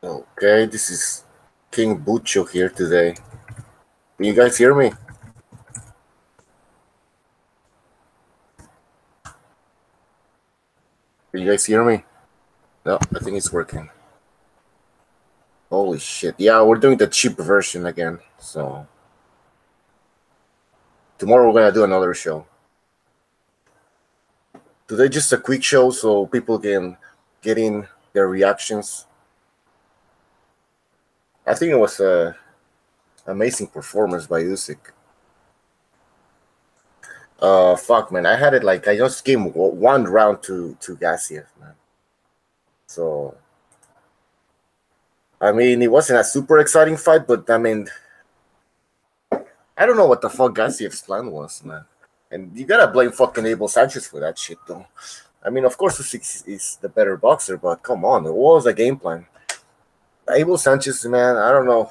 Okay, this is King Bucho here today. Can you guys hear me? Can you guys hear me? No, I think it's working. Holy shit. Yeah, we're doing the cheap version again. So tomorrow we're gonna do another show. Today just a quick show so people can get in their reactions. I think it was a amazing performance by Usyk. Fuck man, I had it like I just gave one round to Gassiev, man. So I mean, it wasn't a super exciting fight, but I mean, I don't know what the fuck Gassiev's plan was, man. And you gotta blame fucking Abel Sanchez for that shit, though. I mean, of course, Usyk is the better boxer, but come on, what was the game plan? Abel Sanchez, man, I don't know.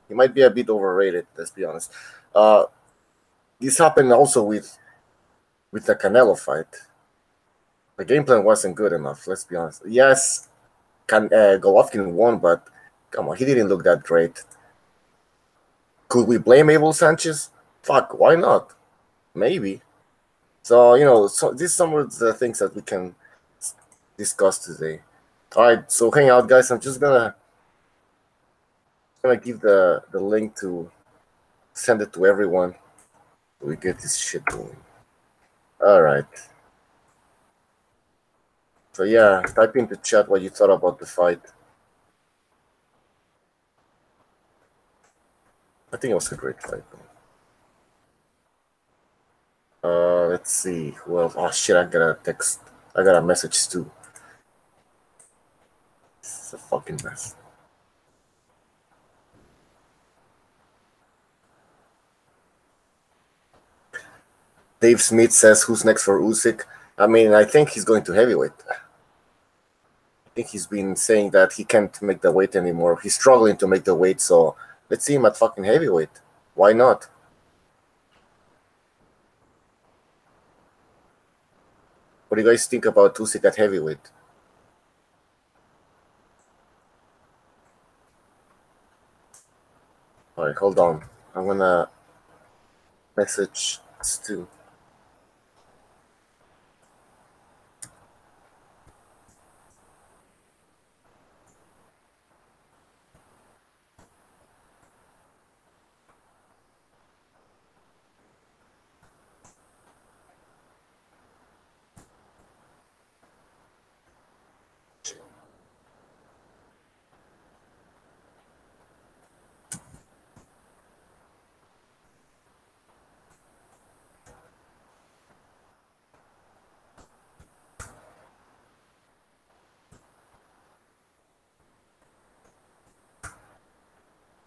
He might be a bit overrated, let's be honest. Uh, this happened also with the Canelo fight. The game plan wasn't good enough, let's be honest. Yes, Golovkin won, but come on, he didn't look that great. Could we blame Abel Sanchez? Fuck, why not? Maybe. So, you know, so these are some of the things that we can discuss today. All right, so hang out, guys. I'm just gonna give the link to send it to everyone so we get this shit going. All right. So yeah, type into chat what you thought about the fight. I think it was a great fight. Let's see who else. Oh shit! I got a text. I got a message too. This is a fucking mess. Dave Smith says, "Who's next for Usyk?" I mean, I think he's going to heavyweight. I think he's been saying that he can't make the weight anymore. He's struggling to make the weight, so let's see him at fucking heavyweight. Why not? What do you guys think about Usyk at heavyweight? All right, hold on. I'm gonna message Stu.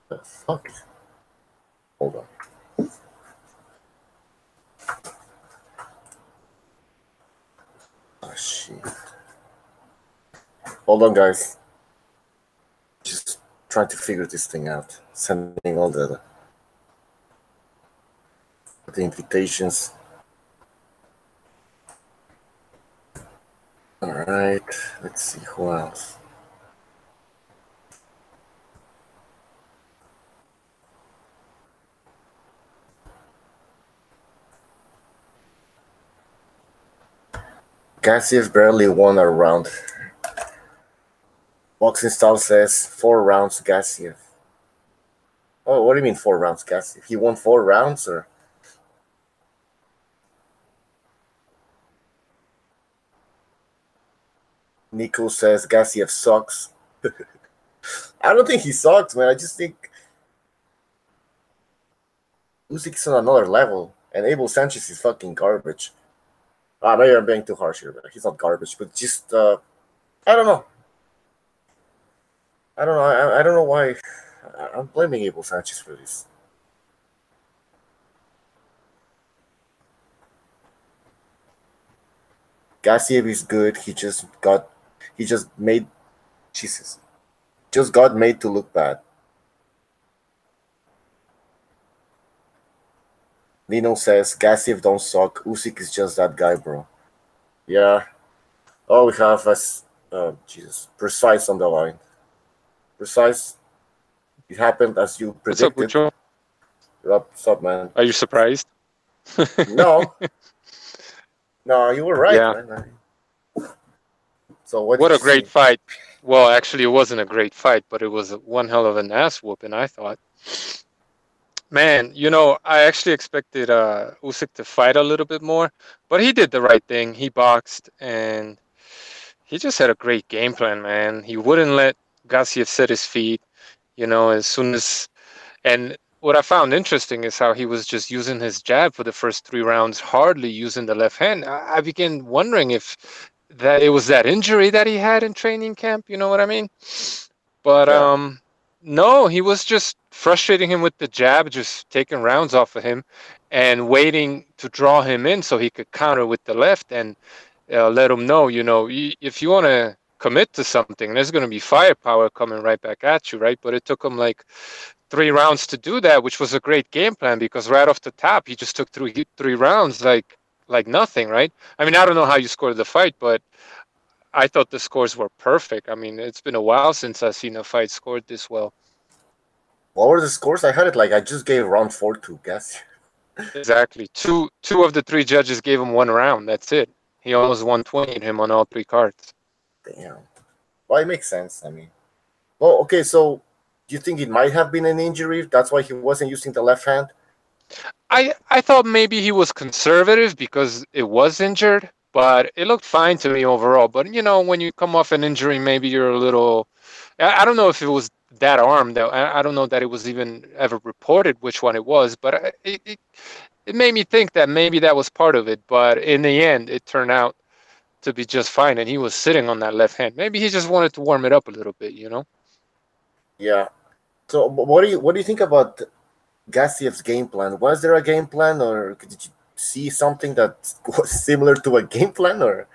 The fuck? Hold on. Oh shit. Hold on, guys. Just trying to figure this thing out. Sending all the invitations. All right. Let's see who else. Gassiev barely won a round. Boxing Style says 4 rounds Gassiev. Oh, what do you mean 4 rounds Gassiev? He won 4 rounds, or? Nico says Gassiev sucks. I don't think he sucks, man. I just think Usyk's on another level, and Abel Sanchez is fucking garbage. Maybe I'm being too harsh here, but he's not garbage. But just, I don't know. I don't know. I don't know why. I'm blaming Abel Sanchez for this. Gassiev is good. He just made, Jesus, just got made to look bad. Nino says Gassiev don't suck. Usyk is just that guy, bro. Yeah. All we have is Jesus, precise on the line. precise. It happened as you What's up, predicted. Ucho? What's up, man? Are you surprised? No, no, you were right, Yeah. man. So what did What you a great see? fight. Well, actually, it wasn't a great fight, but it was one hell of an ass whooping, I thought. Man, I actually expected Usyk to fight a little bit more, but he did the right thing. He boxed, and he just had a great game plan, man. He wouldn't let Gassiev set his feet, as soon as. And what I found interesting is how he was just using his jab for the first 3 rounds, hardly using the left hand. I began wondering if that it was that injury that he had in training camp. You know what I mean? But Yeah, no, he was just frustrating him with the jab, just taking rounds off of him, and waiting to draw him in so he could counter with the left and let him know, if you want to commit to something, there's going to be firepower coming right back at you, right? But it took him like 3 rounds to do that, which was a great game plan because right off the top, he just took three rounds like nothing, right? I mean, I don't know how you scored the fight, but I thought the scores were perfect. I mean, it's been a while since I've seen a fight scored this well. what were the scores? I had it like I just gave round 4 to guess. Exactly. Two of the three judges gave him 1 round. That's it. He almost 120 him on all 3 cards. Damn. Well, it makes sense. I mean, well, okay. So, do you think it might have been an injury? That's why he wasn't using the left hand. I thought maybe he was conservative because it was injured, but it looked fine to me overall. But when you come off an injury, maybe you're a little. I don't know if it was that arm though. I don't know that it was even ever reported which one it was, but it made me think that maybe that was part of it. But in the end, it turned out to be just fine, and he was sitting on that left hand. Maybe he just wanted to warm it up a little bit. Yeah. So, what do you think about Gassiev's game plan? Was there a game plan, or did you see something that was similar to a game plan? Or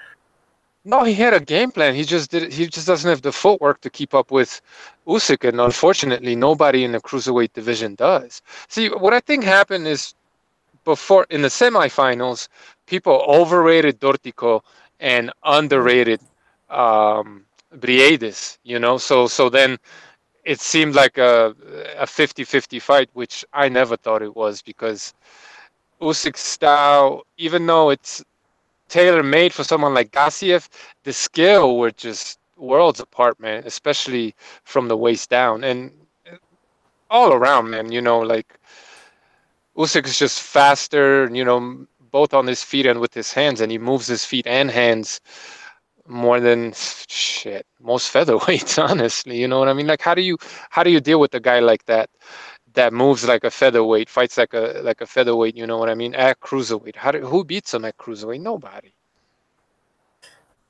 No, he had a game plan. He just doesn't have the footwork to keep up with Usyk, and unfortunately, nobody in the cruiserweight division does. See, what I think happened is before in the semifinals, people overrated Dortico and underrated Briedis. So then it seemed like a 50-50 fight, which I never thought it was because Usyk's style, even though it's tailor made for someone like Gassiev, the skill were just worlds apart, man, especially from the waist down and all around, man. Like Usyk is just faster, both on his feet and with his hands, and he moves his feet and hands more than most featherweights, honestly. You know what I mean? Like how do you deal with a guy like that moves like a featherweight, fights like a featherweight, you know what I mean? At cruiserweight. Who beats him at cruiserweight? Nobody.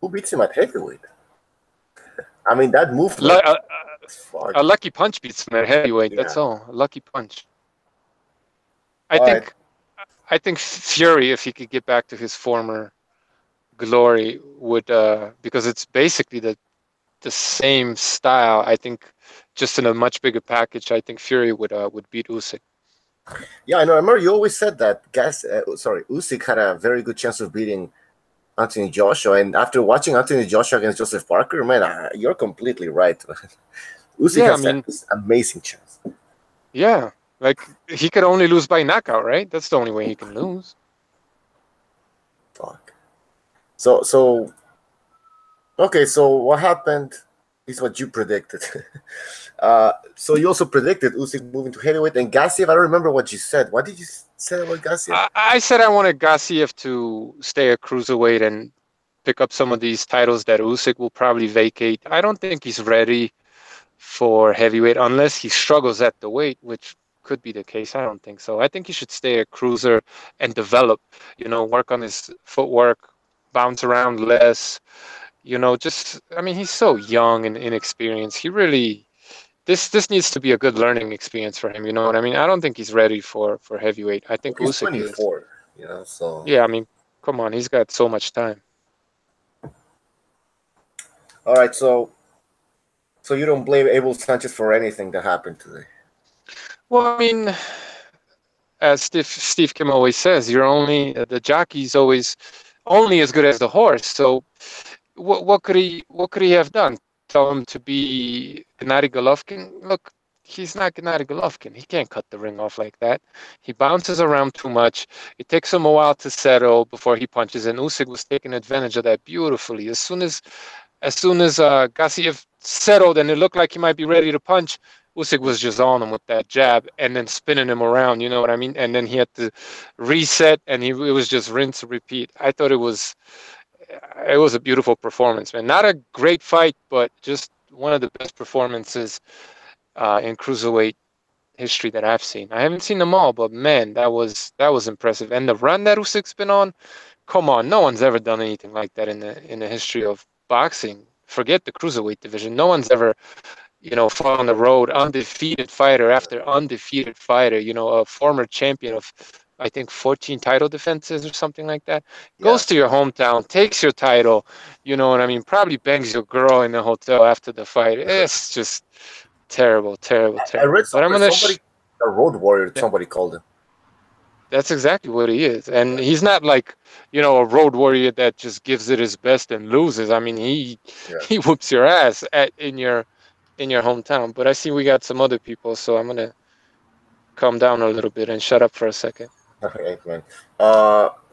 who beats him at heavyweight? I mean, that Lu- movement. a, Fuck. a lucky punch beats him at heavyweight. That's Yeah. all. A lucky punch. I All right. think I think Fury, if he could get back to his former glory, would because it's basically the same style. I think just in a much bigger package. I think Fury would beat Usyk. Yeah, I know. I remember you always said that Usyk had a very good chance of beating Anthony Joshua, and after watching Anthony Joshua against Joseph Parker, man, you're completely right. Usyk Yeah, I has mean, this amazing chance. yeah, like he could only lose by knockout, right? That's the only way he can lose. Fuck. So okay. So what happened is what you predicted. So you also predicted Usyk moving to heavyweight and Gassiev. I don't remember what you said. What did you say about Gassiev? I said I wanted Gassiev to stay at cruiserweight and pick up some of these titles that Usyk will probably vacate. I don't think he's ready for heavyweight unless he struggles at the weight, which could be the case. I don't think so. I think he should stay at cruiser and develop, work on his footwork, bounce around less, just I mean he's so young and inexperienced. He really this needs to be a good learning experience for him, you know what I mean? I don't think he's ready for heavyweight. I Well, think he's Usyk is. 24. So Yeah, I mean, come on, he's got so much time. all right. So you don't blame Abel Sanchez for anything that happened today. Well, I mean, as Steve Kim always says, you're only the jockey's always only as good as the horse. So what could he have done? tell him to be Gennady Golovkin. Look, he's not Gennady Golovkin. He can't cut the ring off like that. He bounces around too much. It takes him a while to settle before he punches. And Usyk was taking advantage of that beautifully. As soon as Gassiev settled and it looked like he might be ready to punch, Usyk was just on him with that jab and then spinning him around, you know what I mean? And then he had to reset, and it was just rinse and repeat. I thought it was a beautiful performance, man. Not a great fight, but just one of the best performances in cruiserweight history that I've seen. I haven't seen them all, but man, that was impressive. And the run that Usyk's been on, come on, no one's ever done anything like that in the history of boxing. Forget the cruiserweight division. No one's ever, fought on the road, undefeated fighter after undefeated fighter, a former champion of, I think, 14 title defenses or something like that. Yeah. Goes to your hometown, takes your title, you know what I mean? Probably bangs your girl in the hotel after the fight. It's just terrible, terrible, terrible. I read somebody, a road warrior, somebody called him. That's exactly what he is. And he's not like, a road warrior that just gives it his best and loses. I mean, he whoops your ass in your hometown. But I see we got some other people, so I'm gonna calm down a little bit and shut up for a second. All right, man.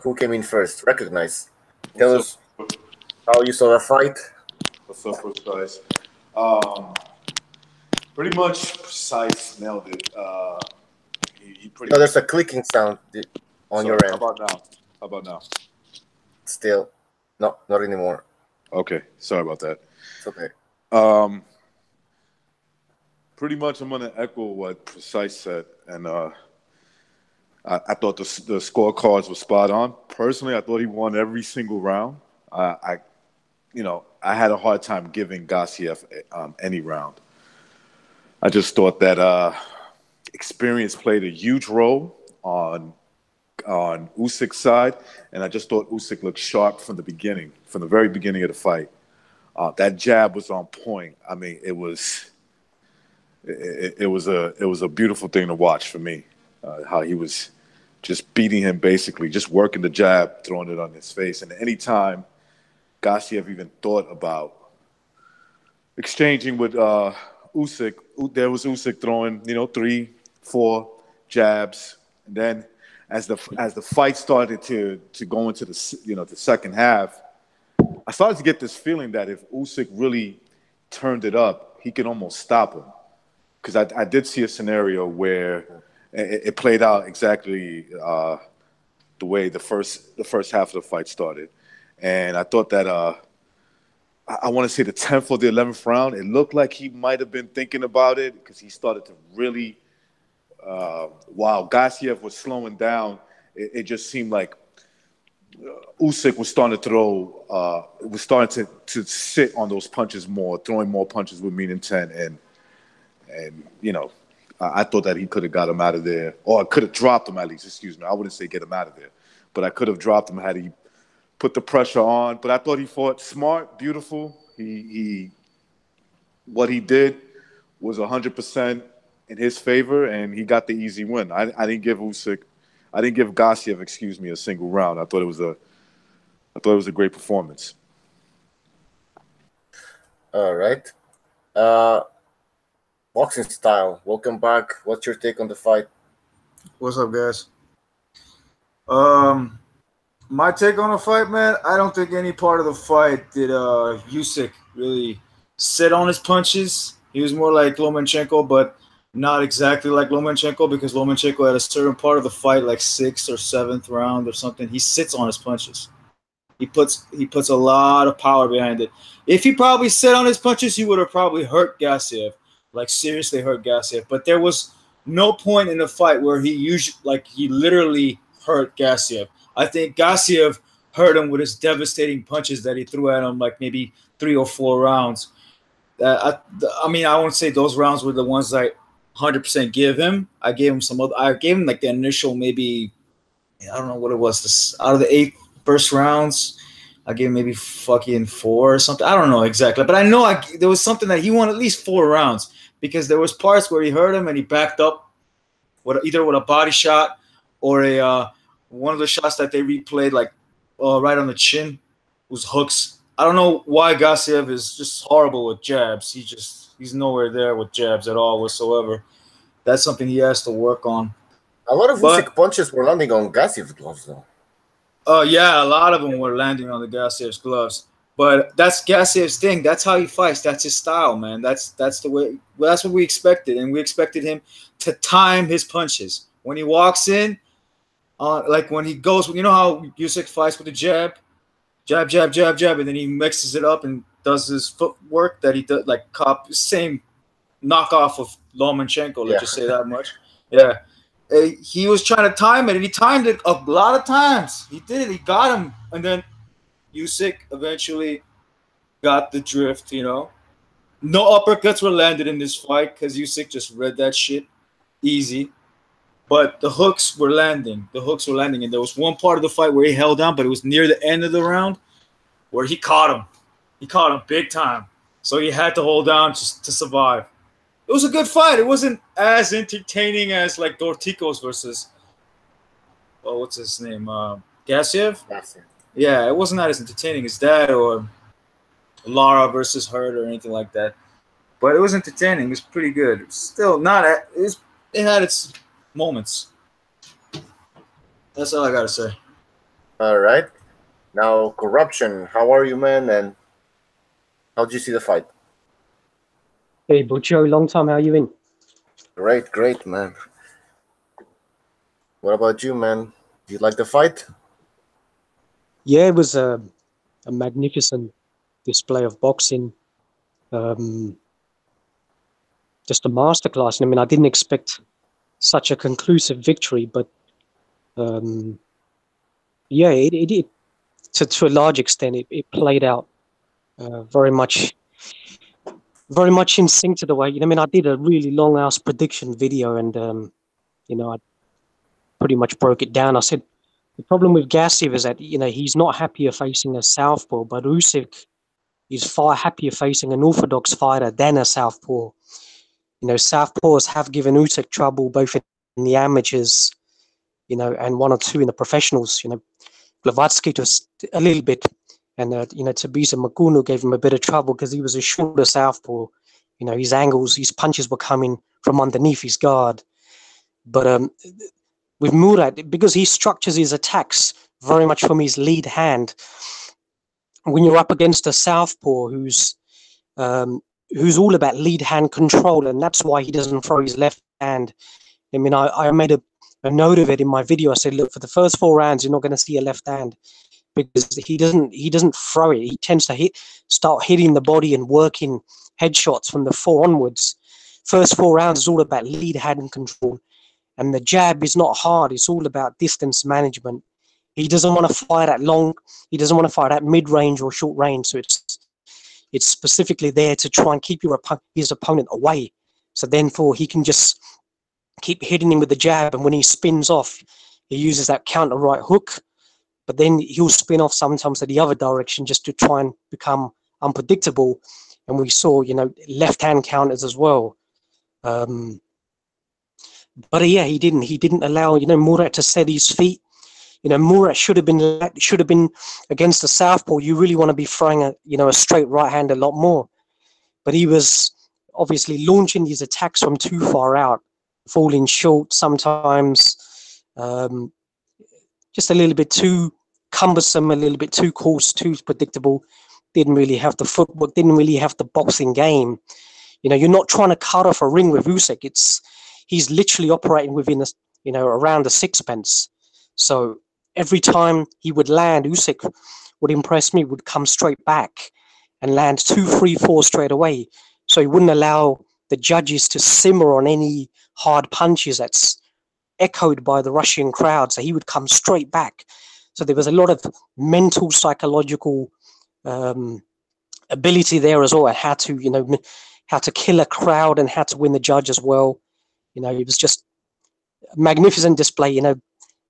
Who came in first? Recognize. Tell us how you saw the fight. What's up, Precise? Pretty much Precise nailed it. There's a clicking sound on your end. How about now? Still, no, not anymore. Okay, sorry about that. It's okay. Pretty much, I'm gonna echo what Precise said, and I thought the scorecards were spot on. Personally, I thought he won every single round. I had a hard time giving Gassiev any round. I just thought that experience played a huge role on Usyk's side, and I just thought Usyk looked sharp from the very beginning of the fight. That jab was on point. I mean, it was a beautiful thing to watch for me. How he was just beating him, basically, just working the jab, throwing it on his face. And anytime Gassiev even thought about exchanging with Usyk, there was Usyk throwing, 3-4 jabs. And then as the fight started to go into the second half, I started to get this feeling that if Usyk really turned it up, he could almost stop him. Because I did see a scenario where it played out exactly the way the first half of the fight started. And I thought that I want to say the 10th or the 11th round, it looked like he might have been thinking about it because he started to really, while Gassiev was slowing down, it just seemed like Usyk was starting to throw, was starting to sit on those punches more, throwing more punches with mean intent. And I thought that he could have got him out of there, or I could have dropped him at least, excuse me. I wouldn't say get him out of there, but I could have dropped him had he put the pressure on. But I thought he fought smart, beautiful. What he did was 100% in his favor, and he got the easy win. I didn't give Gassiev, a single round. I thought it was a great performance. All right. Boxing style. Welcome back. What's your take on the fight? What's up, guys? My take on the fight, man, I don't think any part of the fight did Usyk really sit on his punches. He was more like Lomachenko, but not exactly like Lomachenko, because Lomachenko at a certain part of the fight, like 6th or 7th round or something, he sits on his punches. He puts a lot of power behind it. If he probably sat on his punches, he would have probably hurt Gassiev, like seriously hurt Gassiev. But there was no point in the fight where he literally hurt Gassiev. I think Gassiev hurt him with his devastating punches that he threw at him, like maybe 3 or 4 rounds. I won't say those rounds were the ones I 100% give him. I gave him like the initial, maybe, I don't know what it was. Out of the 8 first rounds, I gave him maybe fucking 4 or something. I don't know exactly, but I know there was something that he won at least 4 rounds, because there was parts where he hurt him and he backed up either with a body shot or one of the shots that they replayed, like right on the chin, was hooks I don't know why Gassiev is just horrible with jabs. He's nowhere there with jabs at all whatsoever. That's something he has to work on. A lot of But- Usyk punches were landing on Gassiev's gloves, though. Yeah, a lot of them were landing on the Gassiev's gloves. But that's Gassiev's thing. That's how he fights. That's his style, man. That's the way. Well, that's what we expected, and we expected him to time his punches. When he walks in, like when he goes, you know how Usyk fights with the jab, jab, jab, jab, jab, and then he mixes it up and does his footwork that he does, like same knockoff of Lomachenko. Let's just say that much. Yeah. He was trying to time it, and he timed it a lot of times. He did it. He got him, and then Usyk eventually got the drift. You know, no uppercuts were landed in this fight because Usyk just read that shit easy. But the hooks were landing. The hooks were landing, and there was one part of the fight where he held down, but it was near the end of the round where he caught him. He caught him big time, so he had to hold down just to survive. It was a good fight. It wasn't as entertaining as like Dorticos versus, what's his name? Gassiev? Gassiev. Yeah, it wasn't as entertaining as that or Lara versus Hurt or anything like that. But it was entertaining. It was pretty good. It was still not. It had its moments. That's all I gotta say. All right. Now, corruption. How are you, man? And how did you see the fight? Hey, Butcho, long time. How you in? Great, man. What about you, man? Did you like the fight? Yeah, it was a magnificent display of boxing. Just a masterclass. I mean, I didn't expect such a conclusive victory, but yeah, it to a large extent it played out very much in sync to the way. I mean, I did a really long ass prediction video, and I pretty much broke it down. I said the problem with Gassiev is that he's not happier facing a southpaw, but Usyk is far happier facing an orthodox fighter than a southpaw. Southpaws have given Usyk trouble both in the amateurs, and one or two in the professionals. Blavatsky just a little bit, and Tabisa Magunu gave him a bit of trouble because he was a shorter southpaw. His angles, his punches were coming from underneath his guard. But with Murat, because he structures his attacks very much from his lead hand, when you're up against a southpaw who's all about lead hand control, and that's why he doesn't throw his left hand. I mean, I made a note of it in my video. I said, look, for the first 4 rounds, you're not going to see a left hand because he doesn't throw it. He tends to start hitting the body and working headshots from the 4 onwards. First 4 rounds is all about lead hand control, and the jab is not hard. It's all about distance management. He doesn't want to fight at long. He doesn't want to fight at mid range or short range. So it's specifically there to try and keep his opponent away. So then he can just keep hitting him with the jab, and when he spins off, he uses that counter right hook, but then he'll spin off sometimes to the other direction just to try and become unpredictable. And we saw, left hand counters as well. But yeah, he didn't allow, Murat to set his feet. Murat should have been against the southpaw. You really want to be throwing a straight right hand a lot more, but he was obviously launching these attacks from too far out, falling short sometimes, just a little bit too cumbersome, a little bit too coarse, too predictable. Didn't really have the footwork, didn't really have the boxing game. You're not trying to cut off a ring with Usyk. He's literally operating within around a sixpence. So every time he would land, Usyk would impress me, would come straight back and land 2, 3, 4 straight away. So he wouldn't allow the judges to simmer on any hard punches that's echoed by the Russian crowd. So he would come straight back. So there was a lot of mental, psychological ability there as well, and how to kill a crowd and how to win the judge as well. It was just a magnificent display.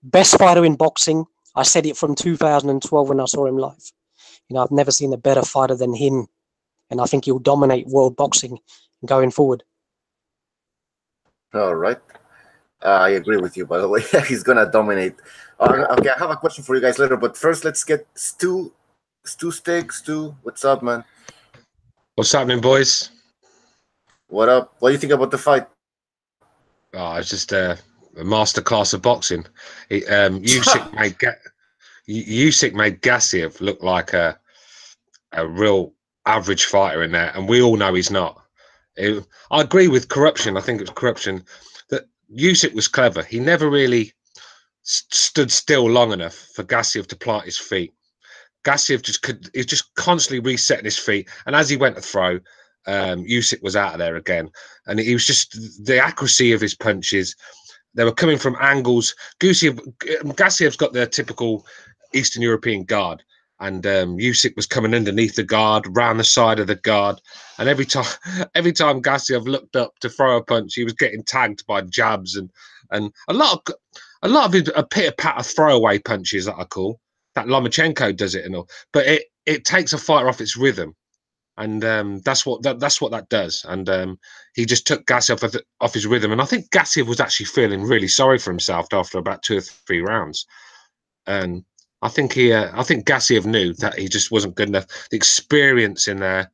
Best fighter in boxing. I said it from 2012 when I saw him live. I've never seen a better fighter than him, and I think he'll dominate world boxing going forward. All right. I agree with you, by the way. He's going to dominate. Okay, I have a question for you guys later, but first let's get Stu Stu Steak. Stu, what's up, man? What's happening, boys? What up? What do you think about the fight? Oh, it's just a masterclass of boxing. Usyk made Gassiev look like a real average fighter in there, and we all know he's not. I agree with corruption. I think it was corruption. That Usyk was clever. He never really stood still long enough for Gassiev to plant his feet. Gassiev he's just constantly resetting his feet, and as he went to throw, Usyk was out of there again, and he was just the accuracy of his punches. They were coming from angles. Gassiev's got the typical Eastern European guard, and Usyk was coming underneath the guard, round the side of the guard, and every time Gassiev looked up to throw a punch, he was getting tagged by jabs and a lot of his pitter-patter throwaway punches that I call. That Lomachenko does it and all, but it takes a fighter off its rhythm, and that's what that does. And he just took Gassiev off his rhythm, and I think Gassiev was actually feeling really sorry for himself after about 2 or 3 rounds. And I think Gassiev knew that he just wasn't good enough. The experience in there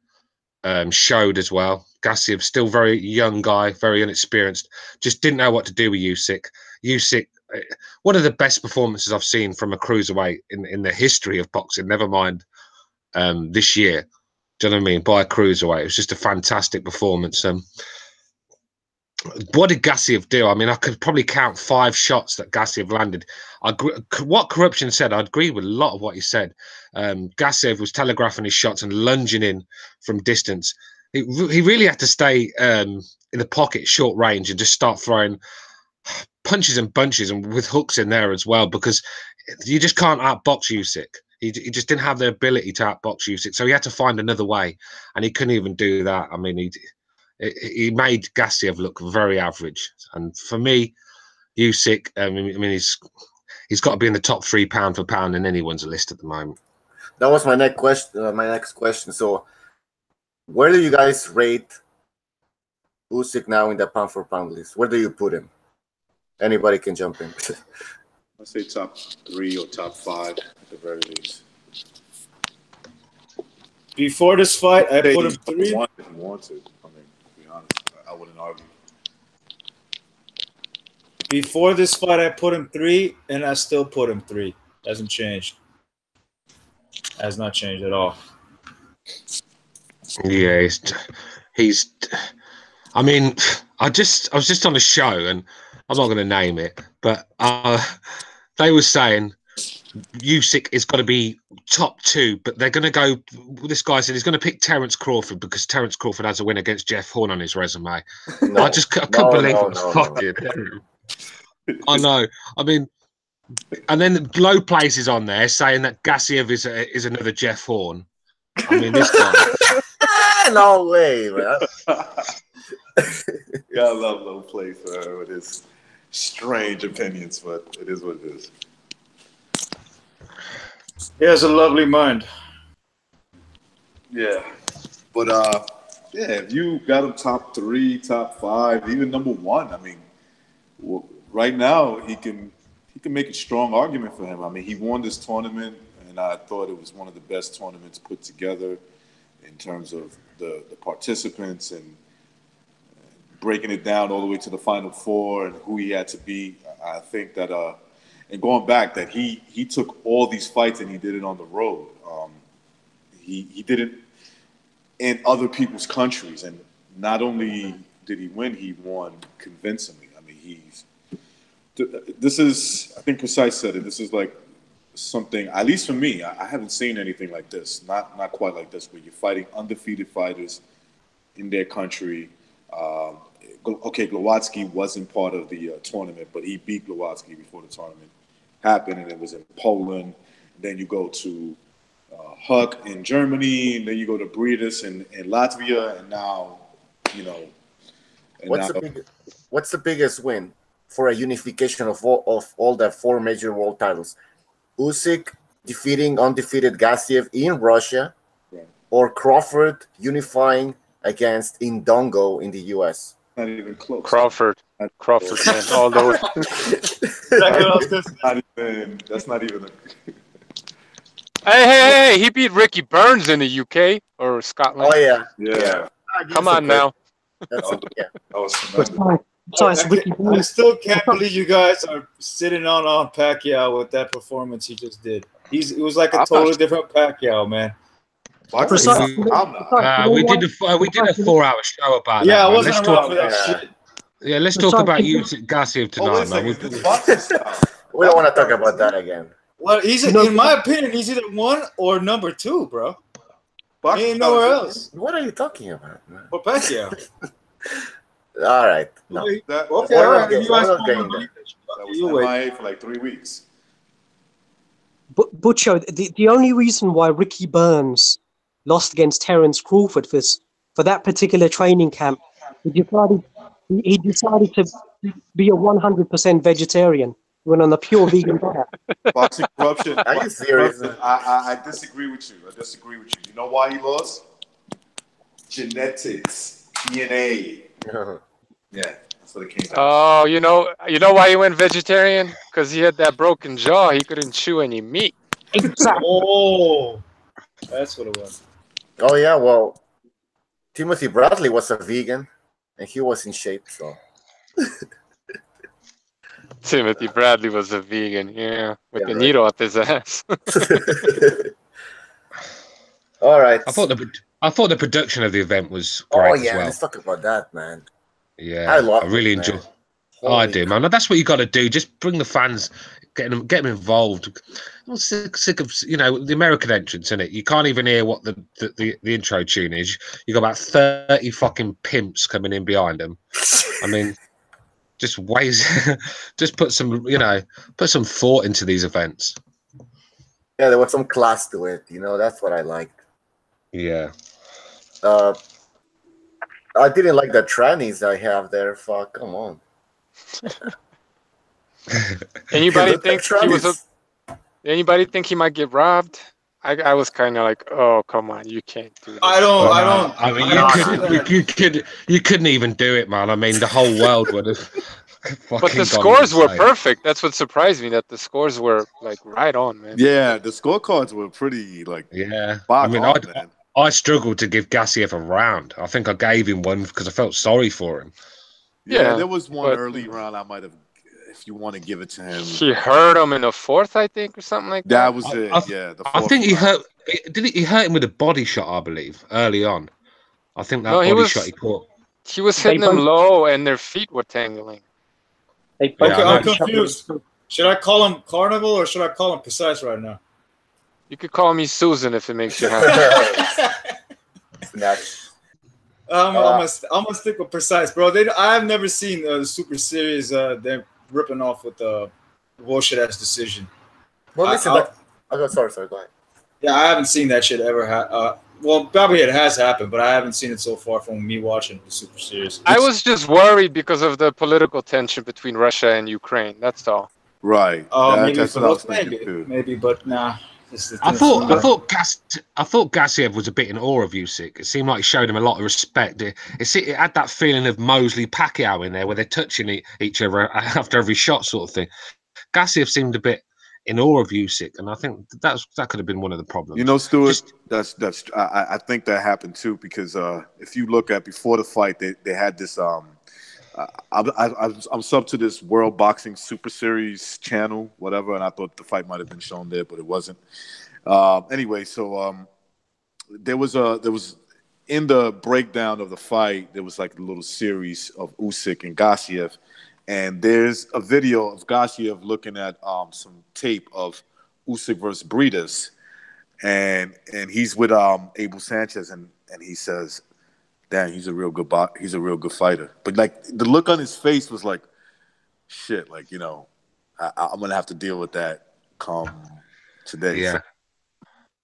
showed as well. Gassiev, still very young guy, very inexperienced, just didn't know what to do with Usyk. Usyk, one of the best performances I've seen from a cruiserweight in the history of boxing, never mind this year. Do you know what I mean? By a cruiserweight. It was just a fantastic performance. What did Gassiev do? I mean, I could probably count 5 shots that Gassiev landed. What corruption said, I agree with a lot of what he said. Gassiev was telegraphing his shots and lunging in from distance. He really had to stay in the pocket, short range, and just start throwing punches and bunches and with hooks in there as well, because you just can't outbox Usyk. He just didn't have the ability to outbox Usyk, so he had to find another way, and he couldn't even do that. I mean, he made Gassiev look very average, and for me, Usyk, I mean, he's got to be in the top 3 pound for pound in anyone's list at the moment. That was my next question. So, where do you guys rate Usyk now in the pound for pound list? Where do you put him? Anybody can jump in. I'd say top 3 or top 5 at the very least. Before this fight, I put him 3. If you want to, I mean, to be honest, I wouldn't argue. Before this fight, I put him 3, and I still put him 3. Hasn't changed. Has not changed at all. Yeah, he's. I mean, I was just on a show, and I'm not going to name it, but they were saying Usyk is going to be top 2, but they're going to go. This guy said he's going to pick Terence Crawford because Terence Crawford has a win against Jeff Horn on his resume. I couldn't believe it. I know. I mean, and then low places on there saying that Gassiev is another Jeff Horn. I mean, this guy. No way, man. Yeah, I love low place with his strange opinions, but it is what it is. He has a lovely mind. Yeah, but yeah, if you got him top 3, top 5, even number 1, I mean, right now he can make a strong argument for him. I mean, he won this tournament, and I thought it was one of the best tournaments put together in terms of the participants and breaking it down all the way to the Final 4 and who he had to beat. I think that, and going back, that he took all these fights and he did it on the road. He did it in other people's countries, and not only did he win, he won convincingly. I mean, this is, I think Precise said it, this is like something, at least for me, I haven't seen anything like this, not quite like this, where you're fighting undefeated fighters in their country. Okay, Glowatsky wasn't part of the tournament, but he beat Glowatsky before the tournament happened, and it was in Poland. Then you go to Huck in Germany, and then you go to Breedis in Latvia, and now, you know. What's the biggest win for a unification of all the 4 major world titles? Usyk defeating undefeated Gassiev in Russia, right, or Crawford unifying against Indongo in the U.S.? Not even close. Crawford, man, all the way. That's not even Hey, he beat Ricky Burns in the UK or Scotland. Oh yeah, Yeah. Come on now. That's yeah. That was tremendous. Besides, Ricky I Burns. still can't believe you guys are sitting on Pacquiao with that performance he just did. It was like a totally different Pacquiao, man. Precisely. We did a 4-hour show about Yeah, that. I Man. wasn't around for that shit. Yeah, let's talk about Usyk Gassiev tonight, man. We don't want to talk about that again. Well, in my opinion, he's either 1 or number 2, bro. He ain't nowhere else. What are you talking about, man? For Pacquiao. All right. No. Okay, That all right. You guys was MIA for like 3 weeks. Butcho, the only reason why Ricky Burns lost against Terence Crawford for that particular training camp, he decided to be a 100% vegetarian. He went on a pure vegan diet. Boxing corruption. Are you serious? I disagree with you. You know why he lost? Genetics, DNA. Yeah, that's what it came down. Oh, you know why he went vegetarian? Because he had that broken jaw. He couldn't chew any meat. Exactly. Oh, that's what it was. Oh yeah, well, Timothy Bradley was a vegan, and he was in shape. So Timothy Bradley was a vegan, with the needle up his ass. All right. I thought the production of the event was great as well. Let's talk about that, man. Yeah, I really enjoy. I do, man. That's what you got to do. Just bring the fans, get them involved. I'm sick of the American entrance, innit? You can't even hear what the intro tune is. You got about 30 fucking pimps coming in behind them. I mean, just put some thought into these events. Yeah, there was some class to it. That's what I liked. Yeah. I didn't like the trannies I have there. Fuck, come on. Anybody think he might get robbed? I was kind of like, oh, come on, you can't do that. I don't. I mean, you couldn't even do it, man. I mean, the whole world would have. But the scores were perfect. That's what surprised me. That the scores were like right on, man. Yeah, the scorecards were pretty like. Yeah, man. I struggled to give Gassiev a round. I think I gave him one because I felt sorry for him. Yeah, there was one early round I might have, if you want to give it to him. He hurt him in the 4th, I think, or something like that. That was it. I think he hurt. He hurt him with a body shot, I believe, early on. I think that body shot he caught. He was hitting him low, and their feet were tangling. I'm confused. Should I call him Carnival or should I call him Precise right now? You could call me Susan if it makes you happy. I'm gonna stick with Precise, bro. I've never seen the Super Series. Them ripping off with the bullshit ass decision. Well, listen. Sorry. Go ahead. Yeah, I haven't seen that shit ever. Well, probably it has happened, but I haven't seen it so far from me watching the Super Series. I was just worried because of the political tension between Russia and Ukraine. That's all. Right. That's what I was thinking too. Maybe, but nah. I thought Gassiev was a bit in awe of Usyk. It seemed like he showed him a lot of respect. It had that feeling of Mosley Pacquiao in there, where they're touching each other after every shot, sort of thing. Gassiev seemed a bit in awe of Usyk, and I think that could have been one of the problems. Stuart, I think that happened too, because if you look at before the fight, they had this. I'm sub to this World Boxing Super Series channel, whatever, and I thought the fight might have been shown there, but it wasn't. Anyway, so there was in the breakdown of the fight, there was like a little series of Usyk and Gassiev, and there's a video of Gassiev looking at some tape of Usyk versus Bridas, and he's with Abel Sanchez, and he says, damn, he's a real good fighter. But like the look on his face was like, shit, like, I'm gonna have to deal with that come today. Yeah.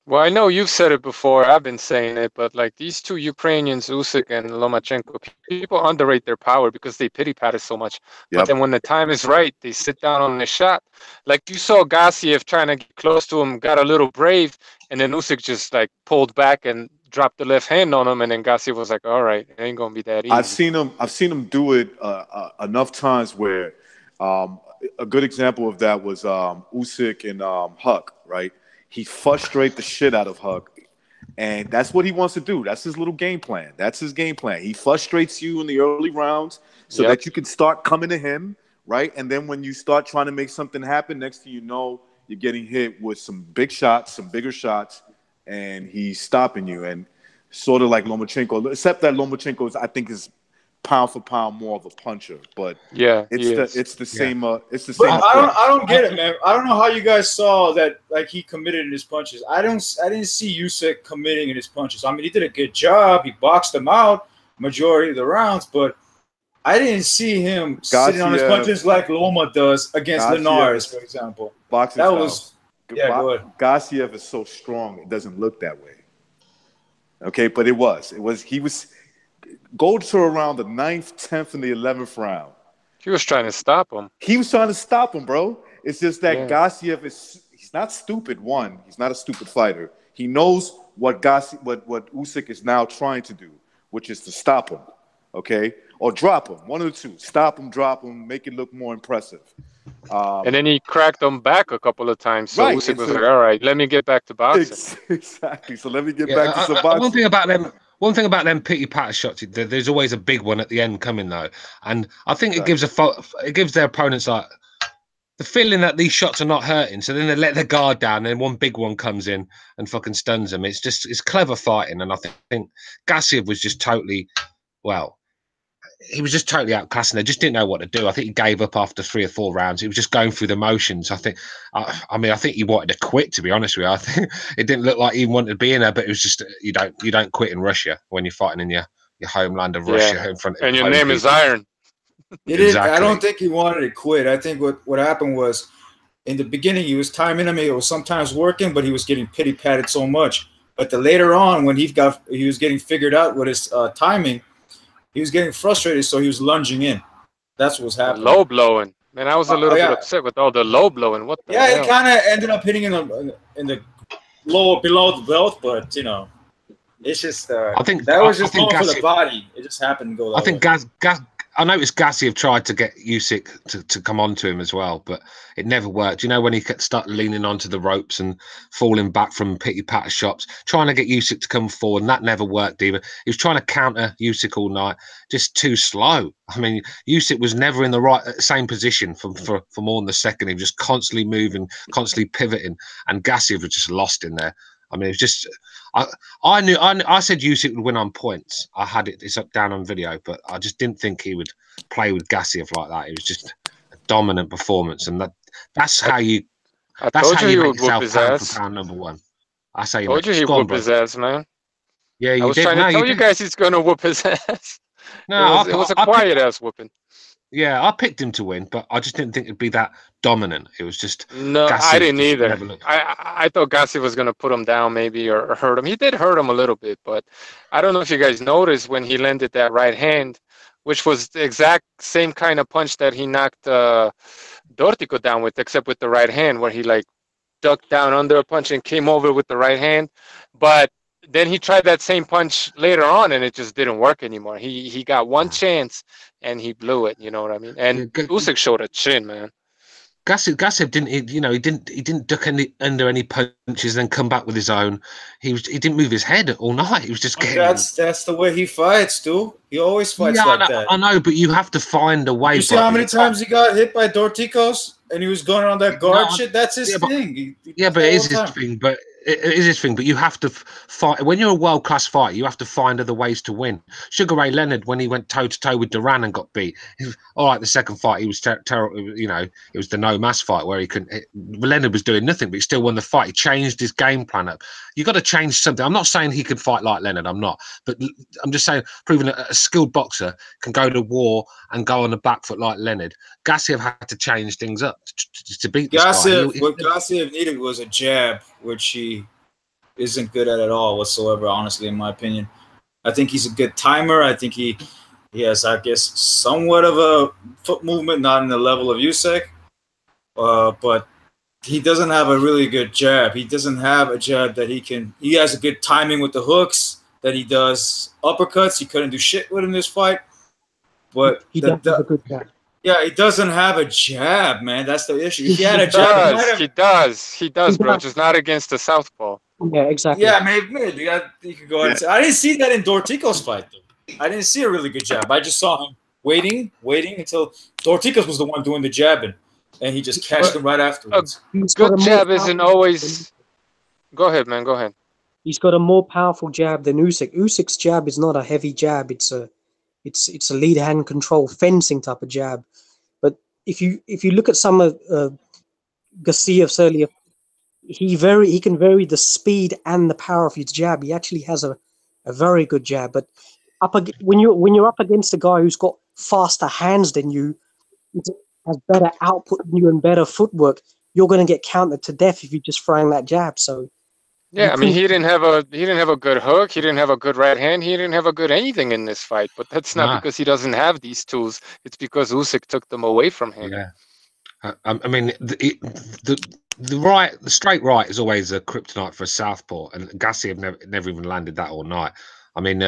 Well, I know you've said it before. I've been saying it, but like these two Ukrainians, Usyk and Lomachenko, people underrate their power because they pity patter so much. But then when the time is right, they sit down on the shot. Like you saw Gassiev trying to get close to him, got a little brave, and then Usyk just like pulled back and dropped the left hand on him, and then Gassiev was like, "All right, it ain't gonna be that easy." I've seen him do it enough times where a good example of that was Usyk and Huck, right? he frustrates the shit out of Huck. And that's what he wants to do. That's his little game plan. That's his game plan. He frustrates you in the early rounds so that you can start coming to him, right? And then when you start trying to make something happen, next thing you know, you're getting hit with some big shots, some bigger shots, and he's stopping you. And sort of like Lomachenko, except that Lomachenko, I think, is pound for pound more of a puncher. But it's the same. It's the same. I don't get it, man. I don't know how you guys saw that. Like, he committed in his punches. I didn't see Usyk committing in his punches. I mean, he did a good job. He boxed them out majority of the rounds, but I didn't see him sitting on his punches like Loma does against Linares, for example. Boxing that style. was go ahead. Gassiev is so strong; it doesn't look that way. Okay, but he was. Go to around the 9th, 10th, and the 11th round. He was trying to stop him. He was trying to stop him, bro. It's just that Gassiev he's not stupid, one. He's not a stupid fighter. He knows what Usyk is now trying to do, which is to stop him, okay? Or drop him, one of the two. Stop him, drop him, make it look more impressive. And then he cracked him back a couple of times. So Usyk was like, all right, let me get back to boxing. Exactly. So let me get back to some boxing. One thing about them pity patter shots, there's always a big one at the end coming though, and I think it gives their opponents like the feeling that these shots are not hurting. So then they let their guard down, and then one big one comes in and fucking stuns them. It's clever fighting, and I think Gassiev was just totally he was just totally outclassing. They just didn't know what to do. I think he gave up after 3 or 4 rounds. He was just going through the motions. I think he wanted to quit, to be honest with you. I think it didn't look like he wanted to be in there, but it was just you don't quit in Russia when you're fighting in your homeland of Russia in front of. And your name is Iron. Exactly. I don't think he wanted to quit. I think what happened was in the beginning he was timing him. It was sometimes working, but he was getting pity patted so much. But later on, when he was getting figured out with his timing. He was getting frustrated, so he was lunging in. That's what was happening. Low blowing. Man, I was a little bit upset with all the low blowing. What the hell? It kind of ended up hitting in the lower below the belt, but it's just I think that was just going for the body. It just happened to go that way. I noticed Gassiev tried to get Usyk to come onto him as well, but it never worked. You know, when he started leaning onto the ropes and falling back from pity patter shots, trying to get Usyk to come forward, and that never worked either. He was trying to counter Usyk all night, just too slow. I mean, Usyk was never in the same position for more than the second. He was just constantly moving, constantly pivoting, and Gassiev was just lost in there. I mean, it was just. I said Usyk would win on points. I had it's up down on video, but I just didn't think he would play with Gassiev like that. It was just a dominant performance, and that's how you. That's how you make yourself pound for pound number one. I say. I told you he whoop his ass, man. Yeah, you I was did. trying to tell you guys he's going to whoop his ass. No, it was a quiet ass whooping. Yeah, I picked him to win, but I just didn't think it'd be that dominant. It was just I didn't either. I thought Gassiev was going to put him down maybe or hurt him. He did hurt him a little bit, but I don't know if you guys noticed when he landed that right hand, which was the exact same kind of punch that he knocked Dortico down with, except with the right hand, where he like ducked down under a punch and came over with the right hand. But then he tried that same punch later on, and it just didn't work anymore. He got one chance, and he blew it. You know what I mean? And Usyk showed a chin, man. Gassiev didn't, he didn't duck under any punches, then come back with his own. He didn't move his head all night. He was just getting. That's the way he fights, too. He always fights that. I know, but you have to find a way. You see how many times he got hit by Dorticos, and he was going on that guard shit. That's his thing. But it is his thing. But it is his thing. But you have to fight when you're a world class fighter. You have to find other ways to win. Sugar Ray Leonard, when he went toe to toe with Duran and got beat, all right. The second fight, he was terrible. You know, it was the no mass fight where he couldn't. Leonard was doing nothing, but he still won the fight. He changed his game plan up. You got to change something. I'm not saying he could fight like Leonard. I'm not, but I'm just saying, proving that a skilled boxer can go to war and go on the back foot like Leonard. Gassiev had to change things up to beat this guy. What Gassiev needed was a jab, which he isn't good at all whatsoever, honestly, in my opinion. I think he's a good timer. I think he has, I guess, somewhat of a foot movement, not in the level of Usyk, but he doesn't have a really good jab. He doesn't have a jab that he has a good timing with the hooks that he does uppercuts. He couldn't do shit with in this fight. But he does have a good jab. Yeah, he doesn't have a jab, man. That's the issue. If he had a jab, he might have. He does, bro. Just not against the southpaw. Yeah, exactly. Yeah, maybe. You could go ahead and say. I didn't see that in Dortico's fight, though. I didn't see a really good jab. I just saw him waiting until Dorticos was the one doing the jabbing, and he just cashed him right afterwards. Good jab isn't always. Go ahead, man. Go ahead. He's got a more powerful jab than Usyk. Usyk's jab is not a heavy jab. It's a lead hand control fencing type of jab. But if you look at some of Gassiev's earlier, he can vary the speed and the power of his jab. He actually has a very good jab. But when you're up against a guy who's got faster hands than you, has better output than you and better footwork, you're going to get countered to death if you're just throwing that jab. So yeah, I mean, he didn't have a good hook. He didn't have a good right hand. He didn't have a good anything in this fight. But that's not because he doesn't have these tools. It's because Usyk took them away from him. Yeah, I mean the straight right is always a kryptonite for a southpaw, and Gassiev never even landed that all night. I mean,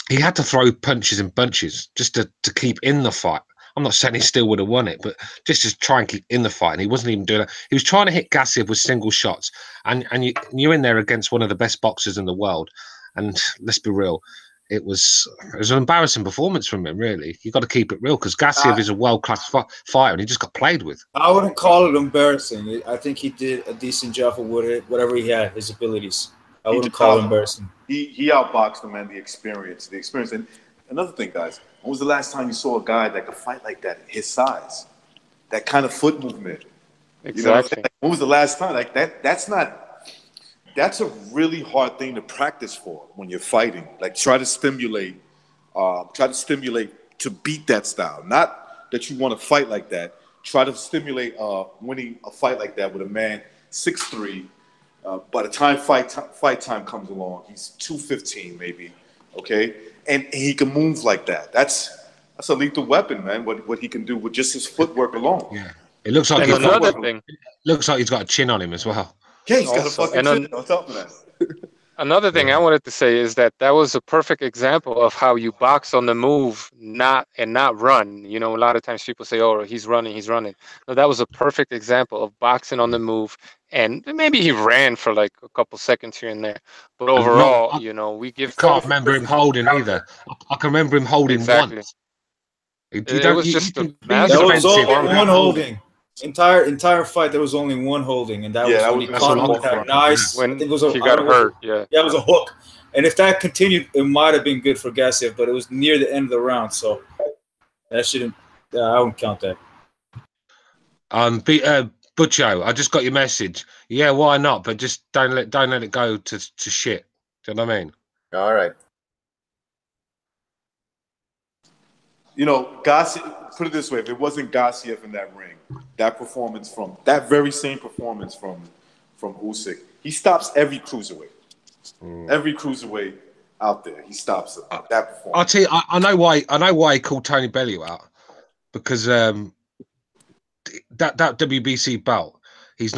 he had to throw punches in bunches just to keep in the fight. I'm not saying he still would have won it, but just to try and keep in the fight, and he wasn't even doing that. He was trying to hit Gassiev with single shots, and you're in there against one of the best boxers in the world. And let's be real, it was an embarrassing performance from him. Really, you got to keep it real because Gassiev is a world-class fighter, and he just got played with. I wouldn't call it embarrassing. I think he did a decent job of whatever he had, his abilities. I wouldn't call it embarrassing. He outboxed him, and the experience. And another thing, guys, when was the last time you saw a guy that could fight like that, his size, that kind of foot movement? Exactly. You know, when was the last time? Like that's a really hard thing to practice for when you're fighting. Like try to stimulate to beat that style. Not that you want to fight like that. Try to stimulate winning a fight like that with a man 6'3". By the time fight time comes along, he's 215 maybe. Okay, and he can move like that. That's a lethal weapon, man. What he can do with just his footwork alone. Yeah, it looks like looks like he's got a chin on him as well. Yeah, he's got a fucking chin on top of that. Another thing I wanted to say is that was a perfect example of how you box on the move, not run. You know, a lot of times people say, "Oh, he's running." No, that was a perfect example of boxing on the move. And maybe he ran for like a couple seconds here and there, but overall, we give. I can't remember him holding either. I can remember him holding once. It was just a massive. There was only one holding. Entire fight, there was only one holding, and that was when he caught him with that nice. When he got hurt, yeah, it was a hook. And if that continued, it might have been good for Gassiev, but it was near the end of the round, so that shouldn't. I wouldn't count that. Butcho, I just got your message. Yeah, why not? But just don't let it go to shit. Do you know what I mean? All right. You know, Gassiev, put it this way, if it wasn't Gassiev in that ring, that very same performance from Usyk, he stops every cruiserweight. Every cruiserweight out there, he stops it. That performance. I'll tell you, I know why he called Tony Bellew out. Because that WBC belt, he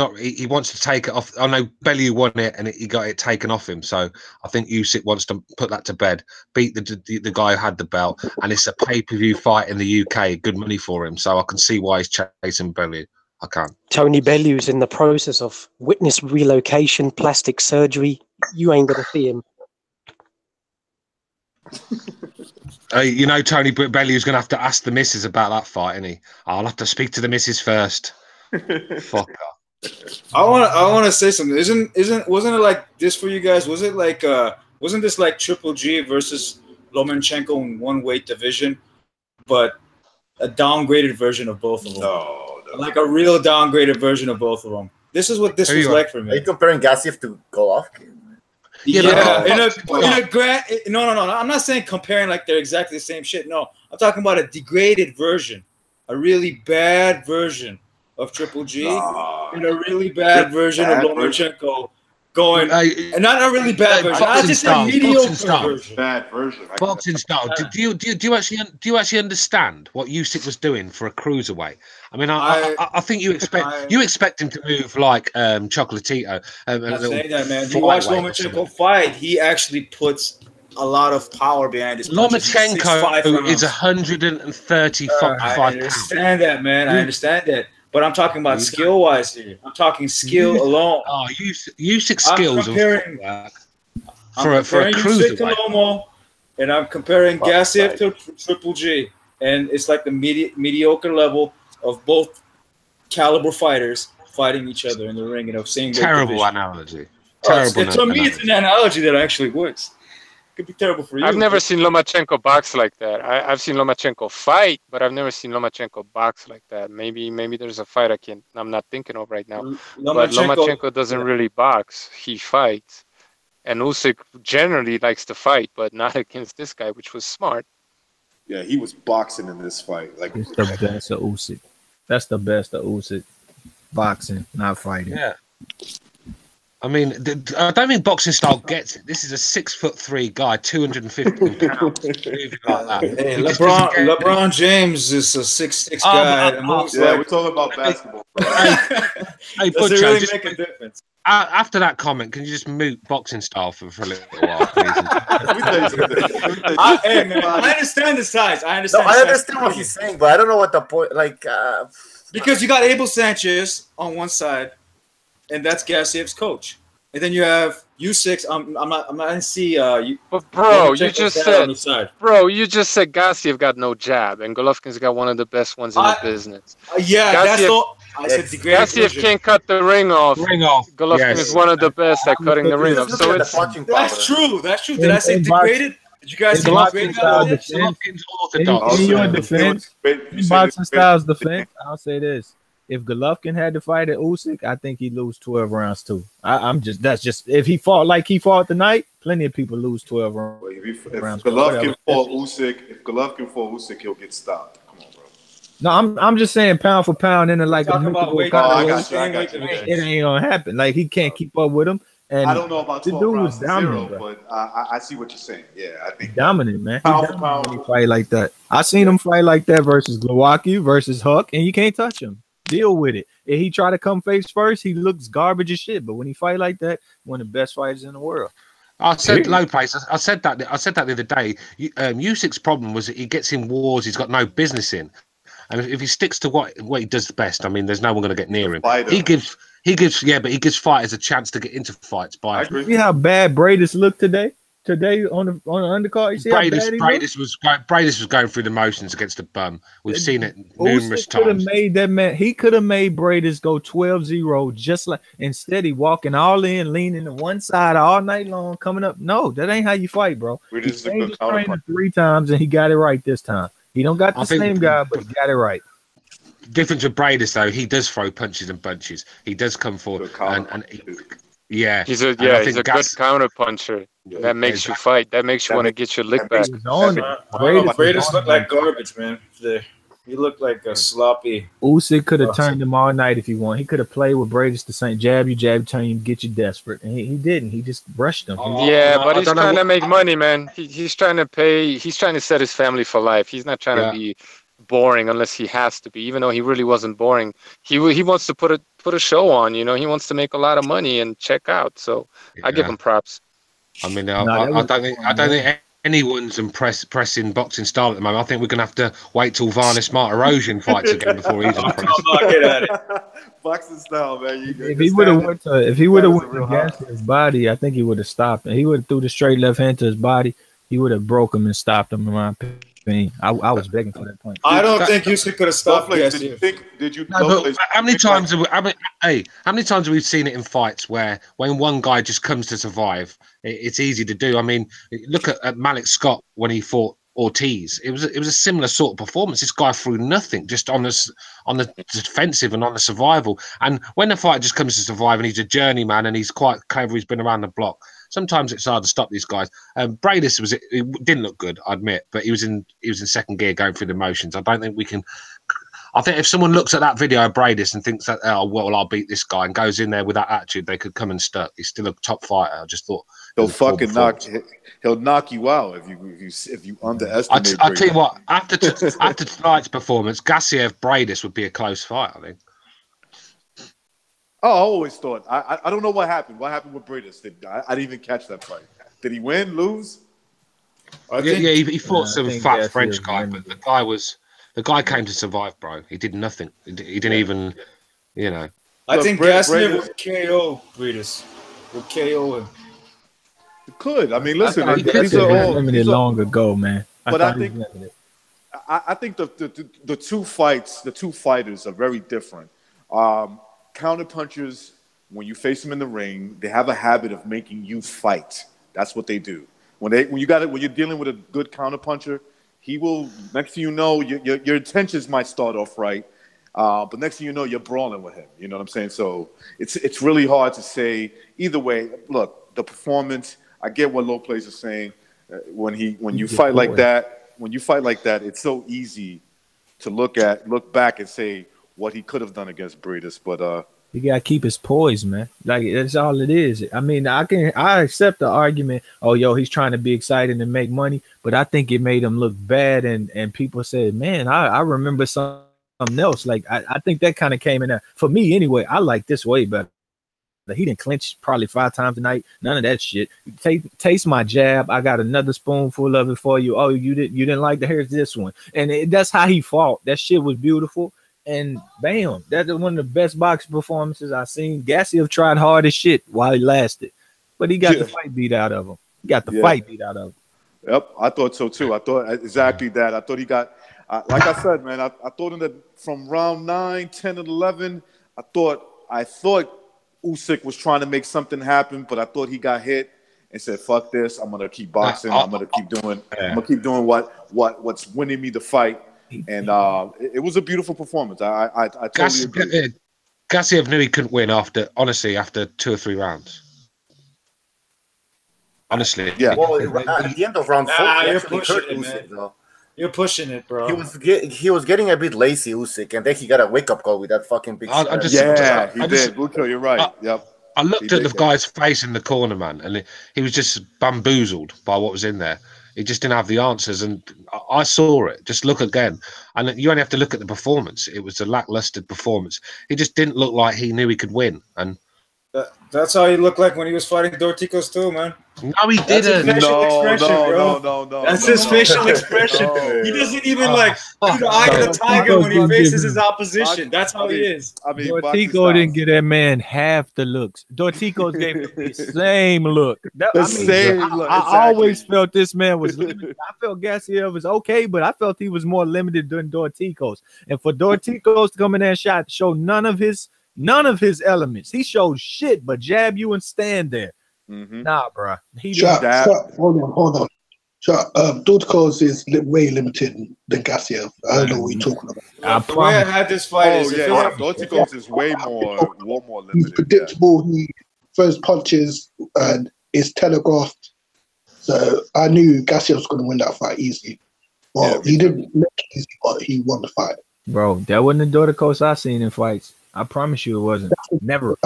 wants to take it off. I know Bellew won it and he got it taken off him. So I think Usyk wants to put that to bed, beat the guy who had the belt, and it's a pay-per-view fight in the UK, good money for him. So I can see why he's chasing Bellew. I can. Tony Bellew's in the process of witness relocation, plastic surgery. You ain't gonna see him. Tony Bellew's going to have to ask the missus about that fight, isn't he? I'll have to speak to the missus first. Fuck her. I want to say something. Wasn't it like this for you guys? Was it like wasn't this like Triple G versus Lomachenko in one weight division, but a downgraded version of both of them? No. Like a real downgraded version of both of them. This is what this was like for me. Are you comparing Gassiev to Golovkin? Yeah, no. I'm not saying comparing like they're exactly the same shit. No, I'm talking about a degraded version, a really bad version of Triple G, and a really bad version of Lomachenko. And not a really bad version. I just said mediocre version. Bad version. Boxing style. Do you actually understand what Usyk was doing for a cruiserweight? I mean, I think you expect him to move like Chocolatito. I'm saying that, man. You watch Lomachenko fight, he actually puts a lot of power behind his punches. He's 6'5" Lomachenko is rounds. 130 I pounds. understand that, man. I understand that. But I'm talking about skill-wise here. I'm talking skill alone. Oh, Usyk skills I'm comparing cruiser. Usyk to Lomo, and I'm comparing Gassiev to Triple G. And it's like the mediocre level of both caliber fighters fighting each other in the ring in the same weight Terrible division. analogy. To me, it's an analogy that actually works. It could be terrible for you. I've never seen Lomachenko box like that. I've seen Lomachenko fight, but I've never seen Lomachenko box like that. Maybe there's a fight I'm not thinking of right now. But Lomachenko doesn't really box. He fights. And Usyk generally likes to fight, but not against this guy, which was smart. Yeah, he was boxing in this fight. Like it's the best of Usyk. That's the best of Usyk. Boxing, not fighting. Yeah. I mean, I don't think boxing style gets it. This is a 6'3" guy, 215 pounds. Hey, LeBron James is a 6'6" guy. We're talking about basketball. Hey, does it really make a difference? After that comment, can you just mute boxing style for a little while, please? Hey, man, I understand the size. I understand what he's saying, but I don't know what the point. Because you got Abel Sanchez on one side, and that's Gassiev's coach, and then you have Usyk. I'm not see. But bro, you just said Gassiev got no jab, and Golovkin's got one of the best ones in the business. That's all. I said Gassiev can't cut the ring off. Golovkin is one of the best at cutting the ring off. So that's true. Did I say degraded? Did you guys say degraded? In your defense, in boxing style's defense, I'll say this. If Golovkin had to fight at Usyk, I think he'd lose 12 rounds too. If he fought like he fought tonight, plenty of people lose 12 rounds. If Golovkin fought Usyk, he'll get stopped. Come on, bro. No, I'm just saying pound for pound in like a I got you. It ain't gonna happen. Like he can't keep up with him. And I don't know about 12 rounds to 0, but I see what you're saying. Yeah, I think dominant, man. Pound for pound, when he fight like that. I seen him fight like that versus Glowacki versus Huck, and you can't touch him. Deal with it. If he try to come face first, he looks garbage as shit. But when he fight like that, one of the best fighters in the world. I said Lopez. I said that the other day. Usyk's problem was that he gets in wars he's got no business in, and if he sticks to what he does best, I mean, there's no one going to get near him. He gives fighters a chance to get into fights. See how bad Bradis looked today on the undercard. You see Bradis was going through the motions against the bum. We've seen it numerous times. He could have made Bradis go 12-0 just like instead he walking all in, leaning to one side all night long, coming up. No, that ain't how you fight, bro. He changed his trainer 3 times and he got it right this time. He don't got the same guy, but he got it right. Difference with Bradis though, he does throw punches and bunches. He does come forward he's a good counter puncher. That makes you fight. That makes you want to get your lick back. Bradis look like garbage, man. He looked like a sloppy. Usyk could have turned him all night if he wanted. He could have played with Bradis the same jab, turn him, get you desperate. And he didn't. He just brushed him. But he's trying to make money, man. He's trying to pay. He's trying to set his family for life. He's not trying to be boring unless he has to be, even though he really wasn't boring. He wants to put a show on, he wants to make a lot of money and check out. So I give him props. I mean, I don't think anyone's impressing boxing style at the moment. I think we're gonna have to wait till Varner Smart Erosion fights again before he's impressed. Boxing style, man. If he would have went to Gassiev's body, I think he would have stopped him. He would have threw the straight left hand to his body. He would have broke him and stopped him, in my opinion. I was begging for that point. I don't think Usyk could have stopped Gassiev. How many times have we seen it in fights where when one guy just comes to survive, it's easy to do. I mean, look at Malik Scott when he fought Ortiz. It was a similar sort of performance. This guy threw nothing, just on the defensive and on the survival. And when the fighter just comes to survive and he's a journeyman and he's quite clever, he's been around the block. Sometimes it's hard to stop these guys. Bradis didn't look good, I admit, but he was in second gear going through the motions. I don't think we can. I think if someone looks at that video of Bradis and thinks that I'll beat this guy and goes in there with that attitude, they could come and stuck. He's still a top fighter. I just thought he'll knock you out if you underestimate. I'll tell you what. After tonight's performance, Gassiev Bradis would be a close fight, I think. Oh, I always thought. I don't know what happened. What happened with Bradis? I didn't even catch that fight. Did he win, lose? He fought some fat Gassiev French guy, limited. but the guy came to survive, bro. He did nothing. He didn't even, you know. I Look, think Gassiev would KO Breeders. Would KO him. It could. I mean, listen, I thought these Gassiev are was all. limited long ago, man. But I think limited. I think the two fighters are very different. Counterpunchers, when you face them in the ring, they have a habit of making you fight. That's what they do. When you're dealing with a good counterpuncher, he will. Next thing you know, your intentions might start off right, but next thing you know, you're brawling with him. You know what I'm saying? So it's really hard to say either way. Look, the performance. I get what Low Plays is saying. When you fight like that, it's so easy to look back and say what he could have done against Breeders, but he gotta keep his poise, man. Like that's all it is. I mean, I accept the argument. Oh, yo, he's trying to be exciting and make money, but I think it made him look bad. And people said, man, I remember something else. Like I think that kind of came in there for me anyway. I like this way better. He didn't clinch probably 5 times a night. None of that shit. Taste my jab. I got another spoonful of it for you. Oh, you didn't like the here's this one. And that's how he fought. That shit was beautiful. And bam, that's one of the best boxing performances I've seen. Gassiev tried hard as shit while he lasted, but he got the fight beat out of him. He got the fight beat out of him. Yep, I thought so too. I thought exactly that. I thought he got, like I said, man. I thought from round 9, 10, and 11, I thought Usyk was trying to make something happen, but I thought he got hit and said, "Fuck this! I'm gonna keep boxing. I'm gonna keep doing what's winning me the fight." And it was a beautiful performance. I totally agree. Gassiev knew he couldn't win after 2 or 3 rounds. Honestly, yeah. Well, at the end of round 4, you're pushing it, Usyk, man. You're pushing it, bro. He was getting a bit lazy, Usyk, and then he got a wake up call with that fucking big. He did. Bucho, you're right. Yep. I looked at the guy's face in the corner, man, and he was just bamboozled by what was in there. He just didn't have the answers, and I saw it. Just look again, and you only have to look at the performance. It was a lackluster performance. He just didn't look like he knew he could win, and that's how he looked like when he was fighting Dorticos too, man. No, he didn't. No. That's his facial expression. He doesn't even do the eye of the tiger when he faces his opposition. That's how he is. I mean, Dortico didn't give that man half the looks. Dorticos gave him the same look. I always felt this man was limited. I felt Gassiev was okay, but I felt he was more limited than Dorticos. And for Dorticos to come in there and show none of his elements. He showed shit, but jab you and stand there. Nah, bro. Hold on. Dorticos is way limited than Gassiev. I don't know what you're talking about. The way I had this fight Dorticos is way more limited. He's predictable. He throws punches and is telegraphed. So I knew Gassiev was going to win that fight easily. Well, he didn't make it easy, but he won the fight. Bro, that wasn't the Dorticos I seen in fights. I promise you it wasn't. Never.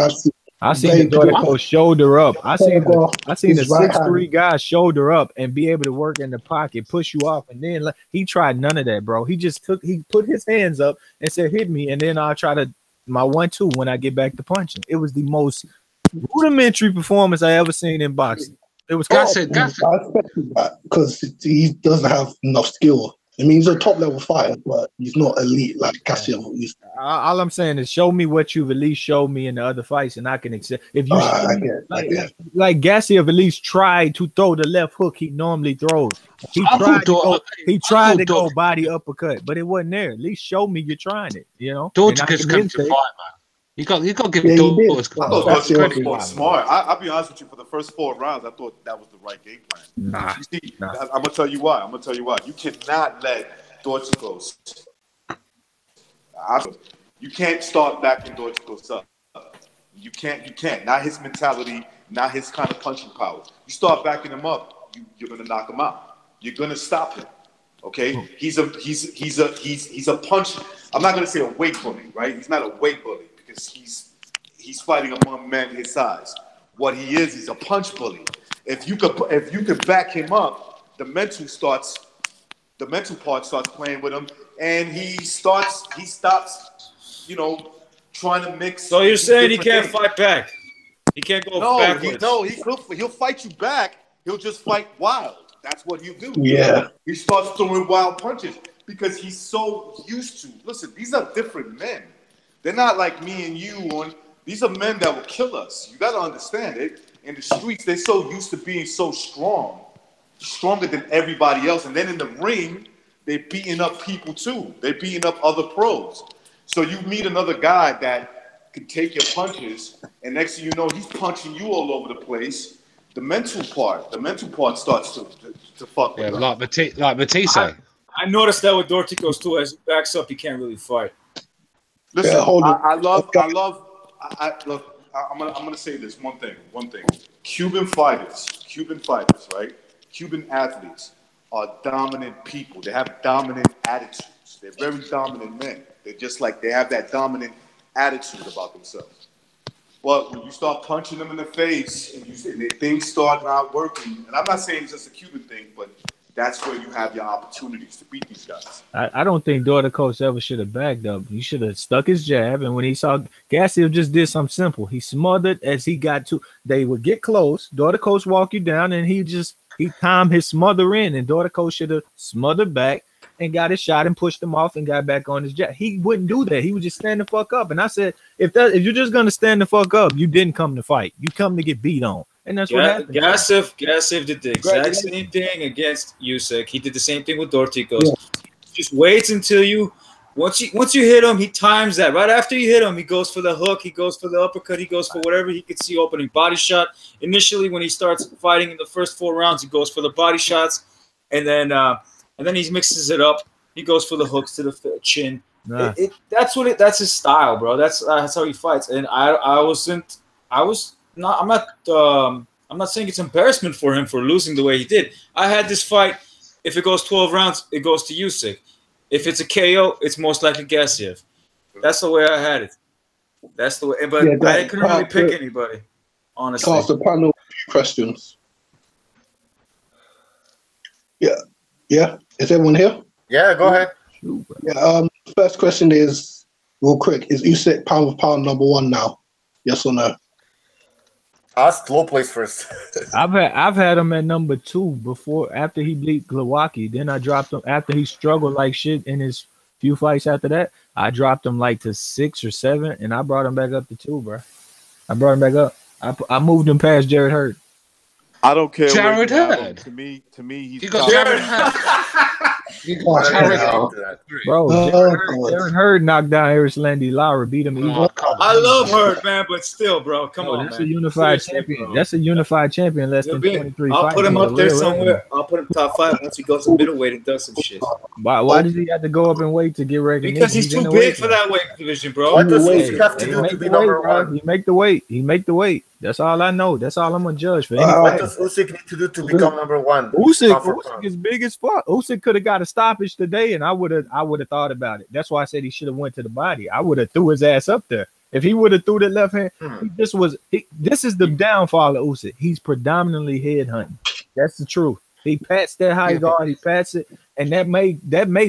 I seen the Dorticos shoulder up. I seen the 6'3" guy shoulder up and be able to work in the pocket, push you off, and then he tried none of that, bro. He put his hands up and said, "Hit me," and then I'll try to my 1-2 when I get back to punching. It was the most rudimentary performance I ever seen in boxing. It was I expected that because he doesn't have enough skill. I mean, he's a top-level fighter, but he's not elite like Gassiev. All I'm saying is show me what you've at least showed me in the other fights, and I can accept. If you like Gassiev at least tried to throw the left hook he normally throws. He tried to go body uppercut, but it wasn't there. At least show me you're trying it, you know? Dorticos come to fight, man. You got to give him Dorticos was smart. I'll be honest with you. For the first 4 rounds, I thought that was the right game plan. I'm gonna tell you why. You cannot let Dorticos. You can't start backing Dorticos up. You can't. Not his mentality. Not his kind of punching power. You start backing him up, you're gonna knock him out. You're gonna stop him. Okay. He's a punch. I'm not gonna say a weight bully, right? He's not a weight bully. He's fighting among men his size. What he is, he's a punch bully. If you could back him up, the mental part starts playing with him, and he stops, trying to mix. So you're saying he can't fight back? He can't go backwards? He'll fight you back. He'll just fight wild. That's what he'll do. Yeah. He starts throwing wild punches because he's so used to. Listen, these are different men. They're not like me and you. These are men that will kill us. You got to understand it. In the streets, they're so used to being so strong, stronger than everybody else. And then in the ring, they're beating up people too. They're beating up other pros. So you meet another guy that can take your punches, and next thing you know, he's punching you all over the place. The mental part starts to fuck with him. Like Matisse. I noticed that with Dorticos too. As he backs up, he can't really fight. Listen, Yeah, hold on. I'm gonna say this one thing. Cuban fighters, right? Cuban athletes are dominant people. They have dominant attitudes. They're very dominant men. They're just like they have that dominant attitude about themselves. But when you start punching them in the face and things start not working, and I'm not saying it's just a Cuban thing, but that's where you have your opportunities to beat these guys. I don't think Dorticos ever should have backed up. He should have stuck his jab, and when he saw Gassiev just did something simple. He smothered as he got to. They would get close. Dorticos walk you down, and he timed his smother in, and Dorticos should have smothered back and got his shot and pushed him off and got back on his jab. He wouldn't do that. He would just stand the fuck up. And I said, if you're just gonna stand the fuck up, you didn't come to fight. You come to get beat on. And that's what happened. Gassiev did the exact same thing against Usyk. He did the same thing with Dorticos. Yeah. Just waits until once you hit him, he times that. Right after you hit him, he goes for the hook, he goes for the uppercut, he goes for whatever he could see opening. Body shot. Initially, when he starts fighting in the first 4 rounds, he goes for the body shots, and then he mixes it up. He goes for the hooks to the chin. Nah. That's his style, bro. That's how he fights. And I'm not saying it's embarrassment for him for losing the way he did. I had this fight. If it goes 12 rounds, it goes to Usyk. If it's a KO, it's most likely Gassiev. That's the way I had it. That's the way. But I couldn't really pick anybody, honestly. Ask the panel a few questions. Yeah. Is everyone here? Yeah, go ahead. Yeah. First question is real quick: is Usyk pound for pound #1 now? Yes or no? Ask low place first. I've had him at #2 before, after he beat Glowacki. Then I dropped him after he struggled like shit in his few fights after that. I dropped him like to 6 or 7, and I brought him back up to 2, bro. I brought him back up. I moved him past Jared Hurd. I don't care. Jared Hurd. To me, he's you got Jared Hurd. Bro, Jared Hurd knocked down Landy Lara, beat him. I love Hurd, man, but still, bro, come on, that's man. A unified champion. Bro. That's a unified champion. Less than 23 I'll put him up there somewhere. I'll put him top 5 once he goes to middleweight and does some shit. Why does he have to go up and weight to get recognition? Because he's too big for that weight division, bro. What does he have to do to be #1? He make the weight. He make the weight. That's all I know. That's all I'm gonna judge for. What does Usyk need to do to become #1? Usyk is big as fuck. Usyk could have got a stoppage today, and I would have thought about it. That's why I said he should have went to the body. I would have threw his ass up there. If he would have threw the left hand, this is the downfall of Usyk. He's predominantly head hunting. That's the truth. He pats that high guard, he pats it, and that may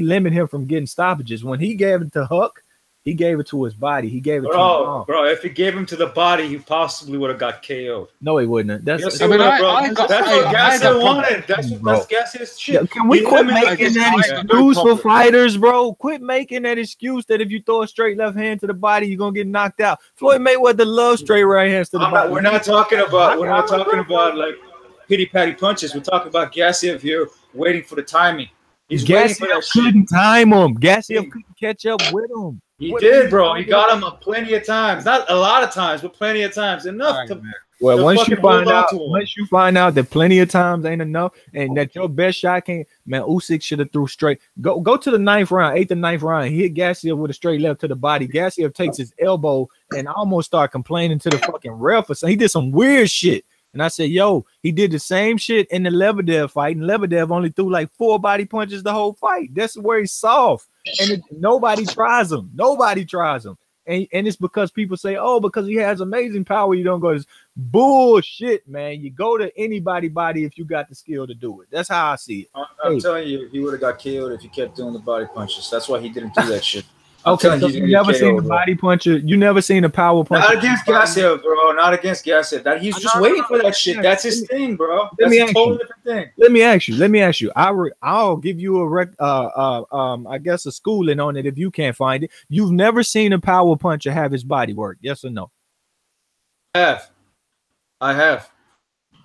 limit him from getting stoppages. When he gave it to Huck, he gave it to his body. He gave it to his arm. Bro, if he gave him to the body, he possibly would have got KO'd. No, he wouldn't. That's what Gassiev wanted. That's Gassiev's shit. Yeah, can we quit making that excuse for fighters, bro? Quit making that excuse that if you throw a straight left hand to the body, you're gonna get knocked out. Floyd Mayweather loves straight right hands to the body. We're not talking about like pity patty punches. We're talking about Gassiev here waiting for the timing. He's waiting for that shit. Couldn't time him. Gassiev couldn't catch up with him. He did, bro. He got him plenty of times. Not a lot of times, but plenty of times. Enough to. Well, once you find out that plenty of times ain't enough, and that your best shot can't, man, Usyk should have threw straight. Go to the 8th and 9th round. He hit Gassiev with a straight left to the body. Gassiev takes his elbow and almost start complaining to the fucking ref. He did some weird shit. And I said, yo, he did the same shit in the Lebedev fight, and Lebedev only threw like 4 body punches the whole fight. That's where he's soft. And nobody tries him. Nobody tries him. And it's because people say, oh, because he has amazing power, you don't go to this. Bullshit, man. You go to anybody's body if you got the skill to do it. That's how I see it. I'm telling you, he would have got KO'd if he kept doing the body punches. That's why he didn't do that shit. Okay, so you never seen a body puncher. You never seen a power puncher. Not against Gassiev, bro. Not against Gassiev. That he's just waiting for that shit. That's his thing, bro. That's a totally different thing. Let me ask you. I'll give you I guess a schooling on it if you can't find it. You've never seen a power puncher have his body work, yes or no? I have.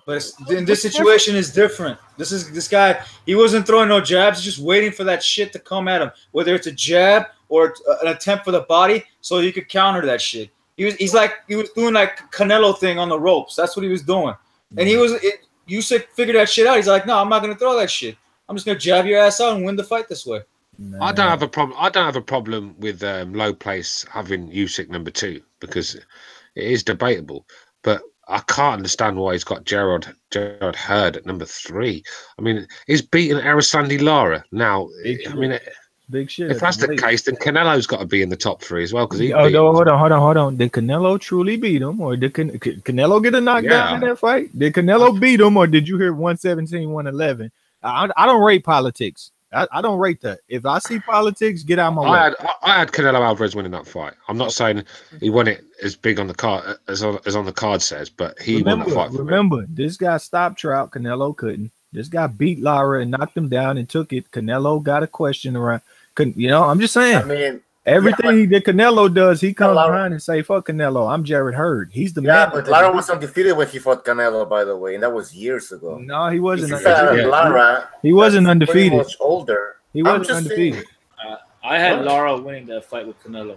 But in this situation is different. This guy, he wasn't throwing no jabs, just waiting for that shit to come at him, whether it's a jab or an attempt for the body, so he could counter that shit. He was doing like Canelo thing on the ropes. That's what he was doing. And Usyk figured that shit out. He's like, no, I'm not gonna throw that shit. I'm just gonna jab your ass out and win the fight this way. I don't have a problem. I don't have a problem with low place having Usyk number 2 because it is debatable, but I can't understand why he's got Gerald Hurd at number 3. I mean, he's beaten Arislandi Lara. Now, big shit. If that's the case, then Canelo's got to be in the top 3 as well. Because hold on. Did Canelo truly beat him, or did Canelo get a knockdown in that fight? Did Canelo beat him, or did you hear 117, 111? I don't rate politics. I don't rate that. If I see politics, get out of my way. I had Canelo Alvarez winning that fight. I'm not saying he won it as big on the card as on the card says, but he won the fight. Remember, this guy stopped Trout. Canelo couldn't. This guy beat Lara and knocked him down and took it. Canelo got a question around. I'm just saying. I mean, everything that Canelo does, he comes behind and say, "Fuck Canelo, I'm Jared Hurd." He's the man. But Lara was undefeated when he fought Canelo, by the way, and that was years ago. No, he wasn't. Undefeated. He wasn't undefeated. Much older. He wasn't undefeated. I had Lara winning that fight with Canelo.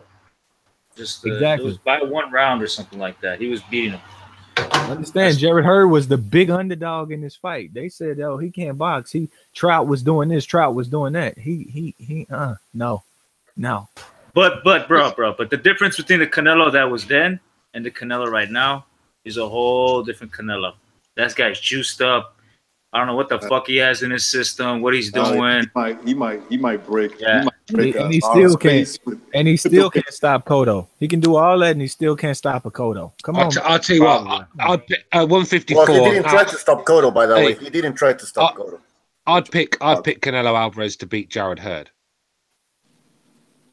Exactly. It was by 1 round or something like that. He was beating him. Understand, Jared Hurd was the big underdog in this fight. They said, "Oh, he can't box." Trout was doing this. Trout was doing that. No. But the difference between the Canelo that was then and the Canelo right now is a whole different Canelo. That guy's juiced up. I don't know what the fuck he has in his system, what he's doing. He might break. Yeah. And he still can't. And he still can't stop Cotto. He can do all that, and he still can't stop a Cotto. Come on. I'll tell you what. I'd pick 154. Well, he didn't try to stop Cotto, by the way. He didn't try to stop Cotto. I'd pick Canelo Alvarez to beat Jared Hurd.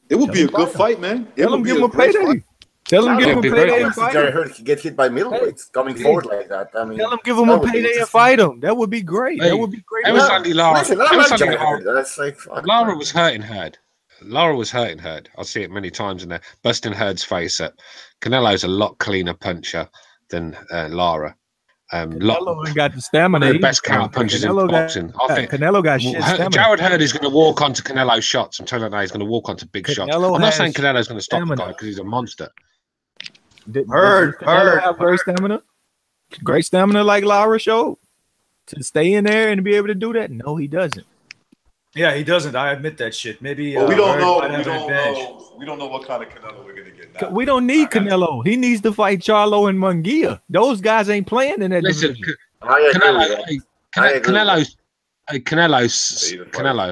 It would be a good fight, man. Tell him give him a payday. Tell him give him a payday and fight him. Jared Hurd could get hit by middleweights coming forward like that. I mean, tell him give him a payday and fight him. That would be great. That would be great. Lara was hurting Hurd. Lara was hurting Hurd. I see it many times in there, busting Hurd's face up. Canelo's a lot cleaner puncher than Lara. Canelo ain't got the stamina. The best counter punches in boxing. I think Canelo got shit stamina. Jared Hurd is going to walk onto Canelo's shots. I'm telling you now, he's going to walk onto big shots. I'm not saying Canelo's going to stop the guy because he's a monster. Hurd have great stamina. Great stamina like Lara showed to stay in there and be able to do that. No, he doesn't. Yeah, he doesn't. I admit that shit. Maybe we don't know. We don't know what kind of Canelo we're gonna get now. We don't need Canelo. He needs to fight Charlo and Munguia. Those guys ain't playing in that division. Canelo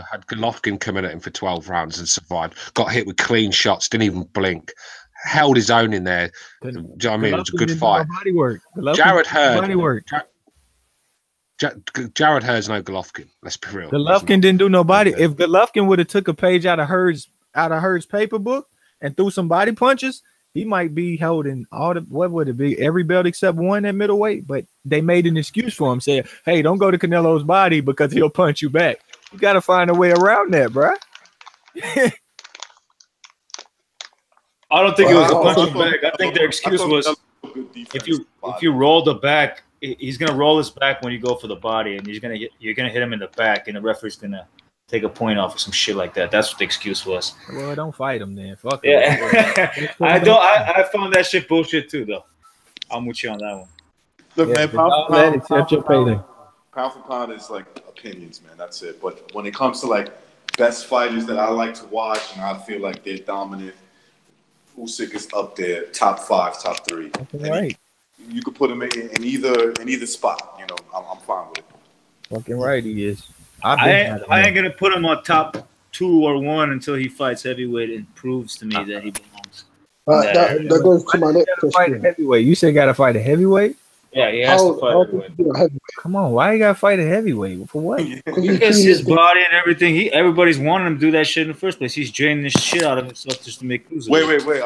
had Golovkin coming at him for 12 rounds and survived. Got hit with clean shots. Didn't even blink. Held his own in there. Do you know what I mean? It was a good fight. Jared Hurd. Jared Hurd's no Golovkin. Let's be real. Golovkin didn't do nobody. If Golovkin would have took a page out of Hurd's paper book and threw some body punches, he might be holding all the, what would it be? Every belt except one at middleweight. But they made an excuse for him, saying, "Hey, don't go to Canelo's body because he'll punch you back." You got to find a way around that, bro. I don't think it was a punch back. I think their excuse was if you roll the back, he's gonna roll his back when you go for the body, and you're gonna hit him in the back, and the referee's gonna take a point off or some shit like that. That's what the excuse was. Well, don't fight him then. Fuck him. Yeah. I found that shit bullshit too, though. I'm with you on that one. Look, man, pound for pound is like opinions, man. That's it. But when it comes to like best fighters that I like to watch and I feel like they're dominant, Usyk is up there, top 5, top 3. Right. You could put him in either spot. You know, I'm fine with it. Fucking right, he is. I ain't gonna put him on top 2 or 1 until he fights heavyweight and proves to me that he belongs. That goes to my next question. Heavyweight. You said got to fight a heavyweight. Yeah, he has to fight How heavyweight. does he do at heavyweight? Come on, why you gotta fight a heavyweight? For what? Because his body and everything, everybody's wanting him to do that shit in the first place. He's draining the shit out of himself just to make cruiserweight. Wait.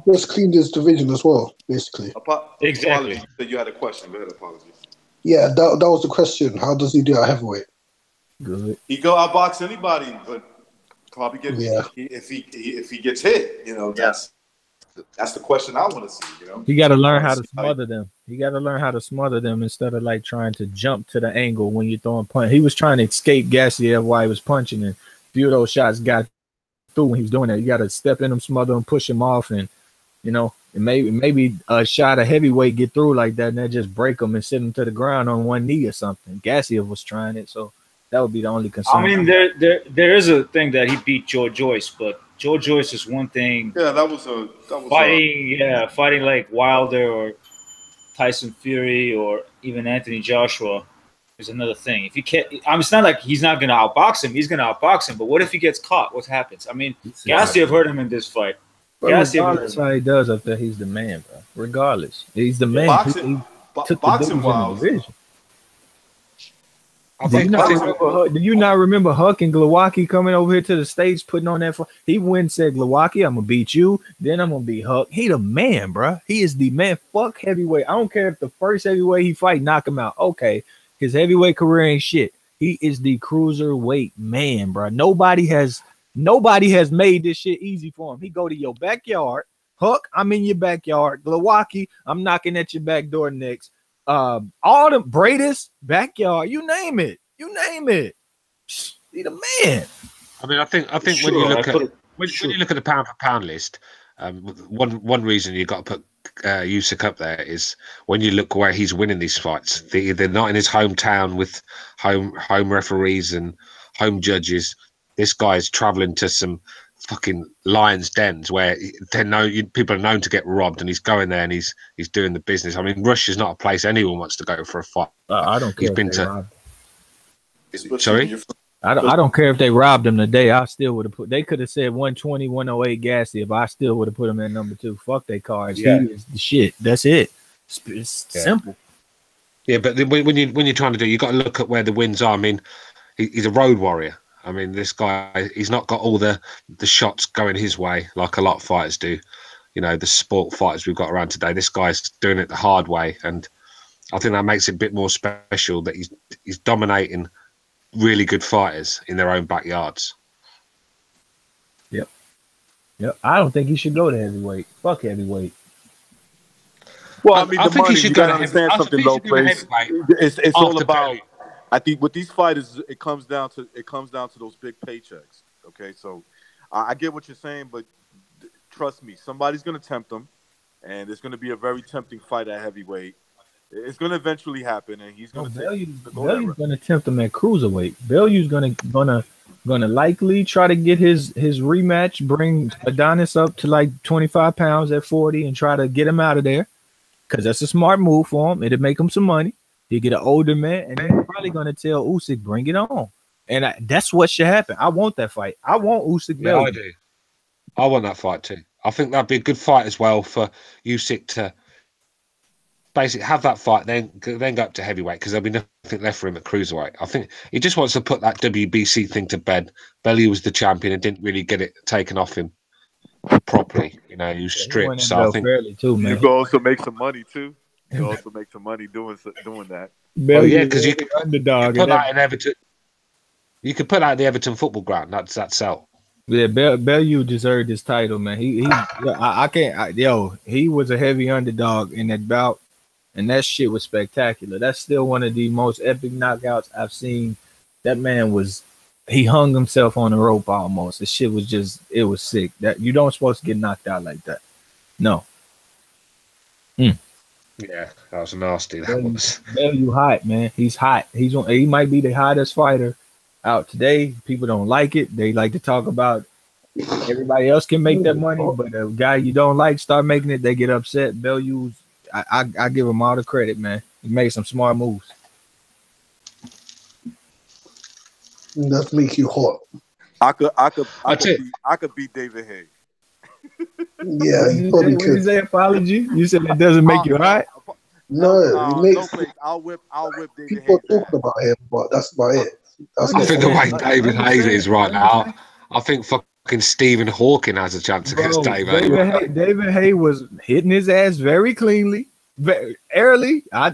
He just cleaned his division as well, basically. Exactly. Apologies that you had a question. Go ahead, apologies. Yeah, that was the question. How does he do at heavyweight? Good. He go outbox anybody, but probably get Yeah. if he gets hit. You know, that's the question I want to see. You know, He got to learn how to smother them. He got to learn how to smother them instead of like trying to jump to the angle when you're throwing punch. He was trying to escape Gassiev while he was punching, and a few of those shots got through when he was doing that. You got to step in him, smother him, push him off, and you know, and maybe a shot of heavyweight get through like that, and that just break him and send him to the ground on one knee or something. Gassiev was trying it, so that would be the only concern. I mean, there is a thing that he beat Joe Joyce, but Joe Joyce is one thing. Yeah, that was fighting like Wilder or Tyson Fury or even Anthony Joshua is another thing. If you can't, it's not like he's not going to outbox him. He's going to outbox him. But what if he gets caught? What happens? I mean, Gassiev hurt him in this fight. Regardless how he does up there, he's the man, bro. Regardless, he's the man. Boxing, he took boxing the wise. Do you not remember Huck and Glowacki coming over here to the States, putting on that? He went and said, Glowacki, I'm going to beat you. Then I'm going to beat Huck. He the man, bro. He is the man. Fuck heavyweight. I don't care if the first heavyweight he fight, knock him out. Okay. His heavyweight career ain't shit. He is the cruiserweight man, bro. Nobody has made this shit easy for him. He go to your backyard. Huck, I'm in your backyard. Glowacki, I'm knocking at your back door next. All the Bradis, backyard, you name it. He the man. I mean, I think when you look at the pound for pound list, one reason you got to put Usyk up there is when you look where he's winning these fights. They're not in his hometown with home referees and home judges. This guy's traveling to some fucking lions' dens where people are known to get robbed, and he's going there and he's doing the business. I mean, Russia's not a place anyone wants to go for a fight. I don't care. He's been to. Sorry, I don't care if they robbed him today. I still would have put. They could have said 120, 108 Gassiev, but I still would have put him at number 2. Fuck they cards. Yeah. He is the shit. That's it. It's simple. Yeah, but when you're trying to do, you got to look at where the wins are. I mean, he's a road warrior. I mean, this guy, he's not got all the shots going his way like a lot of fighters do. You know, the sport fighters we've got around today. This guy's doing it the hard way, and I think that makes it a bit more special that he's dominating really good fighters in their own backyards. Yep. I don't think he should go to heavyweight. Fuck heavyweight. Well, I mean, I think he should go to understand something, low place. It's all about. I think with these fighters, it comes down to those big paychecks. Okay, so I get what you're saying, but trust me, somebody's going to tempt them, and it's going to be a very tempting fight at heavyweight. It's going to eventually happen, and he's going to. Bellew's going to tempt him at cruiserweight. Bellew's going to likely try to get his rematch, bring Adonis up to like 25 pounds at 40, and try to get him out of there, because that's a smart move for him. It'll make him some money. He'll get an older man, and then he's probably going to tell Usyk, bring it on. And that's what should happen. I want that fight. I want Usyk. Yeah, I do. I want that fight too. I think that'd be a good fight as well for Usyk to basically have that fight, then go up to heavyweight, because there'll be nothing left for him at cruiserweight. I think he just wants to put that WBC thing to bed. Bellew was the champion and didn't really get it taken off him properly. You know, he was stripped. So I think you can also make some money too. You also make some money doing that. Well, yeah, because you can underdog. You put that in Everton. You could put that at the Everton football ground. That's sell. Yeah, Bellew deserved his title, man. He was a heavy underdog in that bout, and that shit was spectacular. That's still one of the most epic knockouts I've seen. That man he hung himself on the rope almost. The shit was it was sick. That you don't supposed to get knocked out like that. No. Yeah, that was nasty. That was. Bellew hot, man. He's hot. He might be the hottest fighter out today. People don't like it. They like to talk about everybody else can make that money, but a guy you don't like start making it, they get upset. Bellew's, I give him all the credit, man. He made some smart moves. That make you hot. I could beat David Haye. Yeah, you probably could. You say apology? You said it doesn't make you hot? No, he makes I'll whip David people Hayes. talking about him, but that's about it. That's I think the way Let David me Hayes say is it. right Let me say now, I think fucking Stephen Hawking has a chance against Bro, David Hayes. David Hay was hitting his ass very cleanly, very early. I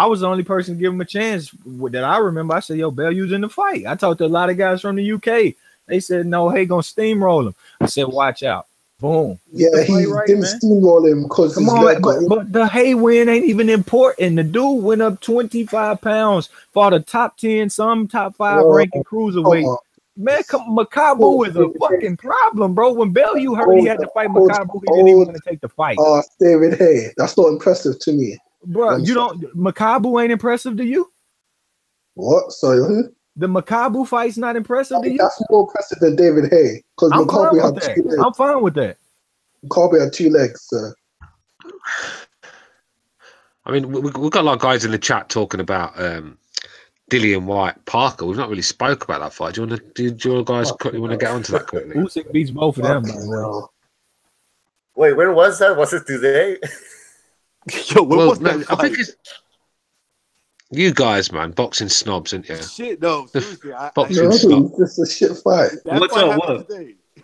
was the only person to give him a chance that I remember. I said, "Yo, Bellew's in the fight." I talked to a lot of guys from the UK. They said, "No, Hay gonna steamroll him." I said, "Watch out." Boom. Yeah, he didn't steamroll him because Come on, but the Hay win ain't even important. The dude went up 25 pounds, fought a top 10, some top 5 ranking cruiserweight. Man, Makabu is a fucking problem, bro. When Bellew heard he had to fight Makabu, he didn't even want to take the fight. David Hay, that's not impressive to me. Bro, Makabu ain't impressive to you? What? Sorry, who? The Makabu fight's not impressive to you? That's more impressive than David Hay. Because Makabu had 2 legs. I'm fine with that. Makabu had 2 legs, so. I mean, we've got a lot of guys in the chat talking about Dillian White Parker. We've not really spoke about that fight. Do you guys quickly want to get onto that quickly? Usyk beats both of them, by the way. Wait, where was that? Was it today? Yo, what was that I think it's you guys, man. Boxing snobs, isn't you? Shit, no, seriously. Boxing snobs. It's a shit fight. What's up? What?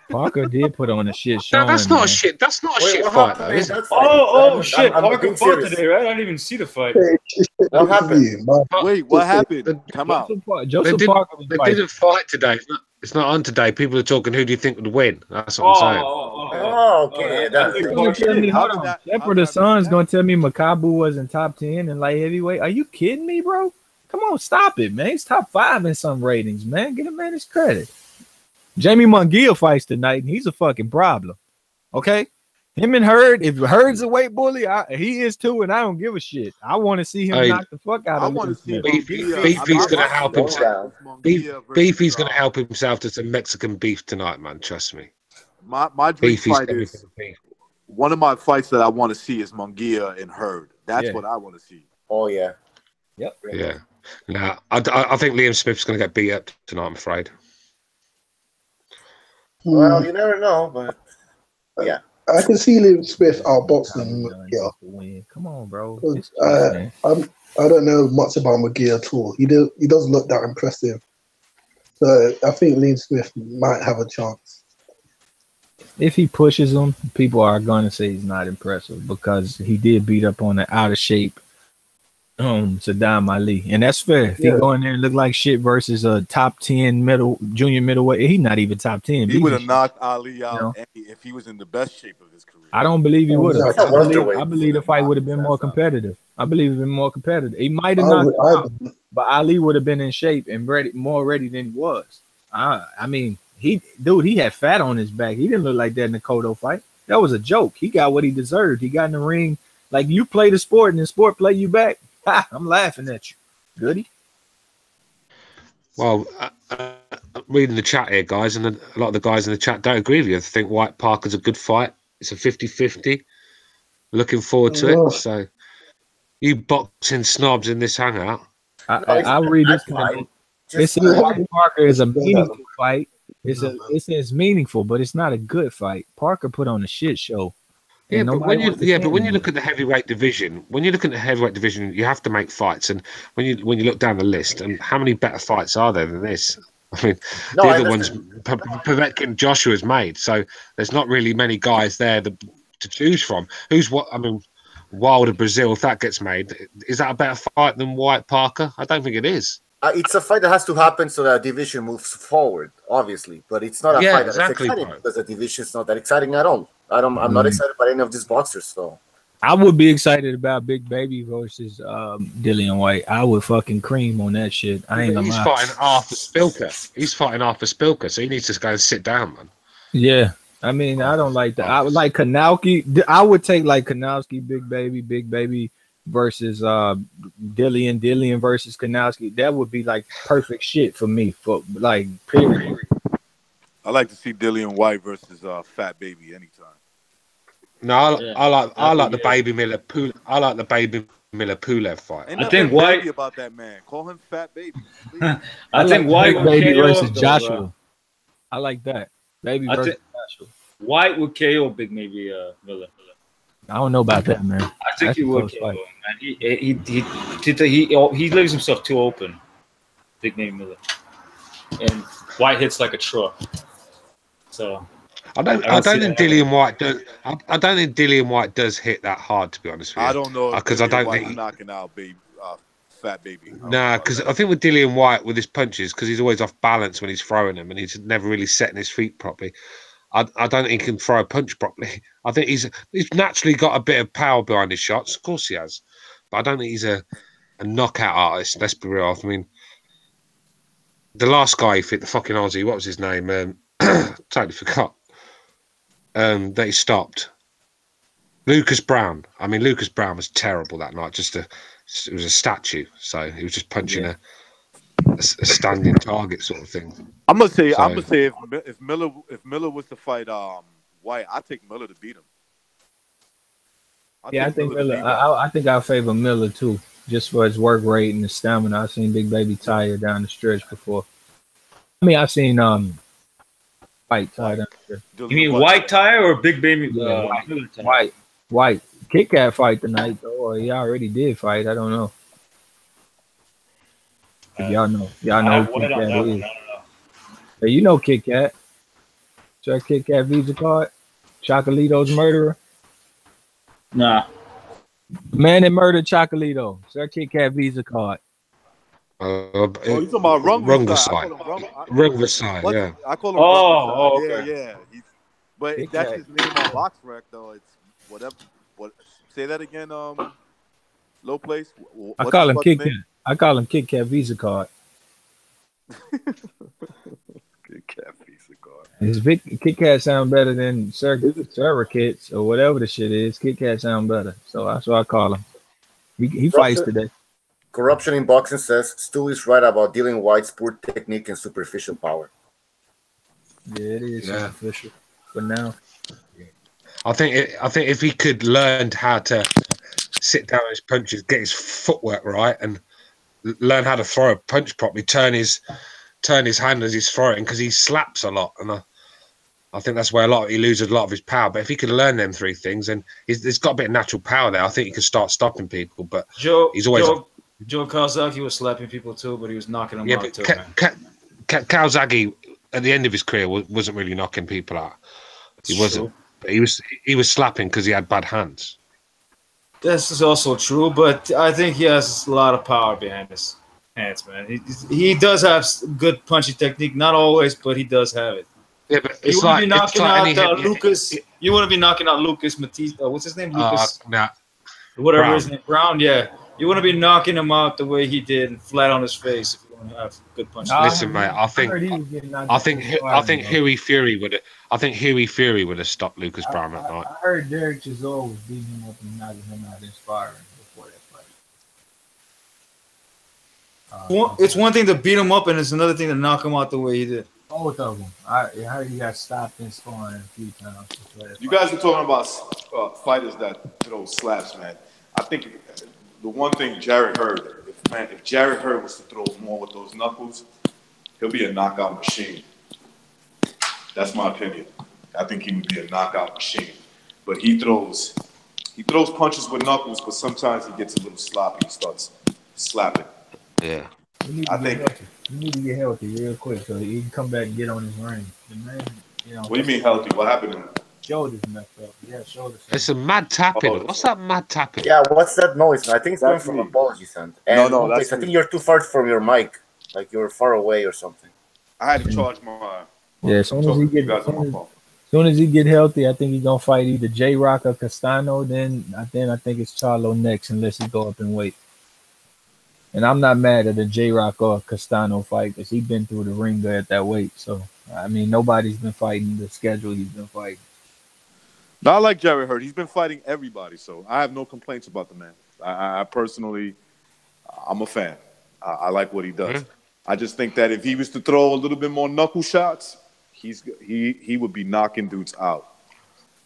Parker did put on a shit show. That's not a shit. That's not a shit fight, though, is it? Oh shit! I'm Parker being fought serious. today, right? I didn't even see the fight. What happened? Wait, what happened? Come out. Joseph Parker was They didn't fight today. It's not on today. People are talking. Who do you think would win? That's what I'm saying. Okay. Shepherd of Sun's gonna tell me Makabu was in top 10 in light heavyweight. Are you kidding me, bro? Come on, stop it, man. He's top 5 in some ratings, man. Get a man his credit. Jamie Munguia fights tonight, and he's a fucking problem. Okay, him and Hurd. If Hurd's a weight bully, he is too, and I don't give a shit. I want to see him knock the fuck out of him. I want to see Beefy's going to help himself. Beefy's going to help himself to some Mexican beef tonight, man. Trust me. My dream fight is one of my fights that I want to see is Munguia and Hurd. That's what I want to see. Oh yeah. Yep. Yeah. Now I think Liam Smith's going to get beat up tonight. I'm afraid. Well, you never know, but yeah. I can see Liam Smith outboxing Munguia. Come on, bro. I don't know much about Munguia at all. He doesn't look that impressive. So I think Liam Smith might have a chance. If he pushes him, people are going to say he's not impressive because he did beat up on the out of shape Saddam Ali, and that's fair. If he go in there and look like shit versus a top 10 junior middleweight, he's not even top 10. He would have knocked Ali out if he was in the best shape of his career. I don't believe he would have. I believe the fight would have been more competitive. I believe it would have been more competitive. He might have knocked him out, but Ali would have been in shape and more ready than he was. I mean, he had fat on his back. He didn't look like that in the Cotto fight. That was a joke. He got what he deserved. He got in the ring like you play the sport and the sport play you back. Ha, I'm laughing at you. Goody. Well, reading the chat here, guys, and a lot of the guys in the chat don't agree with you. I think White Parker's a good fight. It's a 50-50. Looking forward to it. So, you boxing snobs in this hangout. I'll read this comment. It says White Parker is a meaningful fight. It says meaningful, but it's not a good fight. Parker put on a shit show. Yeah, but when you look at the heavyweight division, you have to make fights. And when you look down the list, and how many better fights are there than this? I mean, the other ones Povetkin Joshua's made, so there's not really many guys there to choose from. Wilder Brazil, if that gets made, is that a better fight than White Parker? I don't think it is. It's a fight that has to happen so that division moves forward, obviously. But it's not a fight that's exciting because the division's not that exciting at all. I'm not excited about any of these boxers, so. I would be excited about Big Baby versus Dillian White. I would fucking cream on that shit. He's fighting Arthur Spilker. So he needs to go and sit down, man. Yeah. I mean, I don't like that. I would like Kanowski. I would take like Kanowski, Big Baby versus Dillian versus Kanowski. That would be like perfect shit for me. For like period. I like to see Dillian White versus Fat Baby anytime. No, I like the Baby Miller Pulev. I like the Baby Miller Pulev fight. I think White about that man. Call him Fat Baby. I think White Baby versus Joshua. I like that. Baby versus Joshua. White would KO Big Maybe Miller. I don't know about that, man. I think he would KO him. man. He leaves himself too open. Big Baby Miller, and White hits like a truck. So I don't think Dillian White does. I don't think Dillian White does hit that hard, to be honest with you. I don't know because I don't think he's knocking out Fat Baby. Nah, because I think with Dillian White with his punches, because he's always off balance when he's throwing them, and he's never really setting his feet properly. I don't think he can throw a punch properly. I think he's naturally got a bit of power behind his shots. Of course he has, but I don't think he's a knockout artist. Let's be real. I mean, the last guy who fit the fucking Aussie, what was his name? Totally forgot. That he stopped. Lucas Brown. I mean, Lucas Brown was terrible that night. It was a statue. So he was just punching a standing target sort of thing. I'm gonna say if Miller was to fight White, I'd take Miller to beat him. I think Miller. I think I favor Miller too, just for his work rate and the stamina. I've seen Big Baby tire down the stretch before. I mean, I've seen White tire down the stretch. You mean White tire or Big Baby? White. Kit Kat fight tonight though, or he already did fight. I don't know. If y'all know who Kit Kat is. Hey, you know Kit Kat. Sir Kit Kat Visa card. Chocolito's murderer. Nah. Man that murdered Chocolito. Sir Kit Kat Visa card. You talking about Rungasai, yeah. I call him okay. Yeah. But that's his name on BoxRec, though. It's whatever. Say that again, Low Place. I call him Kit Kat. I call him Kit Kat Visa card. Kit Kat Visa card. His Kit Kat sound better than Server Kits or whatever the shit is. Kit Kat sound better, so that's what I call him. He fights today. Corruption in Boxing says Stu is right about Dillian White's poor technique and superficial power. Yeah, it is superficial. But now, I think if he could learn how to sit down his punches, get his footwork right, and learn how to throw a punch properly, turn his hand as he's throwing, because he slaps a lot, and I think that's where he loses a lot of his power. But if he could learn them three things, and he's got a bit of natural power there, I think he could start stopping people. But he's always Joe Kawasaki was slapping people too, but he was knocking them out too. Kawasaki at the end of his career wasn't really knocking people out. He wasn't. But he was slapping because he had bad hands. This is also true, but I think he has a lot of power behind his hands, man. He does have good punching technique, not always, but he does have it. Yeah, but you wouldn't be knocking out Lucas. You wouldn't be knocking out Lucas Matisse. What's his name? Lucas. Whatever Brown. his name. Brown. Yeah. You wouldn't be knocking him out the way he did, flat on his face. If you want to have good punch. Listen, mate. I think Huey Fury would have stopped Lucas Brown that night. I heard Derek Chisholm was beating him up and knocking him out inspiring before that fight. It's one thing to beat him up, and it's another thing to knock him out the way he did. Both of them. I heard he got stopped in sparring a few times. You guys are talking about fighters that throw slaps, man. I think the one thing Jarrett Hurd, if Jarrett Hurd was to throw more with those knuckles, he'll be a knockout machine. That's my opinion. I think he would be a knockout machine. But he throws punches with knuckles, but sometimes he gets a little sloppy and starts slapping. Yeah. You need to get healthy real quick so he can come back and get on his ring. The man, what do you mean healthy? What happened to him? Shoulders messed up. Yeah, shoulders. It's a mad tapping. What's that mad tapping? Yeah, what's that noise? I think it's coming from apologies, and no, I think you're too far from your mic, like you're far away or something. I had to charge my. Yeah, as soon as he get healthy, I think he's gonna fight either J Rock or Castano. Then I think it's Charlo next, unless he go up in weight. And I'm not mad at the J Rock or Castano fight because he's been through the ringer at that weight. So I mean, nobody's been fighting the schedule he's been fighting. Not like Jarrett Hurd. He's been fighting everybody, so I have no complaints about the man. I personally, I'm a fan. I like what he does. Mm-hmm. I just think that if he was to throw a little bit more knuckle shots, he would be knocking dudes out.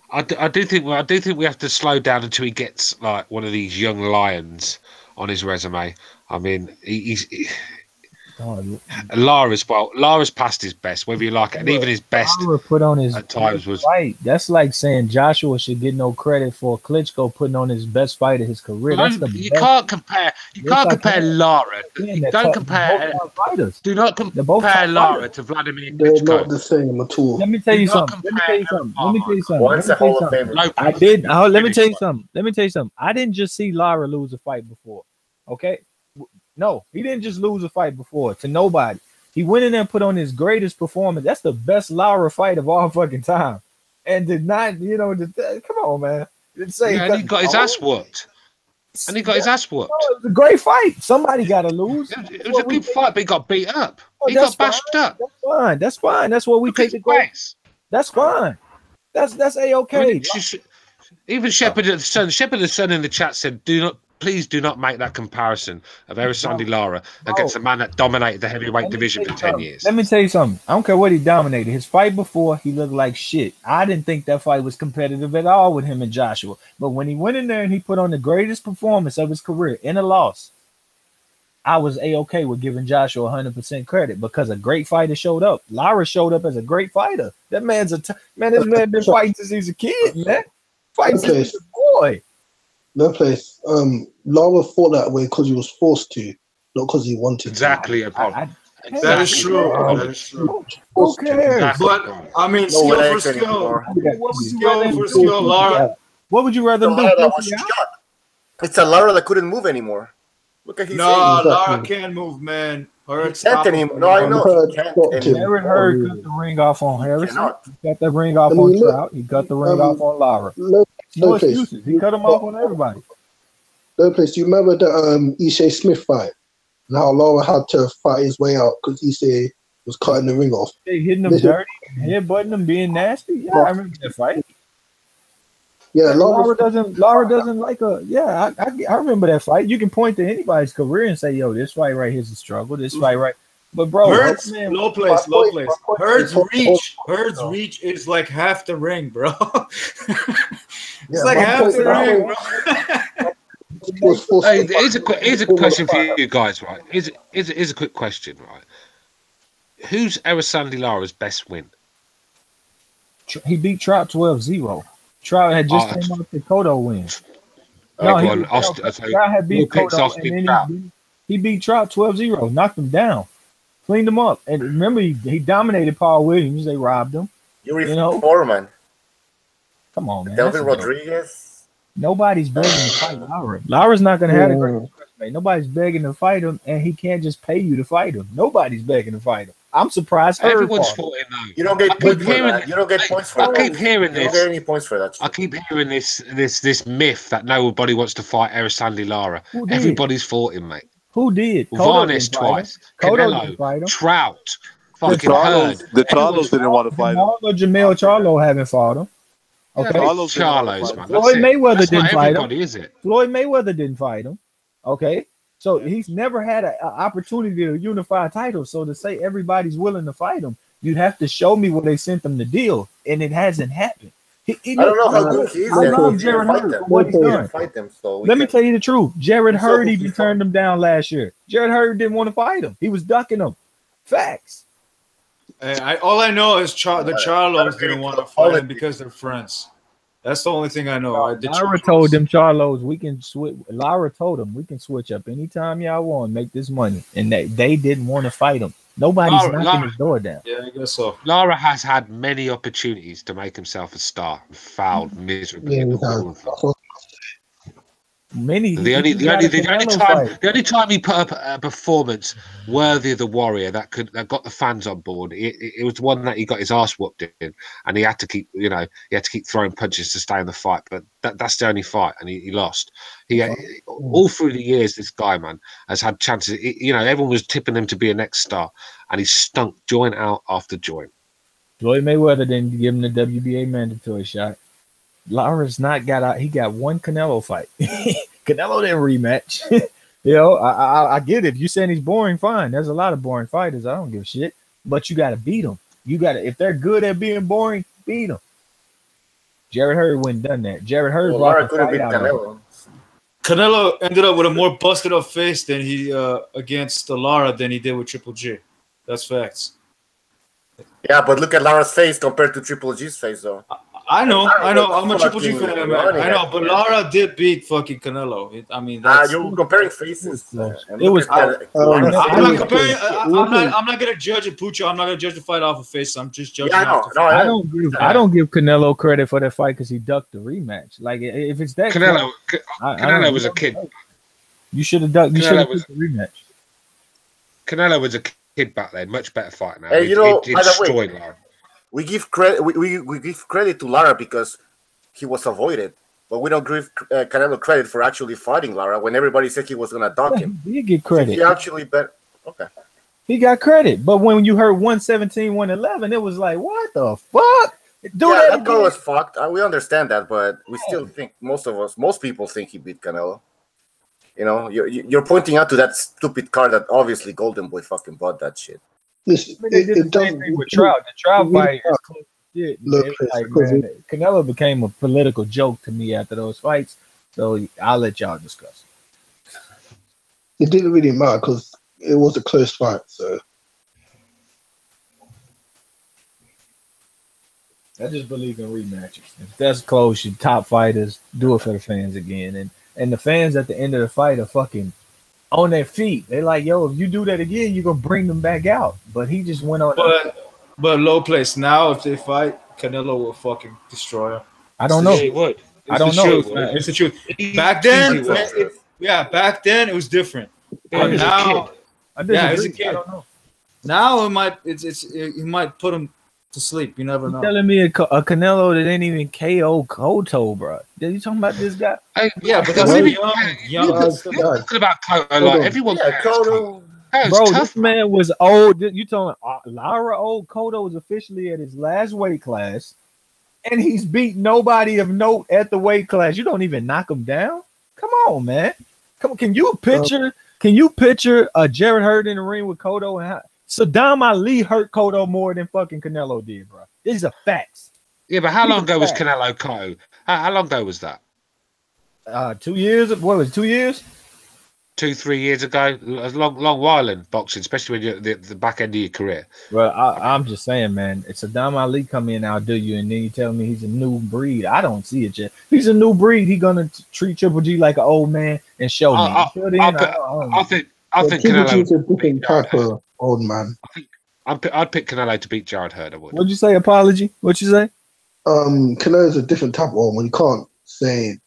I do think we have to slow down until he gets like one of these young lions on his resume. I mean, Lara's past his best, whether you like it, and even his best Lara put on his at times was fight. That's like saying Joshua should get no credit for Klitschko putting on his best fight of his career. That's the you best. can't compare. You can't compare Lara. Don't compare. Do not compare Lara to Vladimir They're Klitschko. not the same at all. Let me tell you something. Let me tell you something. One's a Hall of Famer. I did. Let me tell you something. I didn't just see Lara lose a fight before. Okay. No, he didn't just lose a fight before to nobody. He went in there and put on his greatest performance. That's the best Lara fight of all fucking time. And did not, come on, man. Didn't say and he got his ass whooped. And he got his ass whooped. No, it was a great fight. Somebody got to lose. It was a good fight, but he got beat up. He got bashed up. That's fine. That's what we take the grace. That's fine. That's A-okay. Even Shepherd the Sun in the chat said, please do not make that comparison of Erislandy Lara against a man that dominated the heavyweight division for 10 years. Let me tell you something. I don't care what he dominated. His fight before, he looked like shit. I didn't think that fight was competitive at all with him and Joshua. But when he went in there and he put on the greatest performance of his career in a loss, I was A-okay with giving Joshua 100% credit because a great fighter showed up. Lara showed up as a great fighter. That man's this man been fighting since he's a kid, man. Fighting since he's a boy. No place. Lara fought that way because he was forced to, not because he wanted exactly to. That is true. That is true. Who cares? But I mean, skill for skill. Skill for skill, Lara. What would you rather do? It's a Lara that couldn't move anymore. Look at his Lara can't move, man. He can't anymore. No, I know he can't anymore. Jared Hurd cut the ring off on Harrison. He got the ring off on Trout. He cut the ring off on Lara. No excuses. He cut him off on everybody. No place. Do you remember the Usyk Smith fight? And how Lara had to fight his way out because Usyk was cutting the ring off. They hitting him dirty, headbutting him, being nasty. Yeah, I remember that fight. Yeah, Lara doesn't like a. Yeah, I remember that fight. You can point to anybody's career and say, "Yo, this fight right here's a struggle. This fight right." But bro, Hurd's low place. Hurd's reach is like half the ring, bro. It's like half the ring, bro. Hey, here's a question for you guys, right? Here's a quick question, right? Who's Erislandy Lara's best win? He beat Trout 12-0. Trout had just came off the Cotto win. Trout had beat Cotto, and then he beat Trout 12-0, knocked him down, cleaned him up. And remember, he dominated Paul Williams. They robbed him. Foreman. Come on, man. Delvin Rodriguez. Nobody's begging to fight Lara. Lara's not going to have a great resume. Nobody's begging to fight him, and he can't just pay you to fight him. Nobody's begging to fight him. I'm surprised. Everyone's fought him though. You don't get points for that. You don't get points for that. I keep hearing this. You don't get any points for that. I keep hearing this myth that nobody wants to fight Erislandy Lara. Everybody's fought him, mate. Who did? Varnes twice. Canelo, Trout, fucking Hurd. The Charlos didn't want to fight him. Jamel Charlo haven't fought him. Okay, Charlos, man. Floyd Mayweather didn't fight him. Is it? Floyd Mayweather didn't fight him. Okay, so he's never had an opportunity to unify a title. So to say everybody's willing to fight him, you'd have to show me where they sent them the deal, and it hasn't happened. I don't know how good he is. I love Jared Hurd for what he's done. Let me tell you the truth. Jared Hurd even turned him down last year. Jared Hurd didn't want to fight him. He was ducking him. Facts. All I know is the Charlos didn't want to fight him because they're friends. That's the only thing I know. Lara told them Charlos we can switch. Lara told them we can switch up anytime y'all want, make this money, and they didn't want to fight him. Nobody's knocking his door down. Yeah, I guess so. Lara has had many opportunities to make himself a star and failed miserably. The only time he put up a performance worthy of the Warrior that got the fans on board, it was one that he got his ass whooped in, and he had to keep throwing punches to stay in the fight. But that's the only fight, and he lost. All through the years, this guy, man, has had chances. Everyone was tipping him to be a next star, and he stunk joint out after joint. Floyd Mayweather didn't give him the WBA mandatory shot. Lara's not got out. He got one Canelo fight. Canelo didn't rematch. I get it. If you're saying he's boring, fine. There's a lot of boring fighters. I don't give a shit. But you got to beat them. If they're good at being boring, beat them. Jared Hurd wouldn't done that. Jared Hurd brought the fight out. Canelo ended up with a more busted up face than he against Lara than he did with Triple G. That's facts. Yeah, but look at Lara's face compared to Triple G's face, though. I know. I'm a Triple G fucking fan, man. I know, but Lara did beat fucking Canelo. I mean, that's you're comparing faces. It was. I'm not comparing. I'm not gonna judge a Pucho. I'm not gonna judge the fight off of face. I'm just judging. Yeah, I don't give Canelo credit for that fight because he ducked the rematch. Like if it's that Canelo was a kid. You should have ducked. You should have the rematch. Canelo was a kid back then. Much better fight now. Hey, he destroyed Lara. We give credit. We give credit to Lara because he was avoided, but we don't give Canelo credit for actually fighting Lara when everybody said he was gonna dock him. He get credit. He actually bet. Okay. He got credit, but when you heard 117, 111, it was like, what the fuck? That goal was fucked. We understand that, but we still think most people think he beat Canelo. You know, you're pointing out to that stupid card that obviously Golden Boy fucking bought that shit. Listen, they did the same thing with Trout. The Trout fight is close to shit. Canelo became a political joke to me after those fights, so I'll let y'all discuss it. It didn't really matter because it was a close fight, so. I just believe in rematches. If that's close, your top fighters do it for the fans again, and the fans at the end of the fight are fucking on their feet. They're like, yo, if you do that again, you're gonna bring them back out. But he just went on. But low place now, if they fight, Canelo will fucking destroy him. I don't know. He would. I don't know. It's the truth. Back then, back then it was different. But now, as a kid, I don't know. Now it might put him to sleep. You never know. You're telling me a Canelo that ain't even KO Cotto, bro? Are you talking about this guy? Yeah, but that's young. Talking about Cotto, like everyone. Cotto. Bro, this man was old. You telling Lara old? Cotto was officially at his last weight class, and he's beat nobody of note at the weight class. You don't even knock him down. Come on, man. Come on. Can you picture a Jared Hurd in the ring with Cotto and Saddam Ali hurt Cotto more than fucking Canelo did, bro. These are facts. Yeah, but how long ago was Canelo Cotto? How long ago was that? 2 years. What was it, 2 years? 2-3 years ago. A long while in boxing, especially when you're at the back end of your career. Well, I'm just saying, man. It's Saddam Ali come in, outdo you, and then you tell me he's a new breed. I don't see it yet. He's a new breed. He's gonna treat Triple G like an old man and show me. I think Canelo a different type of old man. I'd pick Canelo to beat Jared Hurd. I would. What'd you say? Apology. What'd you say? Canelo's a different type of old man. You can't say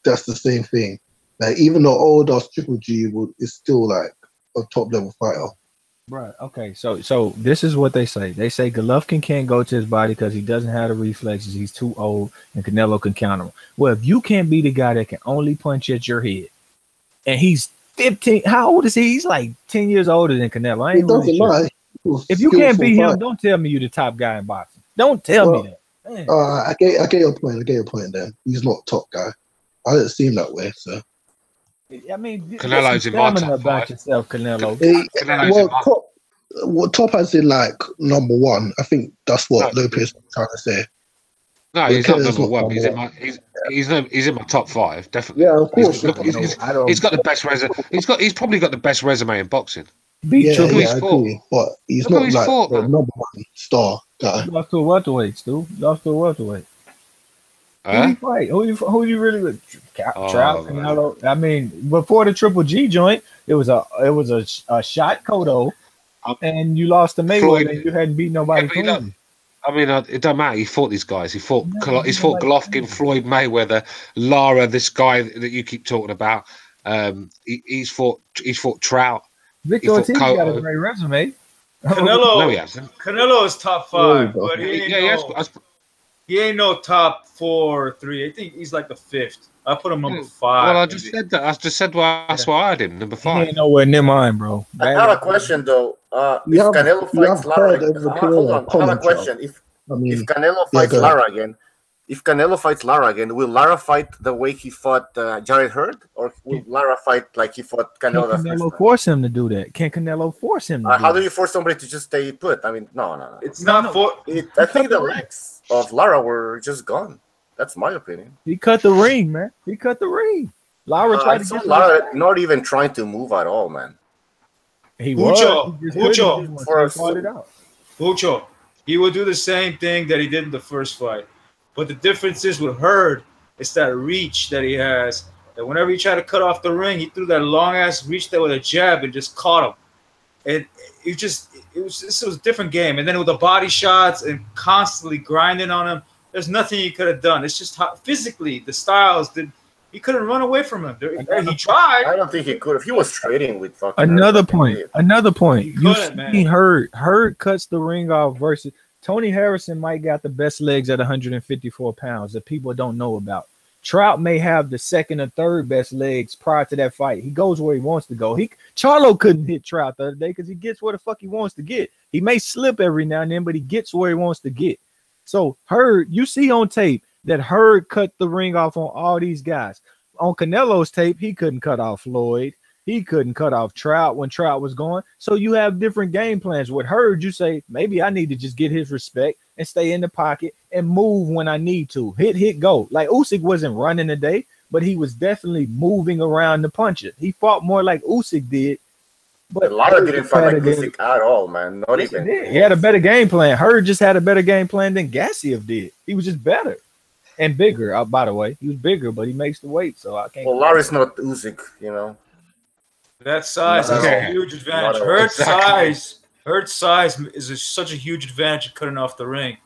that's the same thing. Like even the old ass Triple G is still like a top level fighter. Right. Okay. So this is what they say. They say Golovkin can't go to his body because he doesn't have the reflexes. He's too old, and Canelo can counter him. Well, if you can't be the guy that can only punch at your head, and he's 15, how old is he? He's like 10 years older than Canelo. I ain't really sure. If you can't beat him, don't tell me you're the top guy in boxing. Don't tell me that. I get your point. Then he's not top guy. I didn't see him that way. So I mean, Canelo's in my top about yourself, Canelo. Top as in like number one. I think that's what Lopez was trying to say. No, he's not number one. He's in my top five, definitely. Yeah, of course. He's got the best resume. He's probably got the best resume in boxing. I agree, but he's not like the number one star guy. Lost to a welterweight, Stu. Lost to a welterweight. Who you fight? Who you really with? Trout, Canelo. I mean, before the Triple G joint, it was a shot Cotto, and you lost to Mayweather, and you hadn't beat nobody. I mean, it doesn't matter. He fought these guys. He's fought Golovkin, Floyd Mayweather, Lara. This guy that you keep talking about. He's fought Trout. Victor Ortiz got a great resume. Canelo, no, he hasn't. Canelo is top 5, but he ain't no top 4 or 3. I think he's like the 5th. I put him number 5. Well, I just said that. I just said that's why I had him number 5. He ain't nowhere near mine, bro. I have a question though. If Canelo fights Lara, hold on. I have a question. If Canelo fights Lara again. If Canelo fights Lara again, will Lara fight the way he fought Jared Hurd, or will Lara fight like he fought Canelo? Can Canelo force him to do that? Can Canelo force him? How do you force somebody to just stay put? I mean, no. It's not for. I think the legs of Lara were just gone. That's my opinion. He cut the ring, man. He cut the ring. Lara tried to get Lara not even trying to move at all, man. He Mucho. He would do the same thing that he did in the first fight. But the difference is with Hurd, it's that reach that he has. That whenever he tried to cut off the ring, he threw that long ass reach there with a jab and just caught him. And this was a different game. And then with the body shots and constantly grinding on him, there's nothing he could have done. It's just how, physically the styles that he couldn't run away from him. He tried. I don't think he could. If he was trading with fucking another point. You see Hurd cuts the ring off versus Tony Harrison might got the best legs at 154 pounds that people don't know about. Trout may have the second or third best legs prior to that fight. He goes where he wants to go. Charlo couldn't hit Trout the other day because he gets where the fuck he wants to get. He may slip every now and then, but he gets where he wants to get. So Hurd, you see on tape that Hurd cut the ring off on all these guys. On Canelo's tape, he couldn't cut off Floyd. He couldn't cut off Trout when Trout was going. So you have different game plans. With Hurd, you say, maybe I need to just get his respect and stay in the pocket and move when I need to. Hit, go. Like Usyk wasn't running today, but he was definitely moving around the punches. He fought more like Usyk did. But Lara didn't fight like Usyk at all, man. Not even. He had a better game plan. Hurd just had a better game plan than Gassiev did. He was just better and bigger. By the way, he was bigger, but he makes the weight, so I can't. Well, Lara's not Usyk, you know. That size is a huge advantage. Hurd's size is such a huge advantage of cutting off the ring.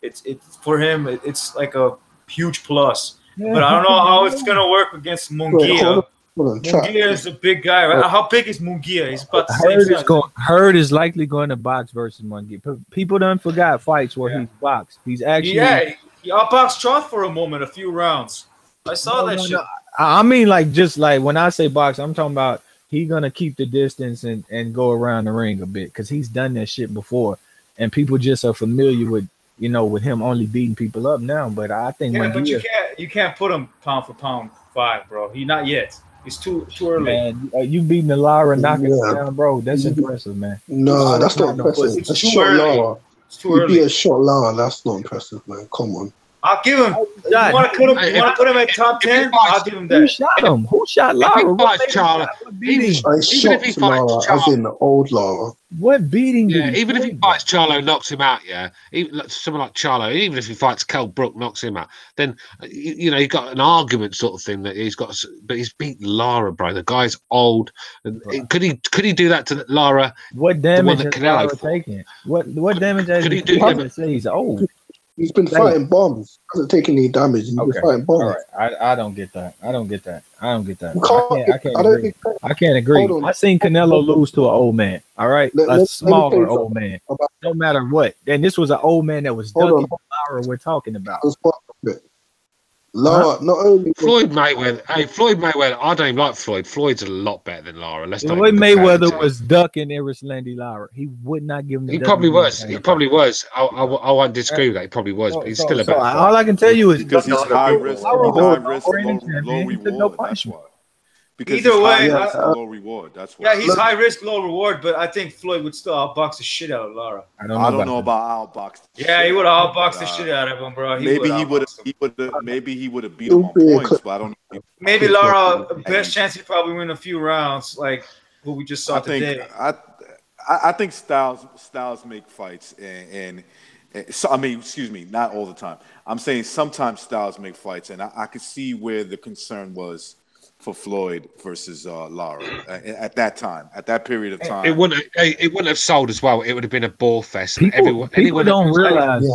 It's for him. It's like a huge plus. Yeah. But I don't know how it's gonna work against Munguia. Munguia is a big guy, right? How big is Munguia? He's about the same size. Hurd is likely going to box versus Munguia. People don't forget fights where he's boxed. He's actually he outboxed Trout for a moment, a few rounds. I saw that shit. I mean, like just like when I say box, I'm talking about. He's gonna keep the distance and go around the ring a bit because he's done that shit before, and people just are familiar with with him only beating people up now. But I think but you can't put him pound for pound 5, bro. He not yet. He's too early. Man, you beating the Lara knocking him down, bro. That's impressive, man. No, that's not impressive. It's too early. It's too early. You beat a short Lara. That's not impressive, man. Come on. I'll give him. You want to put him at top 10? I'll give him that. Who shot him? Who shot Lara? I shot Lara, as in the old Lara. What beating? Yeah, even if he fights Charlo, knocks him out. Yeah, someone like Charlo, even if he fights Kell Brook, knocks him out. Then you got an argument sort of thing that he's got, but he's beaten Lara, bro. The guy's old. Could he do that to Lara? What damage has Lara taken? What damage has he do? He's old. He's been fighting bombs. Hasn't taken any damage. He's been fighting bombs. All right. I don't get that. I can't agree. I seen Canelo lose to an old man. All right, a smaller old man. No matter what. And this was an old man that was ducking Lara we're talking about. Lara, not only Floyd Mayweather. Hey, Floyd Mayweather. I don't even like Floyd. Floyd's a lot better than Lara. Floyd Mayweather was ducking Landy Lara. He would not give him. He probably was. He probably was. I won't disagree with that. He probably was, but he's still a better. All I can tell you is because he's high risk, low reward. That's why. Because either way, low reward. That's why. Yeah, he's high risk, low reward, but I think Floyd would still outbox the shit out of Lara. I don't know about outbox. Yeah, he would outbox the shit out of him, bro. Maybe he would have beat him on points, but I don't know. Maybe Lara, best chance he probably win a few rounds, like what we just saw today. I think styles make fights, and so, I mean, excuse me, not all the time. I'm saying sometimes styles make fights, and I could see where the concern was for Floyd versus Lara at that time, at that period of time. It wouldn't have sold as well. It would have been a ball fest. People don't realize.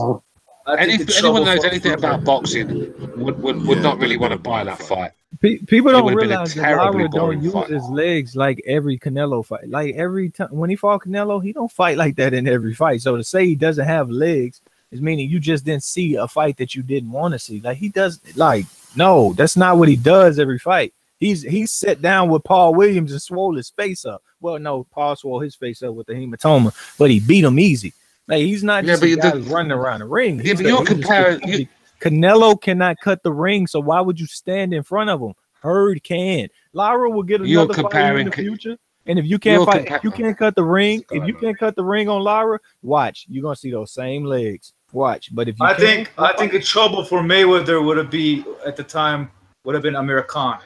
Anyone knows anything about boxing would not really want to buy that fight. People don't realize that Lara don't use his legs like every Canelo fight. Like every time when he fought Canelo, he don't fight like that in every fight. So to say he doesn't have legs is meaning you just didn't see a fight that you didn't want to see. Like he does. Like no, that's not what he does every fight. He's sat down with Paul Williams and swole his face up. Well, no, Paul swole his face up with the hematoma, but he beat him easy. Like he's not just running around the ring. Yeah, but you're comparing. Canelo cannot cut the ring, so why would you stand in front of him? Hurd can. Lara will get another fight in the future. And if you can't fight, if you can't cut the ring, if you can't cut the ring on Lara, watch. You're gonna see those same legs. Watch. But if you I think the trouble for Mayweather would have been at the time would have been Amir Khan.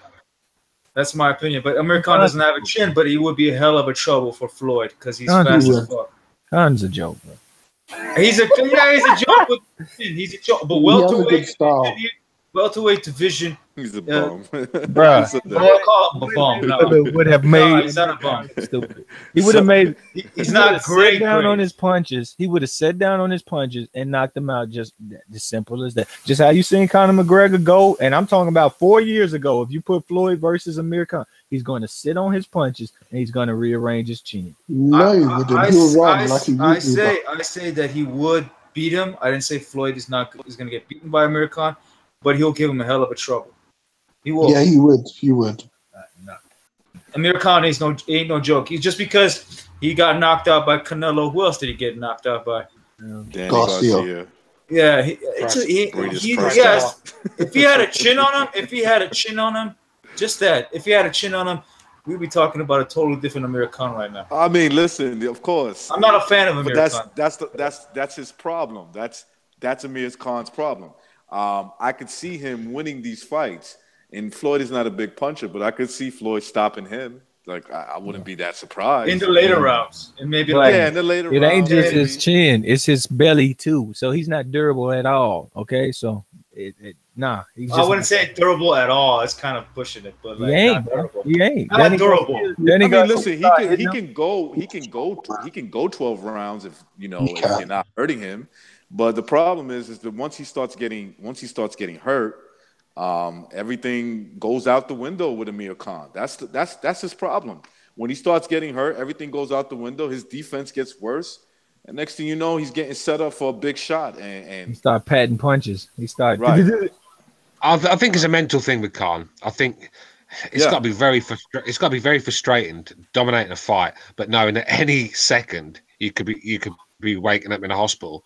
That's my opinion. But Amir Khan doesn't have a chin, but he would be a hell of a trouble for Floyd because he's fast as fuck. Khan's a joke, bro. He's a joke. He's a joke. But welterweight division. He's a bum, bro. Would have made. He's not a bum. Stupid. He would have made. He's not great. Down on his punches. He would have sat down on his punches and knocked them out. Just as simple as that. Just how you seen Conor McGregor go. And I'm talking about 4 years ago. If you put Floyd versus Amir Khan, he's going to sit on his punches and he's going to rearrange his chin. I say that he would beat him. I didn't say Floyd is going to get beaten by Amir Khan, but he'll give him a hell of a trouble. He will. Yeah, he would. He would. No. Amir Khan ain't no joke. He's just because he got knocked out by Canelo. Who else did he get knocked out by? Garcia. Yeah, if he had a chin on him, just that. If he had a chin on him, we'd be talking about a totally different Amir Khan right now. I mean, listen, of course. I'm not a fan of Amir Khan. That's his problem. That's Amir Khan's problem. I could see him winning these fights. And Floyd is not a big puncher, but I could see Floyd stopping him. Like, I wouldn't be that surprised. In the later rounds. And maybe in the later rounds. It ain't just his chin. It's his belly, too. So he's not durable at all. Okay? So, he's just I wouldn't say durable at all. It's kind of pushing it. But like, he ain't, bro. He ain't. Not durable. Listen, he can go 12 rounds if if you're not hurting him. But the problem is that once he starts getting hurt, everything goes out the window with Amir Khan. That's his problem. When he starts getting hurt, everything goes out the window. His defense gets worse, and next thing you know, he's getting set up for a big shot. And he start patting punches. He start. Right. I think it's a mental thing with Khan. I think it's got to be very frustrating dominating a fight, but knowing that any second you could be waking up in a hospital.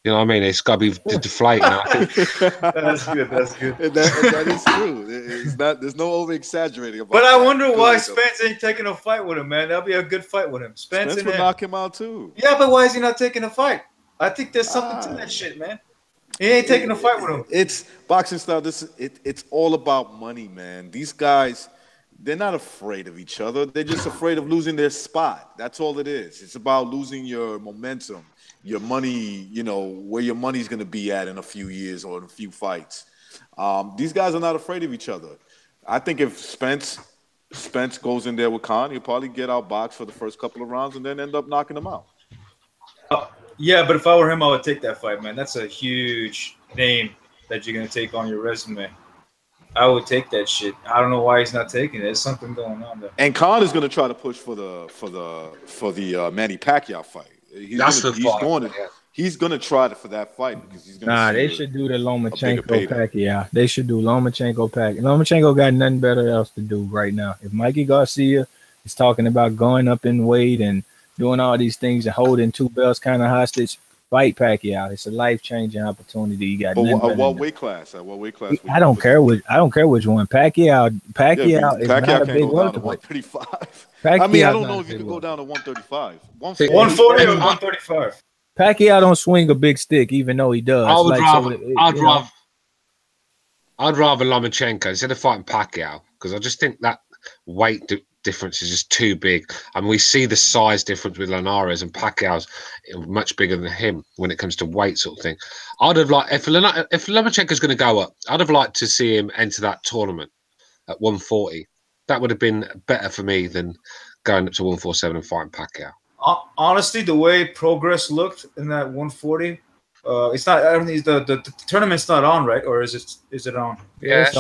You know what I mean? It's got to be deflating. That's good. That is true. It's not. There's no over exaggerating about. But I wonder why Spence ain't taking a fight with him, man. That'll be a good fight with him. Spence would knock him out too. Yeah, but why is he not taking a fight? I think there's something to that shit, man. He ain't taking a fight with him. It's boxing style. It's all about money, man. These guys, they're not afraid of each other. They're just afraid of losing their spot. That's all it is. It's about losing your momentum. Your money, where your money's going to be at in a few years or in a few fights. These guys are not afraid of each other. I think if Spence goes in there with Khan, he'll probably get outboxed for the first couple of rounds and then end up knocking him out. Yeah, but if I were him, I would take that fight, man. That's a huge name that you're going to take on your resume. I would take that shit. I don't know why he's not taking it. There's something going on there. And Khan is going to try to push for the Manny Pacquiao fight. He's going to try for that fight because he's going to. They should do the Lomachenko Pacquiao. They should do Lomachenko Pacquiao. Lomachenko got nothing better else to do right now. If Mikey Garcia is talking about going up in weight and doing all these things and holding two belts kind of hostage, fight Pacquiao. It's a life-changing opportunity. You got. But what weight class? At what weight class? I don't care which one. Pacquiao is not a big welterweight. 135. I mean, I don't know if you can go down to 135. 140 or 135. Pacquiao don't swing a big stick, even though he does. I'd rather Lomachenko instead of fighting Pacquiao because I just think that weight difference is just too big. I mean, we see the size difference with Linares and Pacquiao's much bigger than him when it comes to weight sort of thing. I'd have liked if Lomachenko's going to go up, I'd have liked to see him enter that tournament at 140. That would have been better for me than going up to 147 and fighting Pacquiao. Honestly, the way progress looked in that 140, it's not. I don't think the tournament's not on, right? Or is it on? Yeah,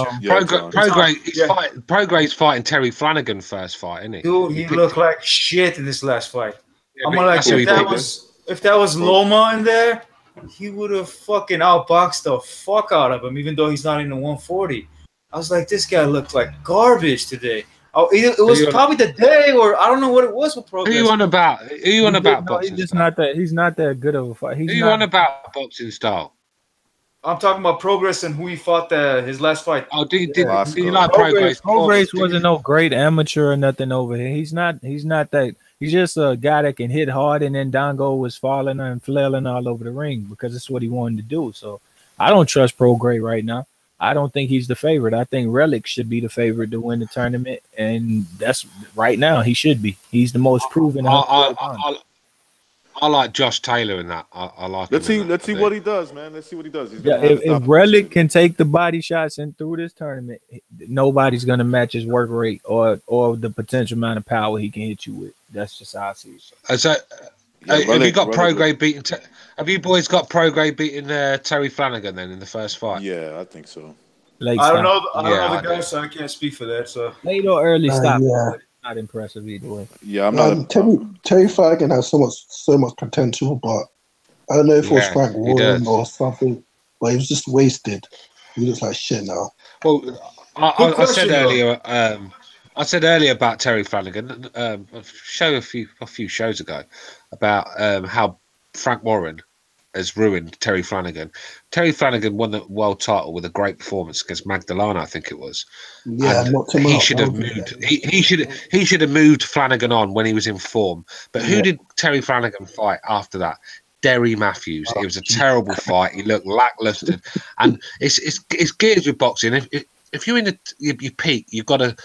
Progray's fighting Terry Flanagan first fight, isn't he? Dude, he looked like shit in this last fight. Yeah, I'm like, if that was Loma in there, he would have fucking outboxed the fuck out of him, even though he's not in the 140. I was like, this guy looked like garbage today. Oh, it was probably the day, or I don't know what it was with Progress. Who you on about? Boxing? He's not that good of a fight. Who you on about boxing style? I'm talking about Progress and who he fought his last fight. Oh, do you like Progress? Progress wasn't no great amateur or nothing over here. He's not that. He's just a guy that can hit hard, and then Dongo was falling and flailing all over the ring because it's what he wanted to do. So I don't trust Progress right now. I don't think he's the favorite. I think Relic should be the favorite to win the tournament, and that's right now he should be. He's the most proven. I like Josh Taylor in that. I like. Let's see what he does, man. Let's see what he does. He's if Relic can take the body shots and through this tournament, nobody's gonna match his work rate or the potential amount of power he can hit you with. That's just how I see it. So, have you got Prograde beating? Have you boys got Prograde beating Terry Flanagan then in the first fight? Yeah, I think so. I don't know. I don't know the guy, so I can't speak for that. So late or early stop. Yeah. Not impressive either way. Yeah, I'm not. Terry Flanagan has so much potential, but I don't know if it was Frank Warren or something. But he was just wasted. He looks like shit now. Well, I said earlier. I said earlier about Terry Flanagan. A few shows ago about how Frank Warren has ruined Terry Flanagan. Terry Flanagan won the world title with a great performance against Magdalena, I think it was. Yeah, he should have moved. He should have moved Flanagan on when he was in form. But who did Terry Flanagan fight after that? Derry Matthews. It was a terrible fight. He looked lackluster, and it's geared with boxing. If you're in your peak, you've got to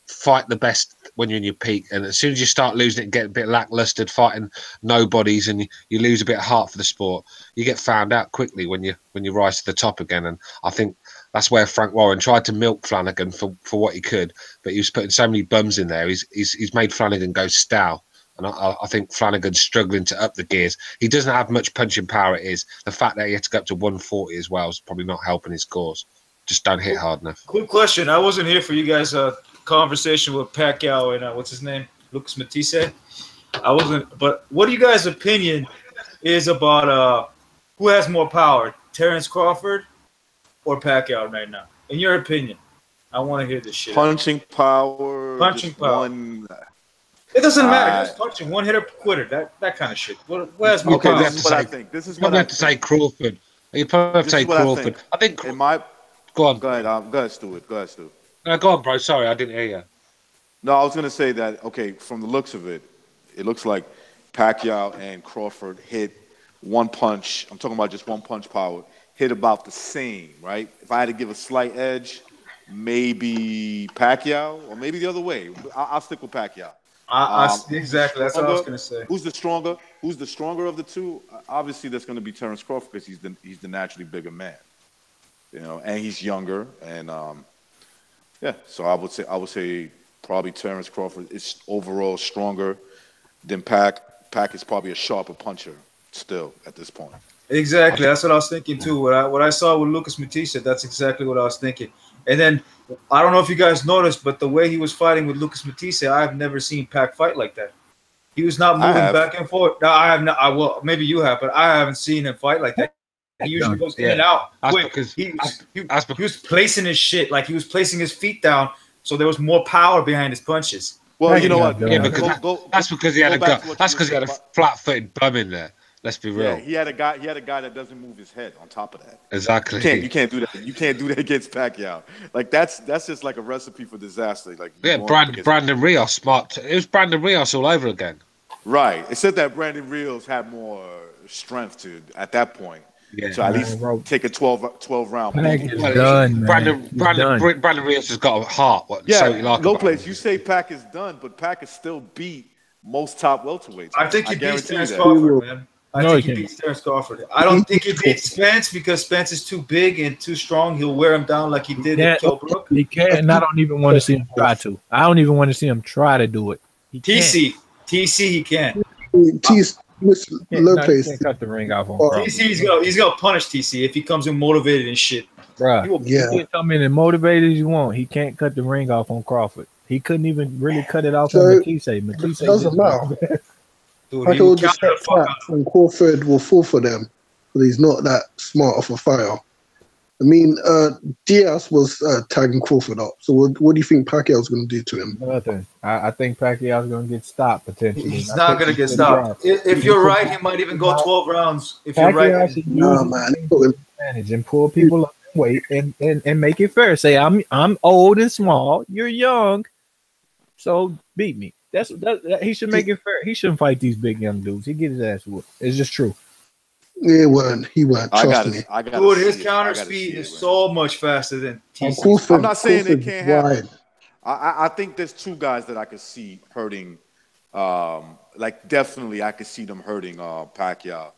fight the best when you're in your peak, and as soon as you start losing it and get a bit lackluster fighting nobodies, and you lose a bit of heart for the sport, you get found out quickly when you rise to the top again. And I think that's where Frank Warren tried to milk Flanagan for what he could, but he was putting so many bums in there. He's made Flanagan go stale, and I think Flanagan's struggling to up the gears. He doesn't have much punching power. It is the fact that he had to go up to 140 as well is probably not helping his cause. Just don't hit hard enough. Quick question: I wasn't here for you guys' conversation with Pacquiao and what's his name, Lucas Matisse. I wasn't, but what do you guys' opinion is about who has more power, Terrence Crawford or Pacquiao right now? In your opinion, I want to hear this shit. Punching power. It doesn't matter. Just punching, one hitter quitter. That kind of shit. What has more power? This is what I think. This is what I have to say. Crawford. You probably have to say Crawford. I think. Go on. Go ahead, Stuart. Go on, bro. Sorry, I didn't hear you. No, I was going to say that, okay, from the looks of it, it looks like Pacquiao and Crawford hit one punch. I'm talking about just one punch power. Hit about the same, right? If I had to give a slight edge, maybe Pacquiao or maybe the other way. I'll stick with Pacquiao. Exactly. That's what I was going to say. Who's the stronger of the two? Obviously, that's going to be Terrence Crawford because he's the naturally bigger man. You know, and he's younger, and so I would say probably Terrence Crawford is overall stronger than Pac. Pac is probably a sharper puncher still at this point. Exactly, that's what I was thinking too. What I saw with Lucas Matisse, that's exactly what I was thinking. And then I don't know if you guys noticed, but the way he was fighting with Lucas Matisse, I've never seen Pac fight like that. He was not moving back and forth. No, I have not. Well, maybe you have, but I haven't seen him fight like that. He usually goes in and out. He was placing his shit, like he was placing his feet down, so there was more power behind his punches. Well, you know what? Yeah, that's because he had a flat-footed bum in there. Let's be real. Yeah, he had a guy that doesn't move his head. On top of that, exactly. You can't do that. You can't do that against Pacquiao. Like that's just like a recipe for disaster. Like Brandon Rios smart. It was Brandon Rios all over again. Right. Except that Brandon Rios had more strength at that point. Yeah, so at least take a 12 round. Brandon Rios has got a heart. No place. You say Pac is done, but Pac is still beat most top welterweights. I think he beats Terrence Crawford, man. I think he beats Terrence Crawford. I don't think he beats Spence because Spence is too big and too strong. He'll wear him down like he did in Kell Brook. He can't, and I don't even want to see him try to. I don't even want to see him try to do it. TC, he can't. Lopez can't cut the ring off on TC. He's gonna punish TC if he comes in motivated and shit. Bro, he can come in and motivated as you want. He can't cut the ring off on Crawford. He couldn't even really cut it off on Matisse. Matisse doesn't matter. I told you and Crawford will fall for them, but he's not that smart of a fighter. I mean, Diaz was tagging Crawford up. So what do you think Pacquiao's going to do to him? Nothing. I think Pacquiao's going to get stopped potentially. He's not going to get stopped. If you're right, he might even go 12 rounds. If you're right, man, advantage and pull people up and weight and make it fair. Say I'm old and small. You're young, so beat me. He should make it fair. He shouldn't fight these big young dudes. He get his ass whooped. It's just true. He weren't. Trust me. Dude, his counter speed is so much faster than TC. I'm not saying it can't happen. Wide. I think there's two guys that I could see hurting. Like definitely, I could see them hurting Pacquiao,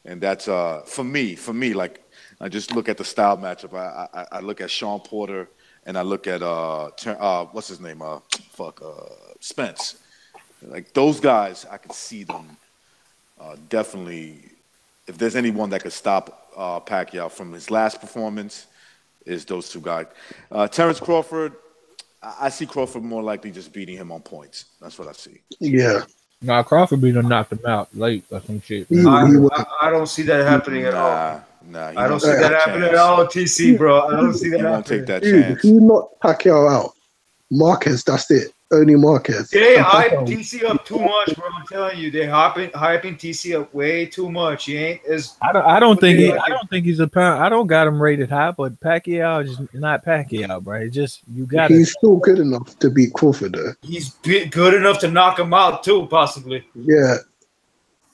and that's for me. Like I just look at the style matchup. I look at Sean Porter, and I look at what's his name? Spence. Like those guys, I could see them definitely. If there's anyone that could stop Pacquiao from his last performance, is those two guys. Terrence Crawford, I see Crawford more likely just beating him on points. That's what I see. Yeah. Nah, Crawford be done knocked him out late or some shit. I don't see that happening at all. Nah, I don't see that happening at all, TC, bro. I don't see that happening. Won't take that Dude, chance. if you knock Pacquiao out, Marquez, that's it. Only Marquez. They hype TC up too much, bro. I'm telling you, they're hyping TC up way too much. He ain't as. I don't think he's a pound. I don't got him rated high, but Pacquiao is not Pacquiao, bro. It's just you got. He's still good enough to beat Crawford, though. He's good enough to knock him out too, possibly. Yeah.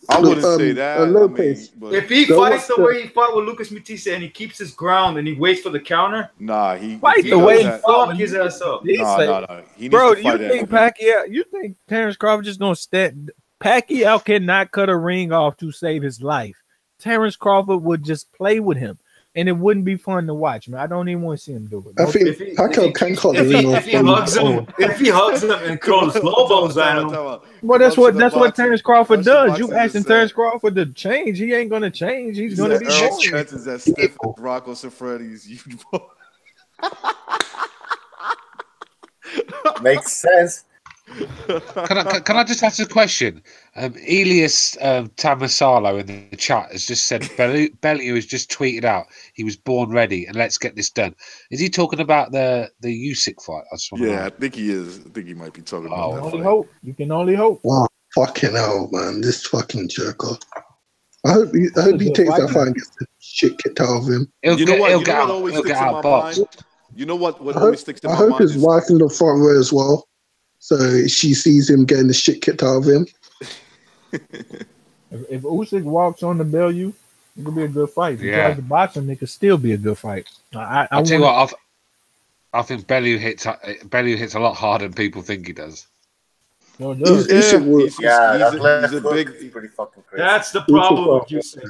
I wouldn't say that. Lopez. If he fights the way he fought with Lucas Matisse and he keeps his ground and he waits for the counter, he fight the way he fuck his ass up. No. Bro, you think Pacquiao? You think Terrence Crawford just gonna stand? Pacquiao cannot cut a ring off to save his life. Terrence Crawford would just play with him, and it wouldn't be fun to watch, man. I don't even want to see him do it. I think Pacquiao can cut the ring off. If he hugs him and throws elbows at him. Well, that's what Terrence Crawford does. You asking Terrence Crawford to change? He ain't gonna change. He's gonna be boring. Chances that stiff Rocco Siffredi's huge ball. Makes sense. Can I just ask a question? Elias Tamasalo in the chat has just said Bellew has just tweeted out he was born ready and let's get this done. Is he talking about the Usyk fight? I think he is. I think he might be talking about that. You can only hope. Wow, fucking hell, man! This fucking jerker. I hope he takes that fight and gets the shit kicked out of him. You know what always sticks in my mind? You know what always sticks in my mind? I hope his wife in the front row as well. So she sees him getting the shit kicked out of him. If Usyk walks on the Bellew, it could be a good fight. If he tries to box him, it could still be a good fight. I'll tell you what, I think Bellew hits a lot harder than people think he does. No, it does. He's a big. Pretty fucking crazy. That's the problem with Usyk.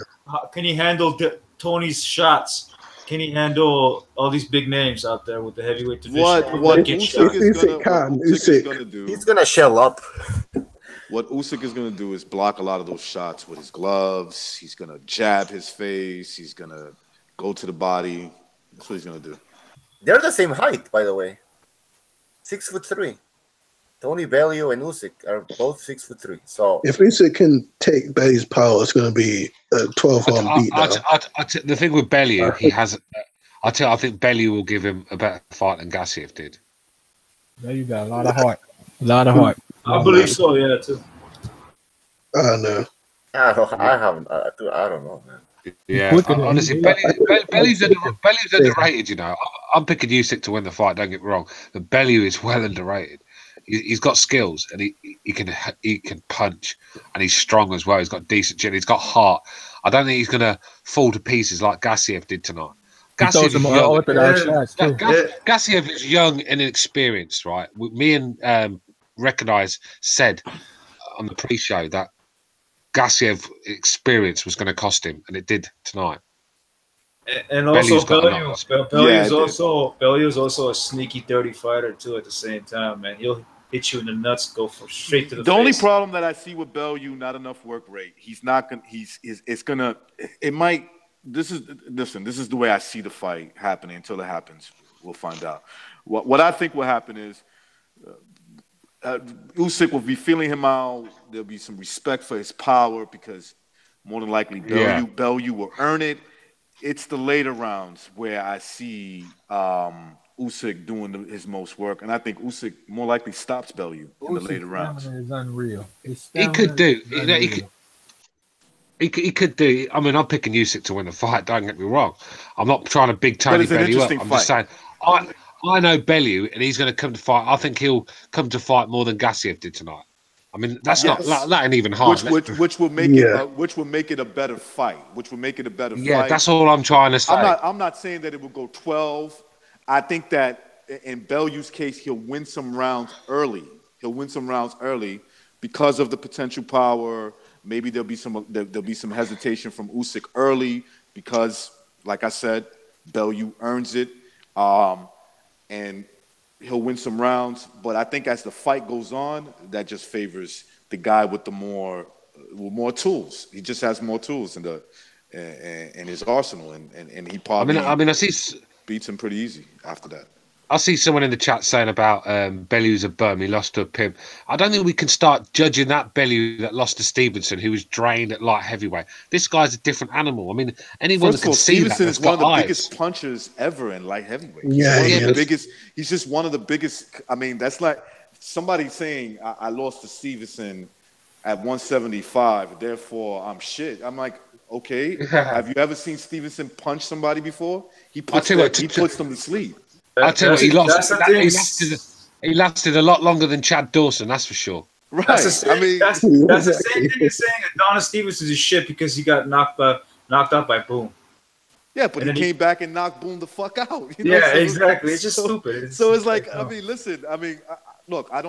Can he handle Tony's shots? Can he handle all these big names out there with the heavyweight division? What Usyk is gonna do? He's gonna shell up. What Usyk is gonna do is block a lot of those shots with his gloves. He's gonna jab his face. He's gonna go to the body. That's what he's gonna do. They're the same height, by the way. 6'3". Tony Bellew and Usyk are both 6'3". So if Usyk can take Bellew's power, it's going to be a 12-round beatdown. The thing with Bellew, he has. I think Bellew will give him a better fight than Gassiev did. There you got a lot of heart. A lot of heart. I believe so. Yeah, too. I don't know. I don't know, man. Yeah, honestly, Bellew's underrated. You know, I'm picking Usyk to win the fight. Don't get me wrong, but Bellew is well underrated. He's got skills and he can punch and he's strong as well. He's got decent chin. He's got heart. I don't think he's gonna fall to pieces like Gassiev did tonight. Gassiev is young and inexperienced, right? Me and said on the pre-show that Gassiev experience was going to cost him, and it did tonight. And also, Bellew is also a sneaky, dirty fighter too. At the same time, man, he'll hit you in the nuts, go straight to the face. The only problem that I see with Bellew, not enough work rate. He's not gonna. It's gonna. It might. This is the way I see the fight happening. Until it happens, we'll find out. What I think will happen is Usyk will be feeling him out. There'll be some respect for his power because more than likely Bellew will earn it. It's the later rounds where I see Usyk doing his most work, and I think Usyk more likely stops Bellew in the later rounds. Is unreal. He could do. He could do. I mean, I'm picking Usyk to win the fight. Don't get me wrong. I'm not trying to big Tony Bellew up. I'm just saying. I know Bellew, and he's going to come to fight. I think he'll come to fight more than Gassiev did tonight. I mean, that's that ain't even hard. Which will make it a better fight. Which will make it a better fight. Yeah, that's all I'm trying to say. I'm not saying that it will go 12. I think that in Bellew's case, he'll win some rounds early. Because of the potential power. Maybe there'll be some hesitation from Usyk early because, like I said, Bellew earns it, and he'll win some rounds. But I think as the fight goes on, that just favors the guy with more tools. He just has more tools in his arsenal, and he probably I see beats him pretty easy after that. I see someone in the chat saying about Bellew's a bum. He lost to a pimp. I don't think we can start judging that Bellew that lost to Stevenson, who was drained at light heavyweight. This guy's a different animal. I mean, anyone that can see Stevenson that is one of the biggest punchers ever in light heavyweight. He's just one of the biggest. I mean, that's like somebody saying I lost to Stevenson at 175, therefore I'm shit. I'm like, okay, have you ever seen Stevenson punch somebody before? He puts them to sleep. I'll tell you what, he lasted a lot longer than Chad Dawson, that's for sure. Right. That's the same thing as saying Adonis Stevens is shit because he got knocked out by Boom. Yeah, but he came back and knocked Boom the fuck out. Exactly. It's just stupid. It's like, I mean, listen. I mean, look, I'm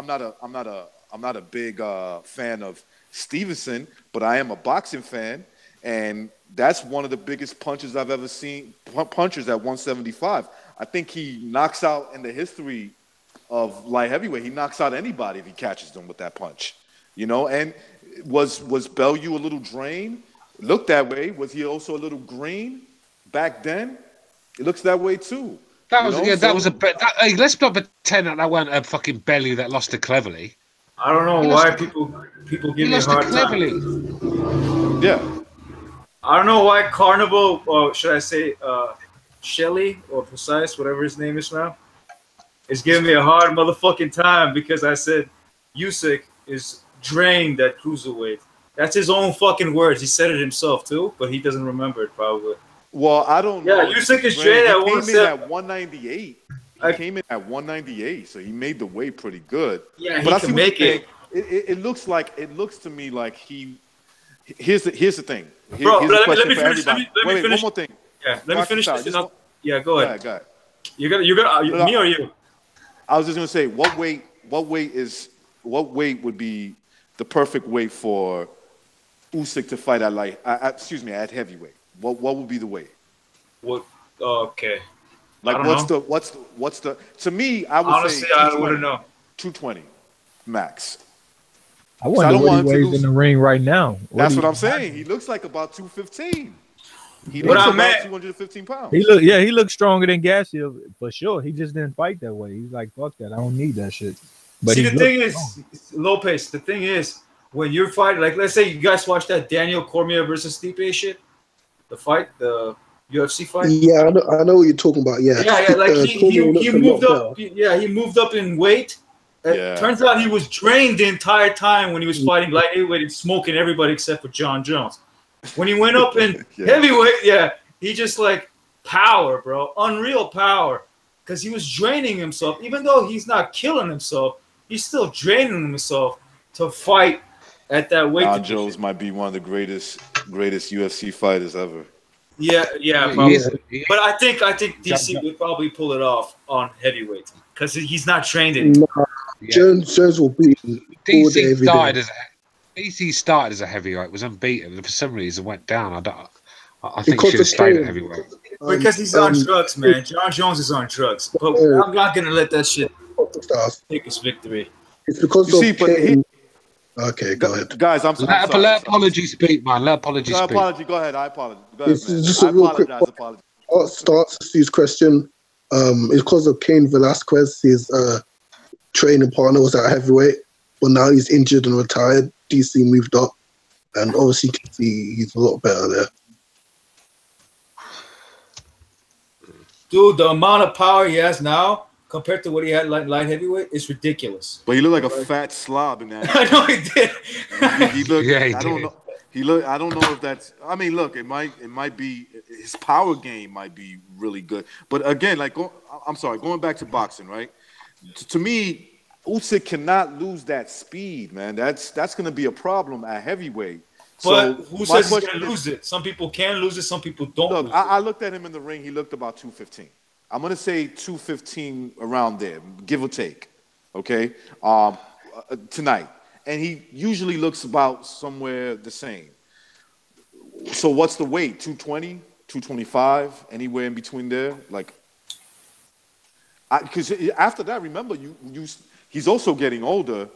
not a big fan of Stevenson, but I am a boxing fan, and that's one of the biggest punches I've ever seen. Punchers at 175. I think he knocks out in the history of light heavyweight. He knocks out anybody if he catches them with that punch, And was Bellew a little drained? It looked that way. Was he also a little green back then? It looks that way too. Hey, let's not pretend that weren't a fucking Bellew that lost to Cleverly. I don't know why people give me a hard time. Yeah. I don't know why Carnival, or should I say Shelly or Precise, whatever his name is now, is giving me a hard motherfucking time because I said Usyk is drained at cruiserweight. That's his own fucking words. He said it himself too, but he doesn't remember it probably. Well, I don't know. Yeah, Usyk is drained at 198. He came in at 198, so he made the weight pretty good. Yeah, but he can make it. It looks to me like he. Here's the thing. Bro, here's let me finish. Let me wait, finish. One more thing. Yeah, let me finish this. Go ahead. Go ahead. You're gonna me or you? I was just gonna say, what weight would be the perfect weight for Usyk to fight at heavyweight? What would be the weight? What? Okay. Like what's the? To me, I would honestly, say I wouldn't know. 220 max. I wonder what he weighs in the ring right now. That's what I'm saying. He looks like about 215. He looks about 215 pounds. He looks stronger than Gassiev for sure. He just didn't fight that way. He's like, fuck that. I don't need that shit. But see, the thing is, Lopez. The thing is, when you're fighting, like, let's say you guys watched that Daniel Cormier versus Stipe shit, the fight, the UFC fight. Yeah, I know what you're talking about. Yeah, like he moved up. Yeah, he moved up in weight. Turns out he was drained the entire time when he was fighting light heavyweight and smoking everybody except for John Jones. When he went up in heavyweight, he just like power, bro, unreal power, because he was draining himself. Even though he's not killing himself, he's still draining himself to fight at that weight. John Jones might be one of the greatest UFC fighters ever. Yeah, probably. But I think DC would probably pull it off on heavyweight because he's not trained in. Jones will be DC started as a heavyweight, was unbeaten, and for some reason went down. I think he should have stayed at heavyweight. Because he's on drugs, man. John Jones is on drugs. But I'm not gonna let that shit take his victory. It's because okay, go ahead. Guys, I'm sorry. Let apology speak, man. Let apology speak. Go ahead. I apologize. Go ahead, man. Just a real quick start to Steve's question. It's because of Cain Velasquez, his training partner was at heavyweight, but now he's injured and retired. DC moved up, and obviously you can see he's a lot better there. Dude, the amount of power he has now compared to what he had light heavyweight is ridiculous. But he looked like a fat slob in that. I know he did. He looked. I don't know. He look. I don't know if that's. I mean, look. It might be. His power game might be really good. But again, like, I'm sorry. Going back to boxing, right? To me, Usyk cannot lose that speed, man. That's going to be a problem at heavyweight. But So who says he's going to lose it? Some people can lose it. Some people don't lose it. I looked at him in the ring. He looked about 215. I'm going to say 215 around there, give or take, okay, tonight. And he usually looks about somewhere the same. So what's the weight? 220, 225, anywhere in between there? Like, because after that, remember, he's also getting older.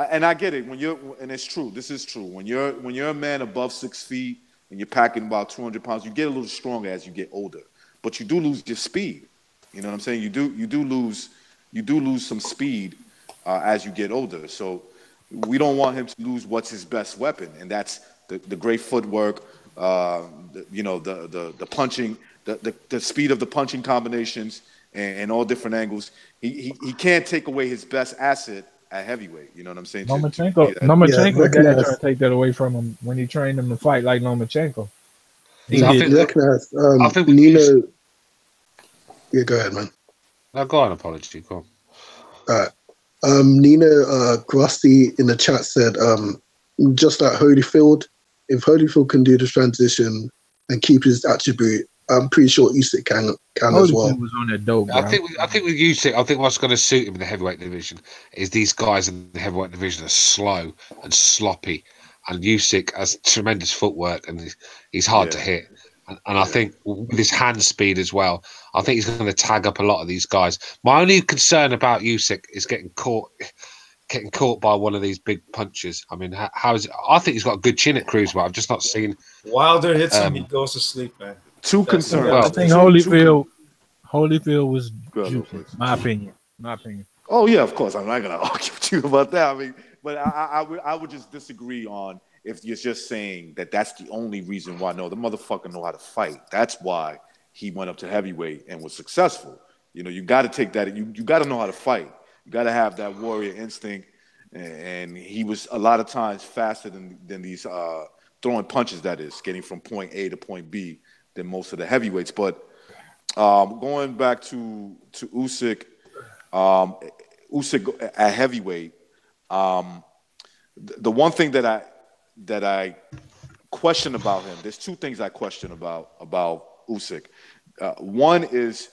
And I get it and it's true. This is true. When you're a man above 6 feet and you're packing about 200 pounds, you get a little stronger as you get older. But you do lose your speed. You know what I'm saying? You do lose some speed as you get older. So we don't want him to lose what's his best weapon, and that's the great footwork. The punching, the speed of the punching combinations, and all different angles. He can't take away his best asset at heavyweight. You know what I'm saying? Lomachenko trying to take that away from him when he trained him to fight like Lomachenko. I think Nino. Yeah, go ahead, man. No, go on, apology. Go on. All right. Nino Grusty in the chat said, just like Holyfield, if Holyfield can do the transition and keep his attribute, I'm pretty sure Usyk can as well. Was on that dope, bro. I think with Usyk, I think what's going to suit him in the heavyweight division is these guys in the heavyweight division are slow and sloppy, and Usyk has tremendous footwork and he's hard to hit. And I think with his hand speed as well, I think he's going to tag up a lot of these guys. My only concern about Usyk is getting caught by one of these big punches. I mean, how is it? I think he's got a good chin at cruiserweight. I've just not seen. Wilder hits him, he goes to sleep, man. Too concerned. I think Holyfield was juicy. My opinion. Oh yeah, of course. I'm not gonna argue with you about that. I mean, but I would just disagree on if you're just saying that that's the only reason why. No, the motherfucker know how to fight. That's why he went up to heavyweight and was successful. You know, you got to take that. You got to know how to fight. You got to have that warrior instinct. And he was a lot of times faster than these throwing punches. That is getting from point A to point B than most of the heavyweights. But going back to Usyk, Usyk at heavyweight, the one thing that I question about him, there's two things I question about Usyk. One is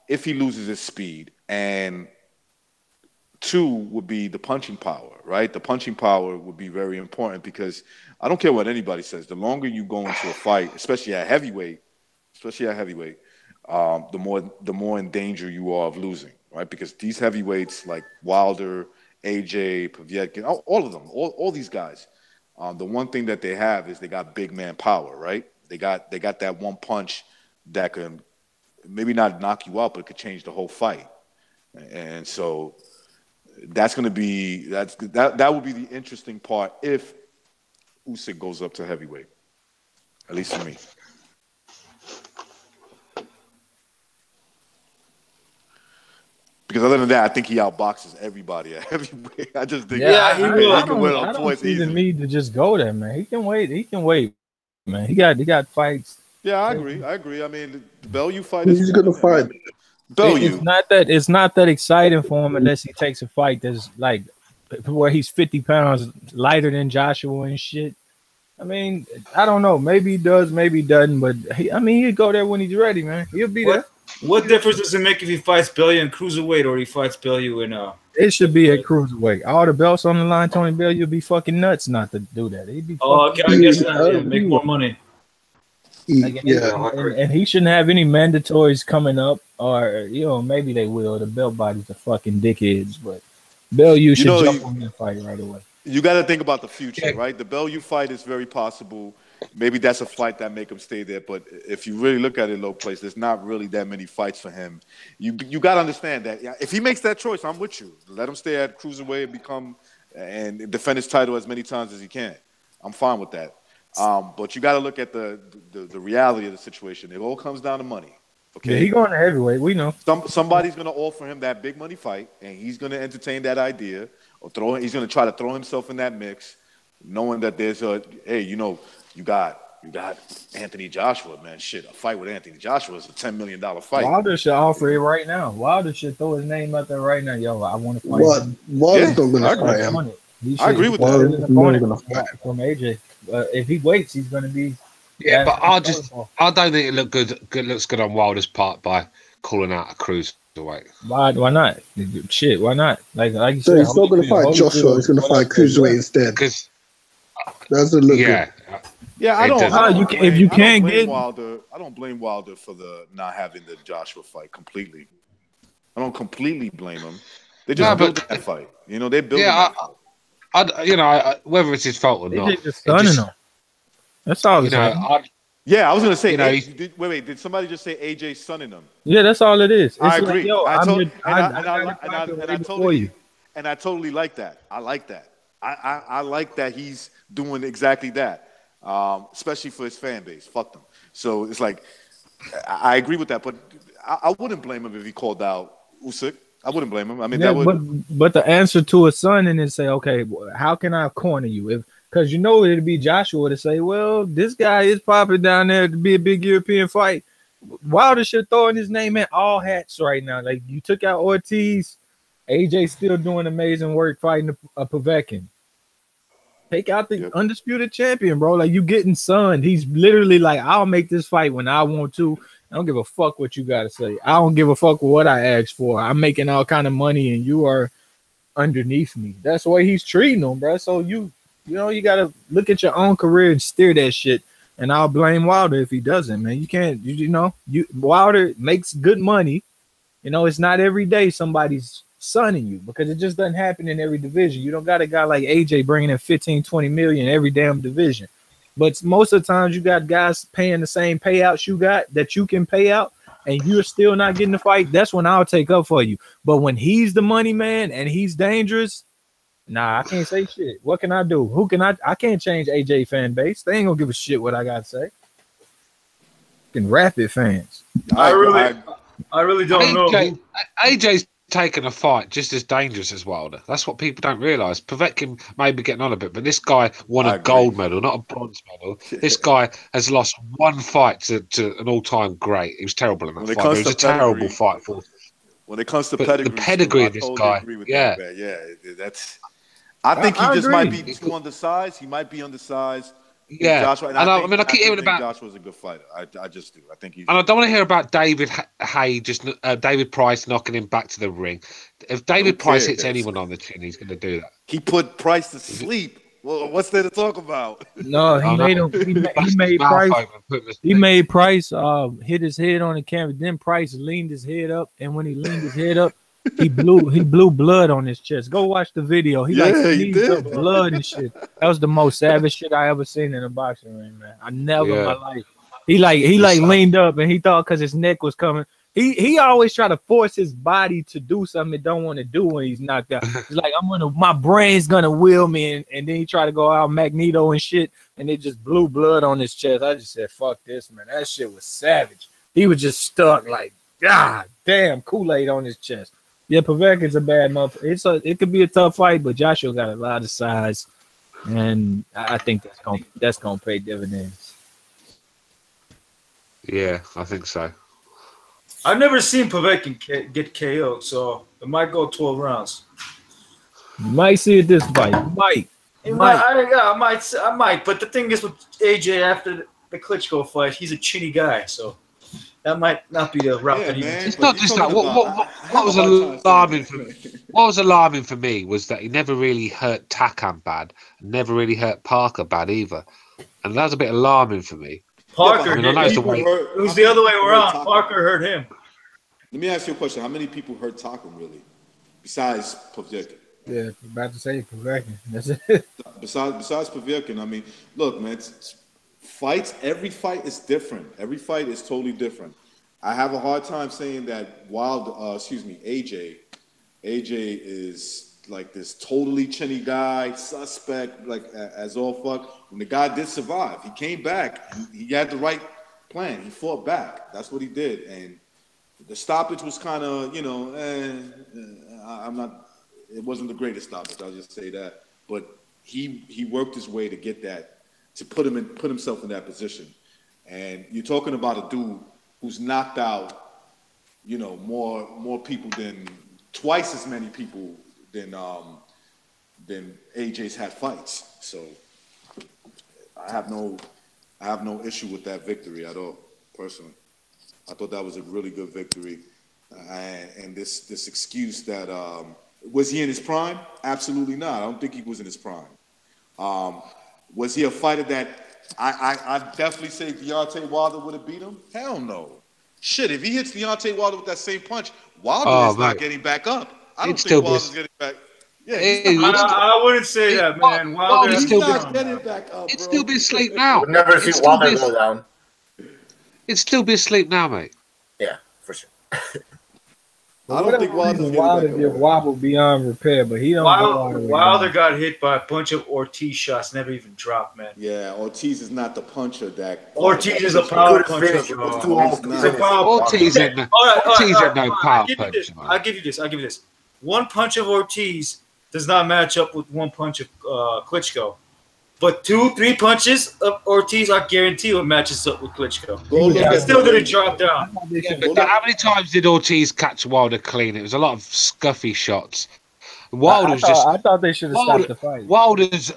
if he loses his speed, and two would be the punching power, right? The punching power would be very important because I don't care what anybody says. The longer you go into a fight, especially at heavyweight, the more in danger you are of losing, right? Because these heavyweights like Wilder, AJ, Povetkin, all of them, all these guys, the one thing that they have is they got big man power, right? They got that one punch that can maybe not knock you out, but it could change the whole fight. And so that's going to be that would be the interesting part if Usyk goes up to heavyweight, at least for me. Because other than that, I think he outboxes everybody at heavyweight. I just think he will. I don't see the need to just go there, man. He can wait, man. He got fights. Yeah, I agree. I mean, the Bellew fight is he's gonna fight. Bellew. It's not that exciting for him unless he takes a fight that's like where he's 50 pounds lighter than Joshua and shit. I mean, I don't know. Maybe he does, maybe he doesn't. But he'll go there when he's ready, man. He'll be there. What difference does it make if he fights Bellew in cruiserweight or he fights Bellew in It should be at cruiserweight. All the belts on the line, Tony Bellew would be fucking nuts not to do that. He'd be okay, I guess that, make more money. And he shouldn't have any mandatories coming up, or maybe they will. The belt bodies are fucking dickheads, but Bellew should jump on that fight right away. You got to think about the future, right? The Bellew fight is very possible. Maybe that's a fight that make him stay there. But if you really look at it, low place, there's not really that many fights for him. You got to understand that if he makes that choice, I'm with you. Let him stay at cruiserweight and defend his title as many times as he can. I'm fine with that. But you got to look at the reality of the situation. It all comes down to money. Okay, yeah, he's going to heavyweight. We know somebody's going to offer him that big money fight, and he's going to entertain that idea, or he's going to try to throw himself in that mix, knowing that there's you got You got Anthony Joshua, man. Shit, a fight with Anthony Joshua is a $10 million fight. Wilder should offer it right now. Wilder should throw his name out there right now. Yo, I want to fight What? him. Wilder's not going to fight him. I agree with Wilder's that. not going to fight him. From AJ. If he waits, he's going to be. Yeah, but I don't think it looked good. Looks good on Wilder's part by calling out a cruiserweight. Why not? Shit, why not? Like you So said, he's not going to fight Joshua. He's going to fight Cruiserweight instead. Because doesn't look good. Yeah, I don't. I don't blame Wilder for the not having the Joshua fight completely. I don't completely blame him. They just built that fight. You know, they built. Yeah, whether it's his fault or not, just stunning him. That's all. Yeah, I was gonna say. Wait. Did somebody just say AJ sunning him? Yeah, that's all it is. It's I agree. I totally like that. I like that. I like that he's doing exactly that, especially for his fan base. Fuck them. So it's like I agree with that, but I wouldn't blame him if he called out Usyk. I wouldn't blame him. I mean, but the answer to a son and then say, okay, how can I corner you? Because you know it'd be Joshua to say, well, this guy is popping down there to be a big European fight. Wilder should throw in his name in all hats right now. Like you took out Ortiz, AJ still doing amazing work fighting a Povetkin. Take out the undisputed champion, bro. Like you getting sunned. He's literally like, I'll make this fight when I want to. I don't give a fuck what you got to say. I don't give a fuck what I asked for. I'm making all kind of money and you are underneath me. That's the way he's treating them, bro. So you got to look at your own career and steer that shit. And I'll blame Wilder if he doesn't, man. You can't, Wilder makes good money. You know, it's not every day somebody's sunning you because it just doesn't happen in every division. You don't got a guy like AJ bringing in 15, 20 million every damn division. But most of the times you got guys paying the same payouts you got that you can pay out and you're still not getting the fight. That's when I'll take up for you. But when he's the money man and he's dangerous, nah, I can't say shit. What can I do? I can't change AJ fan base. They ain't gonna give a shit what I gotta say. Fucking Rapid fans. I really don't know. AJ's taken a fight just as dangerous as Wilder. That's what people don't realise. Povetkin may be getting on a bit, but this guy won a gold medal, not a bronze medal. This guy has lost one fight to an all-time great. He was terrible in that fight. It was a terrible fight for. When it comes to pedigree, the pedigree of this guy, that's. I think he just might be too undersized. He might be undersized. Yeah, Joshua, I keep hearing about Joshua's a good fighter. I just do. I think he's. And I don't want to hear about David David Price knocking him back to the ring. If David Price hits anyone on the chin, he's going to do that. He put Price to sleep. Well, what's there to talk about? No, he made him. He made Price. He made Price hit his head on the camera. Then Price leaned his head up, and when he leaned his head up, he blew blood on his chest. Go watch the video. He sneezed up blood and shit. That was the most savage shit I ever seen in a boxing ring, man. I never in my life. He leaned up and he thought because his neck was coming. He always try to force his body to do something he don't want to do when he's knocked out. He's like, my brain's gonna will me, and then he tried to go out Magneto and shit, and it just blew blood on his chest. I just said, fuck this, man. That shit was savage. He was just stuck like, God damn, Kool-Aid on his chest. Yeah, Povetkin's a bad motherfucker. It could be a tough fight, but Joshua got a lot of size, and I think that's gonna pay dividends. Yeah, I think so. I've never seen Povetkin get KO'd, so it might go 12 rounds. You might see it this fight. I might. But the thing is with AJ after the Klitschko fight, he's a chinny guy, so that might not be the route that he. It's not just that. What was alarming for me? What was alarming for me was that he never really hurt Takam bad, never really hurt Parker bad either, and that was a bit alarming for me. Parker, it was the other way around. Parker hurt him. Let me ask you a question: how many people hurt Takam really, besides Povetkin? Yeah, about to say Povetkin. That's it. Besides Povetkin, I mean, look, man. Fights, every fight is different. Every fight is totally different. I have a hard time saying that AJ is like this totally chinny guy, suspect, like as all fuck. When the guy did survive, he came back. He had the right plan. He fought back. That's what he did. And the stoppage was kind of, it wasn't the greatest stoppage. I'll just say that. But he worked his way to get that to put himself in that position. And you're talking about a dude who's knocked out, you know, more people than twice as many people than AJ's had fights. So I have no issue with that victory at all, personally. I thought that was a really good victory. And this excuse that was he in his prime? Absolutely not. I don't think he was in his prime. Was he a fighter that I definitely say Deontay Wilder would have beat him? Hell no. Shit, if he hits Deontay Wilder with that same punch, Wilder is not getting back up. I don't think Wilder's getting back. Yeah, I wouldn't say that, man. Wilder's he's not getting back up, bro. It'd still be asleep now. We've never seen Wilder go down. It'd still be asleep now, mate. Yeah, for sure. I don't think Wilder did wobble beyond repair, but he don't. Wilder got hit by a bunch of Ortiz shots, never even dropped, man. Yeah, Ortiz is not the puncher that. Ortiz is a power puncher. Ortiz ain't no power puncher. I'll give you this. One punch of Ortiz does not match up with one punch of Klitschko. But 2-3 punches of Ortiz, I guarantee will matches up with Klitschko. He's still going to drop down. Yeah, but how many times did Ortiz catch Wilder clean? It was a lot of scuffy shots. I thought they should have stopped the fight. Wilder's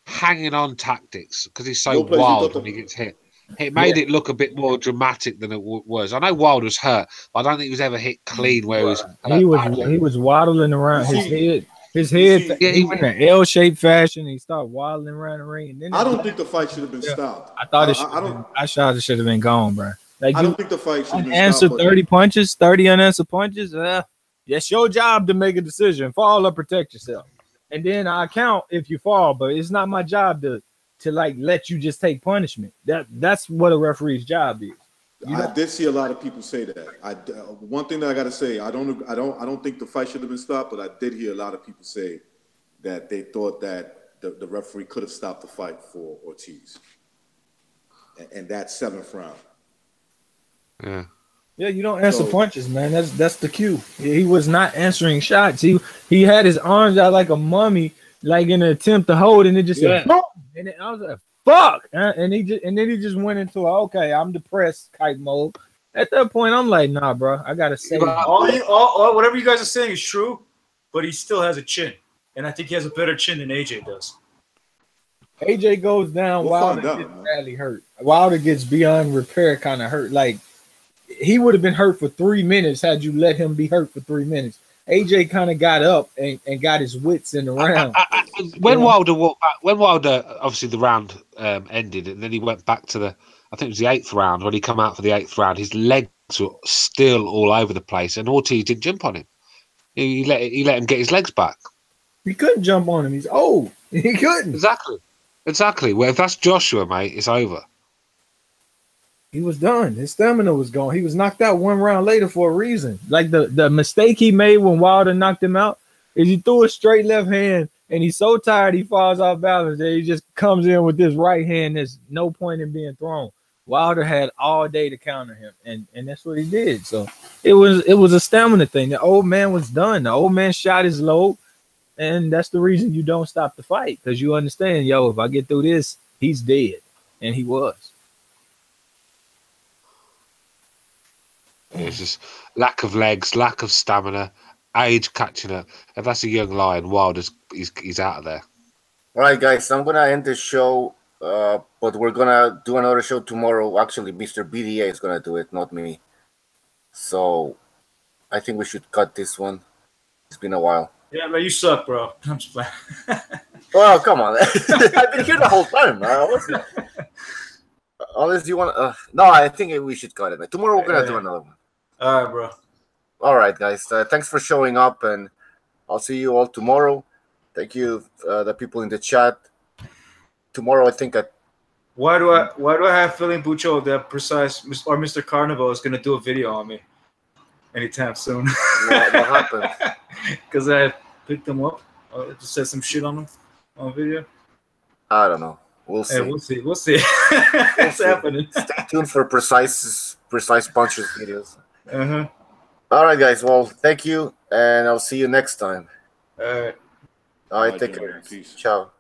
hanging on tactics because he's so wild when he gets hit. It made it look a bit more dramatic than it was. I know Wilder was hurt, but I don't think he was ever hit clean where he was waddling around his head. His head, he went in an L-shaped fashion. He started waddling around the ring. And then I don't think the fight should have been stopped. I thought it should have been gone, bro. Like, I don't think the fight should have been unanswered stopped. 30 unanswered punches. That's your job to make a decision. Fall or protect yourself. And then I count if you fall, but it's not my job to like let you just take punishment. That's what a referee's job is. I did see a lot of people say that. One thing that I got to say, I don't think the fight should have been stopped, but I did hear a lot of people say that they thought that the referee could have stopped the fight for Ortiz, and that 7th round. Yeah, you don't answer punches, man. That's the cue. He was not answering shots. He had his arms out like a mummy, like in an attempt to hold, and it just said boom, and I was like, fuck, and then he just went into okay, I'm depressed type mode. At that point, I'm like, nah, bro, I gotta say, whatever you guys are saying is true, but he still has a chin, and I think he has a better chin than AJ does. AJ goes down, Wilder gets badly hurt. Wilder gets beyond repair, kind of hurt. Like he would have been hurt for 3 minutes had you let him be hurt for 3 minutes. AJ kind of got up and got his wits in the round. When Wilder walked back, obviously the round ended, and then he went back to I think it was the 8th round. When he come out for the 8th round, his legs were still all over the place, and Ortiz didn't jump on him. He let him get his legs back. He couldn't jump on him. He's old. He couldn't. Exactly. Well, if that's Joshua, mate, it's over. He was done. His stamina was gone. He was knocked out 1 round later for a reason. Like the mistake he made when Wilder knocked him out is he threw a straight left hand, and he's so tired he falls off balance that he just comes in with this right hand. There's no point in being thrown. Wilder had all day to counter him, and that's what he did. So it was a stamina thing. The old man was done. The old man shot his load, and that's the reason you don't stop the fight, because you understand, if I get through this, he's dead, and he was. It's just lack of legs, lack of stamina, age catching up. If that's a young lion, Wilder's he's out of there. All right, guys, I'm gonna end this show, but we're gonna do another show tomorrow. Actually, Mr. BDA is gonna do it, not me. So I think we should cut this one. It's been a while. Yeah, man, you suck, bro. I'm just playing. Oh, come on. I've been here the whole time, man. Unless you want no, I think we should cut it. Tomorrow we're gonna do another one. All right, bro. All right, guys. Thanks for showing up, and I'll see you all tomorrow. Thank you, the people in the chat. Tomorrow, I think Why do I have feeling Bucho that precise or Mr. Carnival is gonna do a video on me anytime soon? What happened? Because I picked them up. I just said some shit on them on video. I don't know. We'll see. Hey, we'll see. What's happening? Stay tuned for precise punches videos. All right, guys. Well, thank you, and I'll see you next time. All right. All right. Take care. Peace. Ciao.